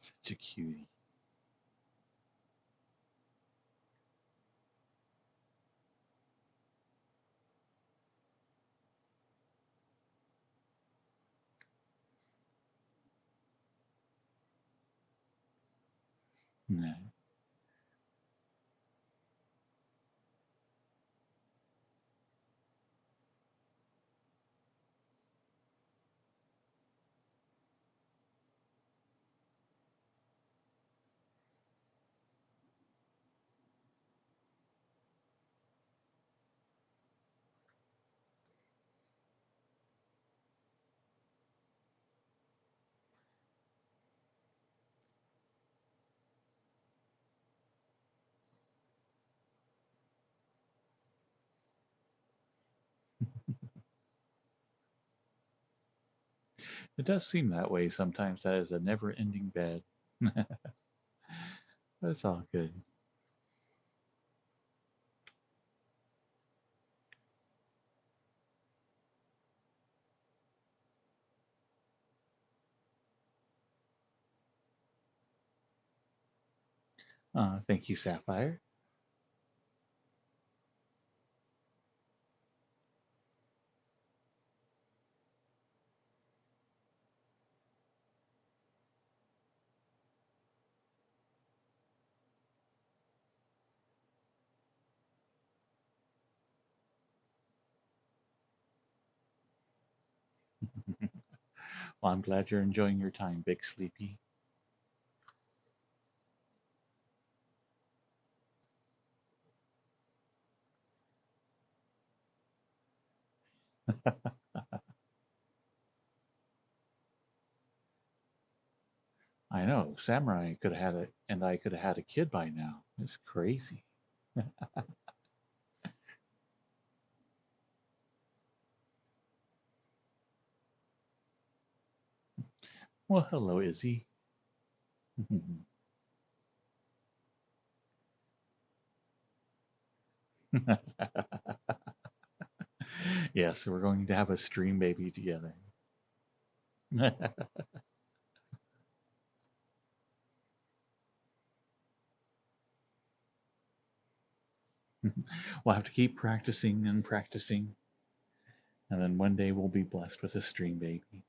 Such a cutie. Nah. It does seem that way sometimes. That is a never-ending bed. That's all good. Thank you, Sapphire. Well, I'm glad you're enjoying your time, Big Sleepy. I know, Samurai could have had it, and I could have had a kid by now. It's crazy. Well, hello, Izzy. Yes, we're going to have a stream baby together. We'll have to keep practicing and practicing, and then one day we'll be blessed with a stream baby.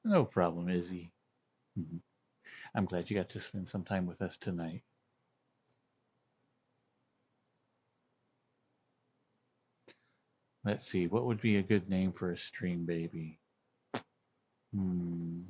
No problem, Izzy. I'm glad you got to spend some time with us tonight. Let's see, what would be a good name for a stream baby? Hmm.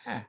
Ah.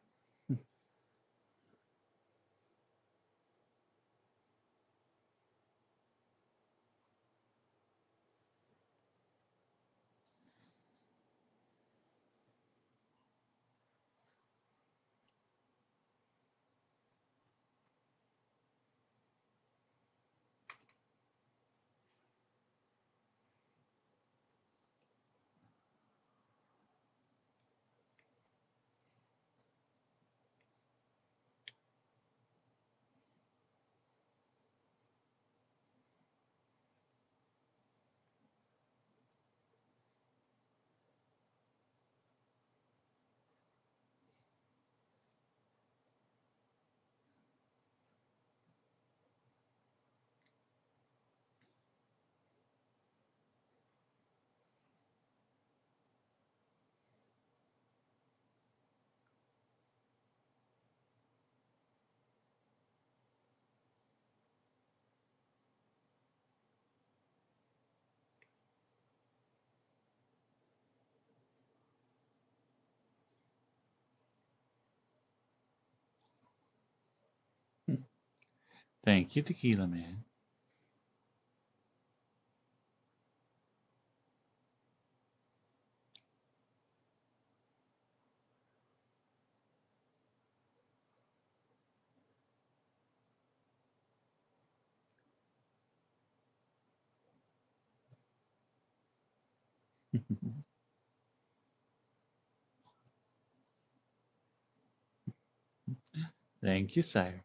Thank you, Tequila Man. Thank you, Cyrus.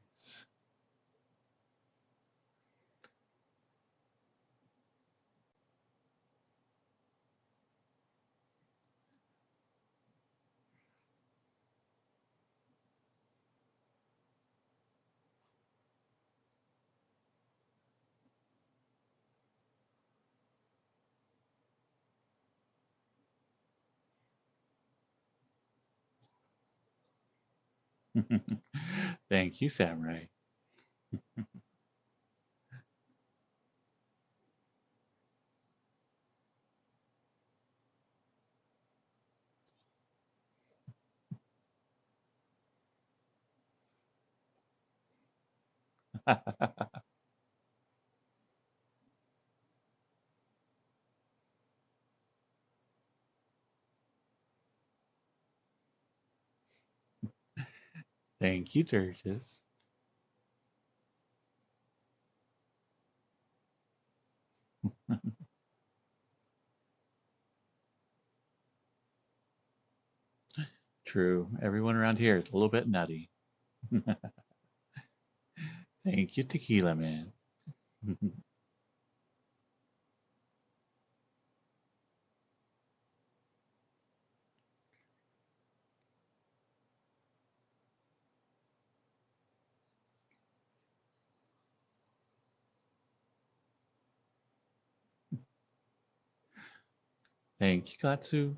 Thank you, Samurai. Thank you, Dirges. True. Everyone around here is a little bit nutty. Thank you, Tequila Man. Thank you, Katsu.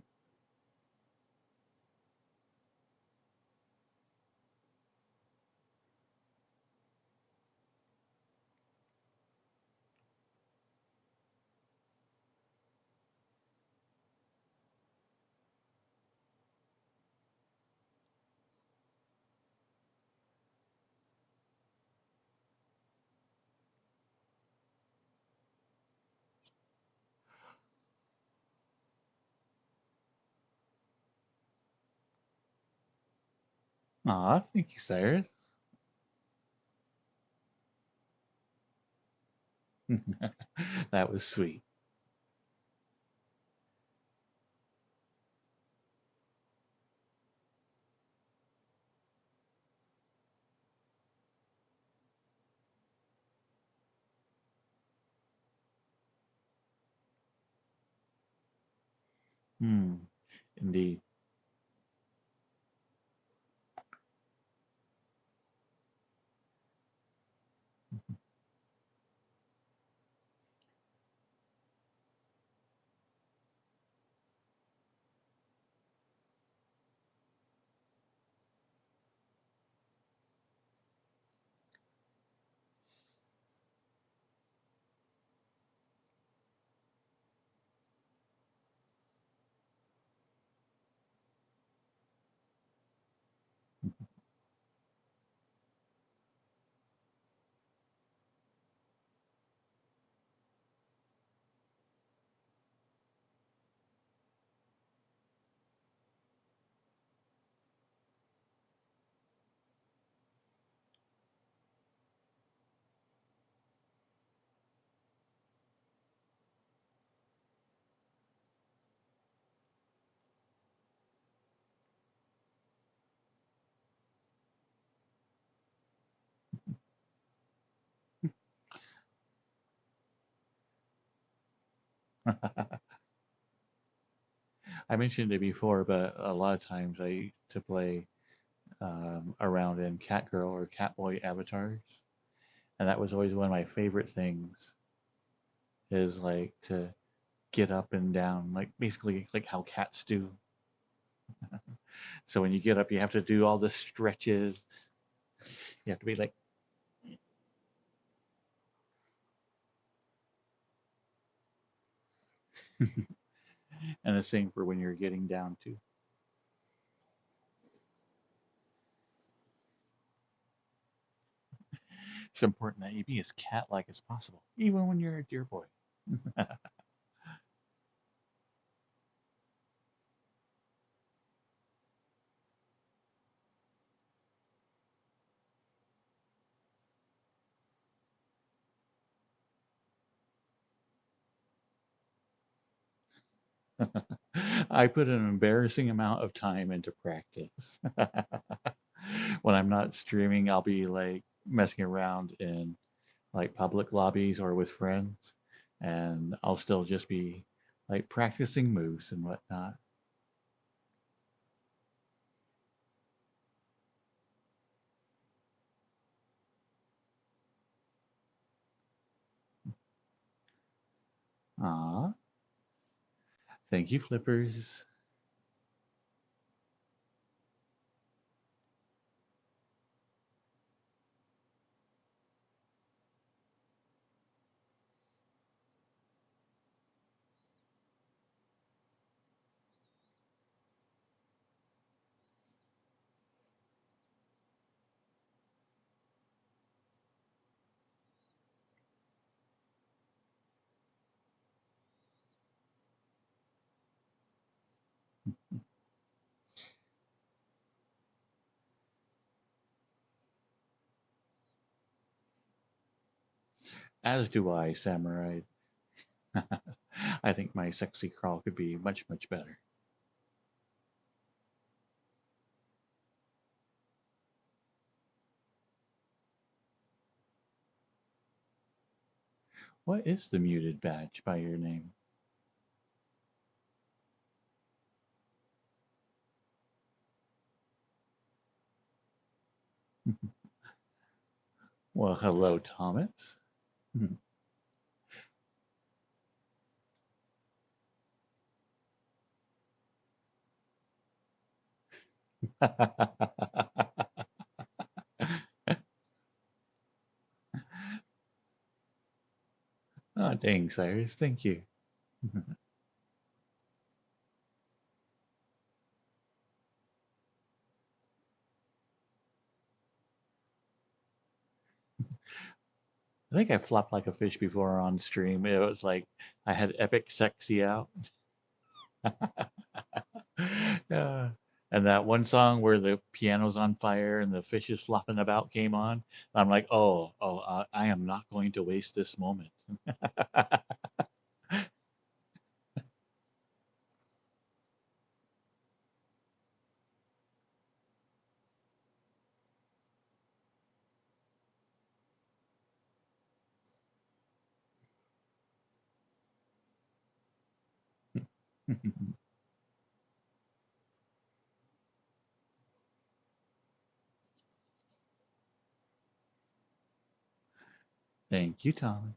Aw, thank you, Cyrus. That was sweet. Hmm, indeed. I mentioned it before, but a lot of times I used to play around in cat girl or cat boy avatars, and that was always one of my favorite things. Is like to get up and down, like basically like how cats do. So when you get up, you have to do all the stretches. You have to be like, and the same for when you're getting down too. It's important that you be as cat-like as possible, even when you're a dear boy. I put an embarrassing amount of time into practice. When I'm not streaming, I'll be like messing around in like public lobbies or with friends, and I'll still just be like practicing moves and whatnot. Ah, thank you, Flippers. As do I, Samurai. I think my sexy crawl could be much, much better. What is the muted badge by your name? Well, hello, Thomas. Oh, dang, Cyrus, thank you. I think I flopped like a fish before on stream. It was like I had epic sexy out. Yeah. And that one song where the piano's on fire and the fish is flopping about came on. I'm like, I am not going to waste this moment. Thank you, Thomas.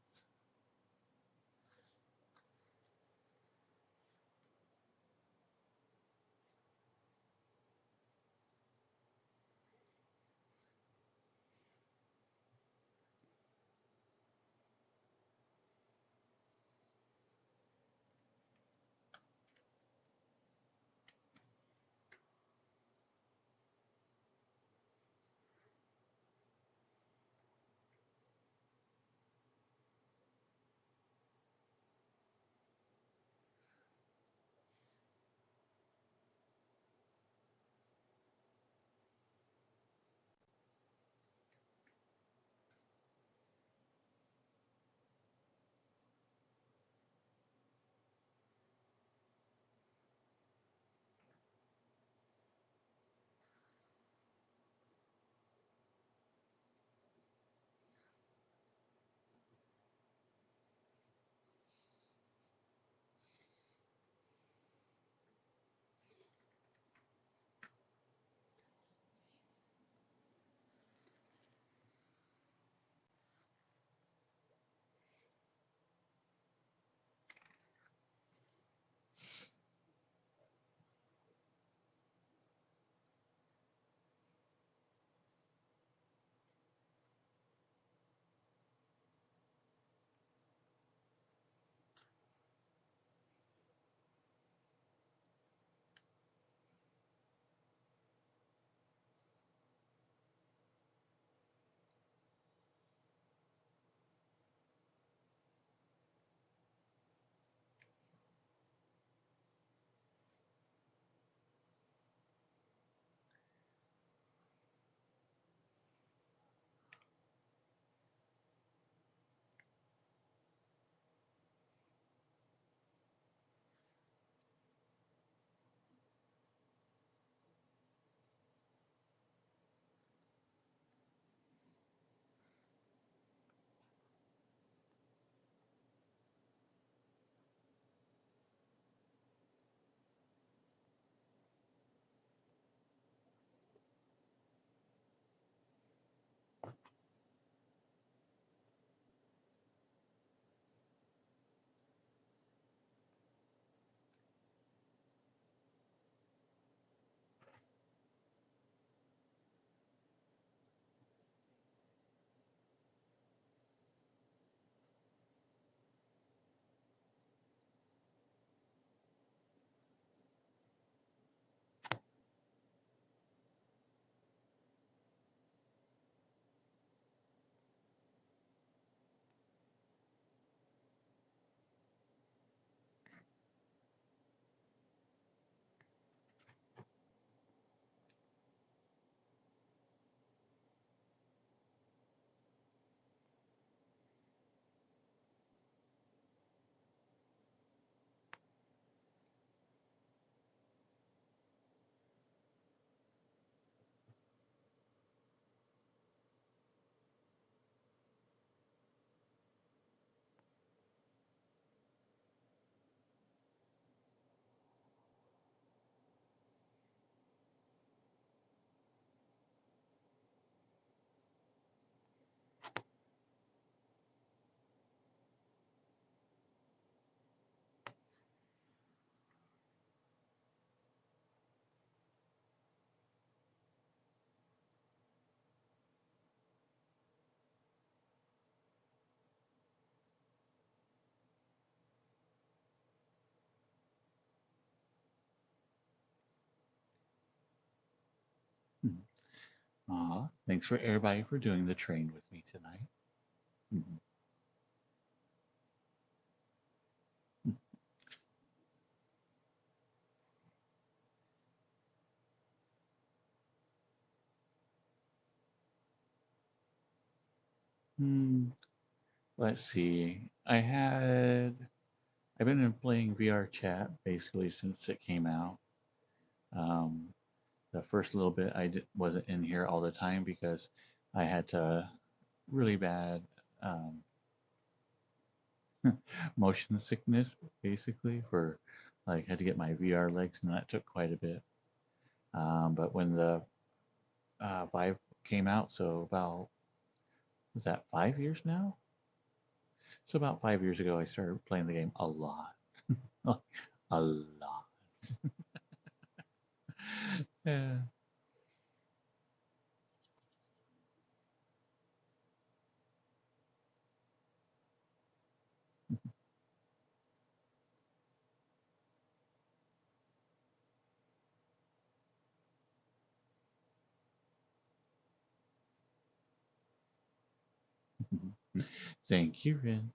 Thanks for everybody for doing the train with me tonight. Mhm. Hmm, let's see. I've been playing VRChat basically since it came out. Um, the first little bit wasn't in here all the time because I had to really bad um, motion sickness basically for like had to get my VR legs and that took quite a bit. But when the Vive came out, so about was that 5 years now? So about 5 years ago, I started playing the game a lot, a lot. Yeah. Thank you, Rin.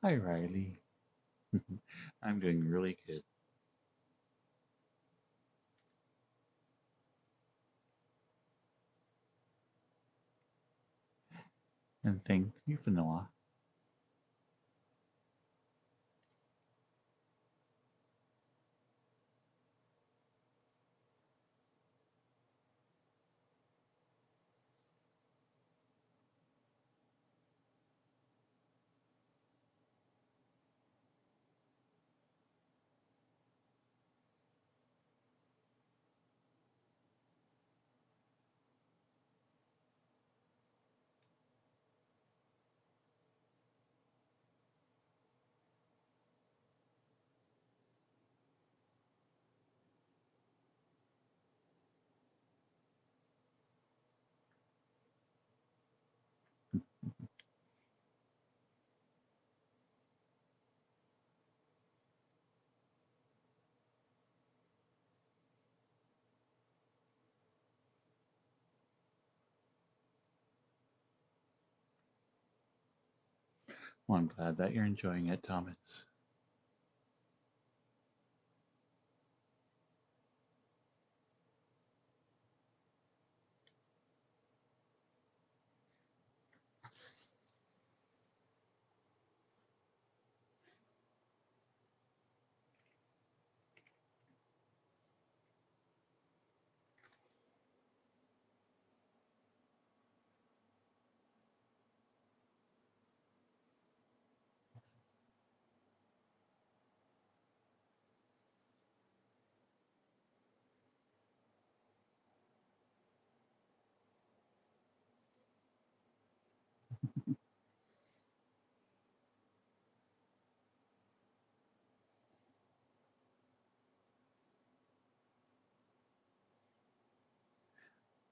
Hi, Riley. I'm doing really good. And thank you for Noah. Well, I'm glad that you're enjoying it, Thomas.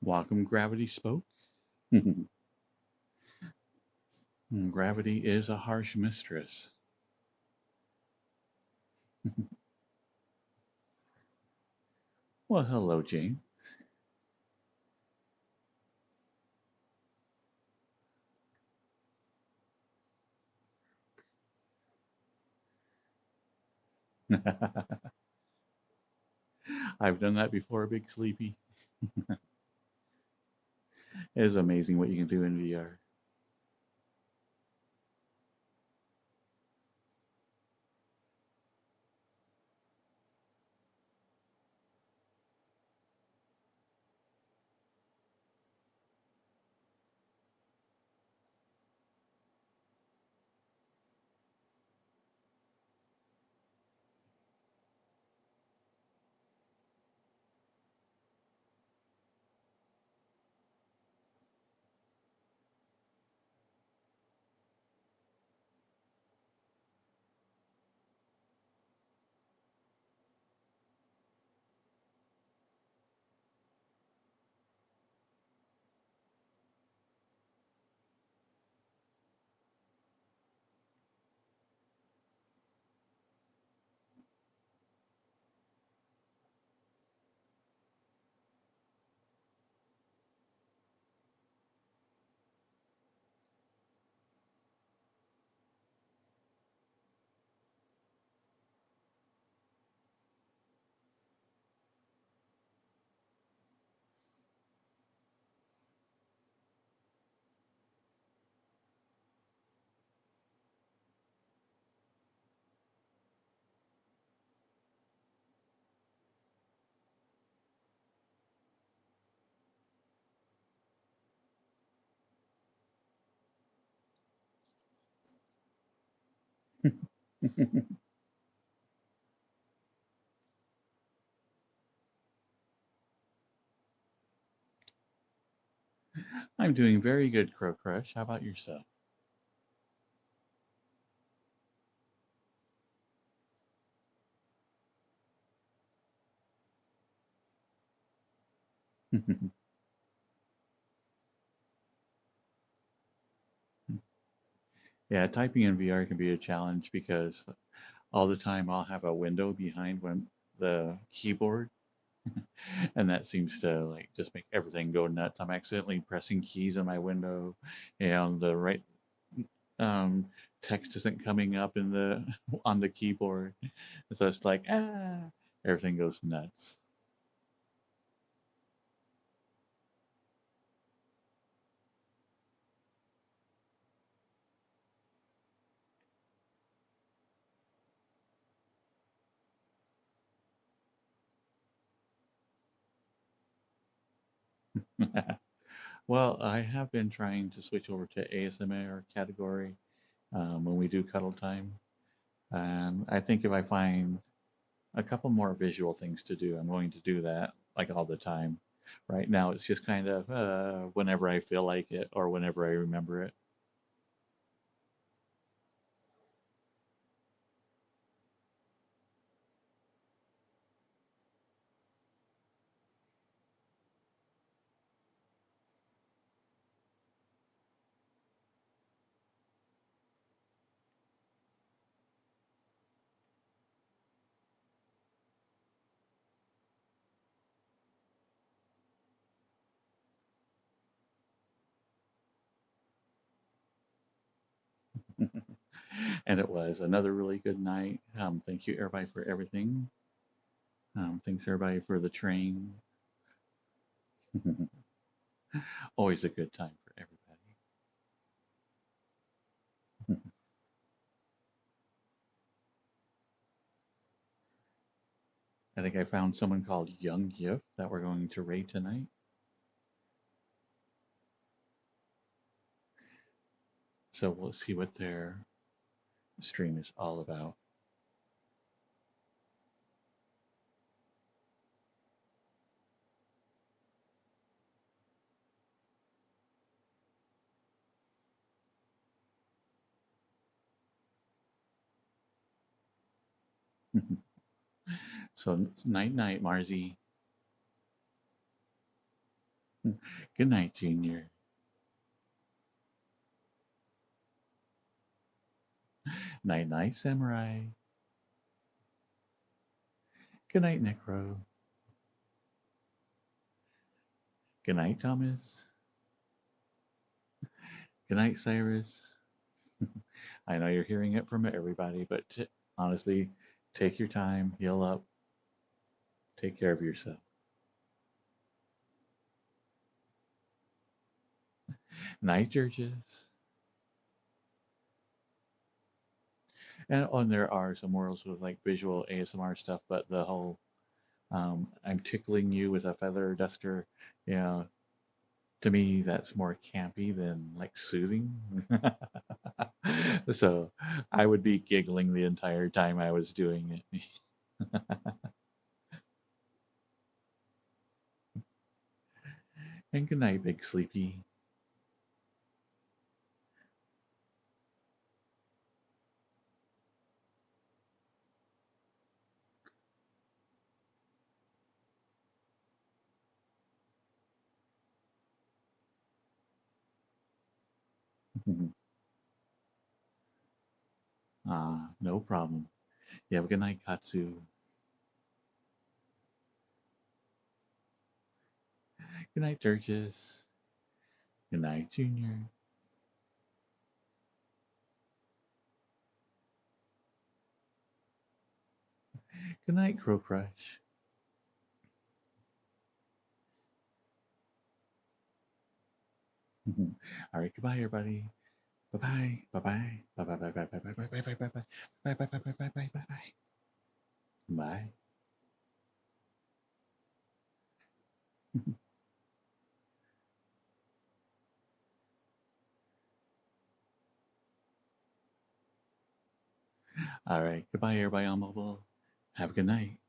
Welcome, Gravity spoke. Gravity is a harsh mistress. Well, hello, Jane. I've done that before, Big Sleepy. It is amazing what you can do in VR. I'm doing very good, Crow Crush. How about yourself? Yeah, typing in VR can be a challenge because all the time I'll have a window behind the keyboard, and that seems to like just make everything go nuts. I'm accidentally pressing keys on my window, and the right um, text isn't coming up in the on the keyboard, so it's like everything goes nuts. Well, I have been trying to switch over to ASMR category when we do cuddle time. And I think if I find a couple more visual things to do, I'm going to do that like all the time. Right now, it's just kind of whenever I feel like it or whenever I remember it. And it was another really good night. Thank you, everybody, for everything. Thanks, everybody, for the train. Always a good time for everybody. I think I found someone called Young Gift that we're going to raid tonight. So we'll see what their stream is all about. So night night, Marzi. Good night, Junior. Night night, Samurai. Good night, Necro. Good night, Thomas. Good night, Cyrus. I know you're hearing it from everybody, but honestly, take your time, heal up, take care of yourself. Night, Churches. And there are some worlds with like visual ASMR stuff, but the whole I'm tickling you with a feather duster, you know, to me that's more campy than like soothing. So I would be giggling the entire time I was doing it. And good night, Big Sleepy. No problem. You have a good night, Katsu. Good night, Churches. Good night, Junior. Good night, Crow Crush. All right, goodbye, everybody. Bye bye. Bye bye. Bye bye. Bye bye. Bye bye. Bye bye. Bye bye. Bye bye. Bye bye. Bye bye. Bye bye. Bye bye. Bye. All right. Goodbye, everybody on mobile. Have a good night.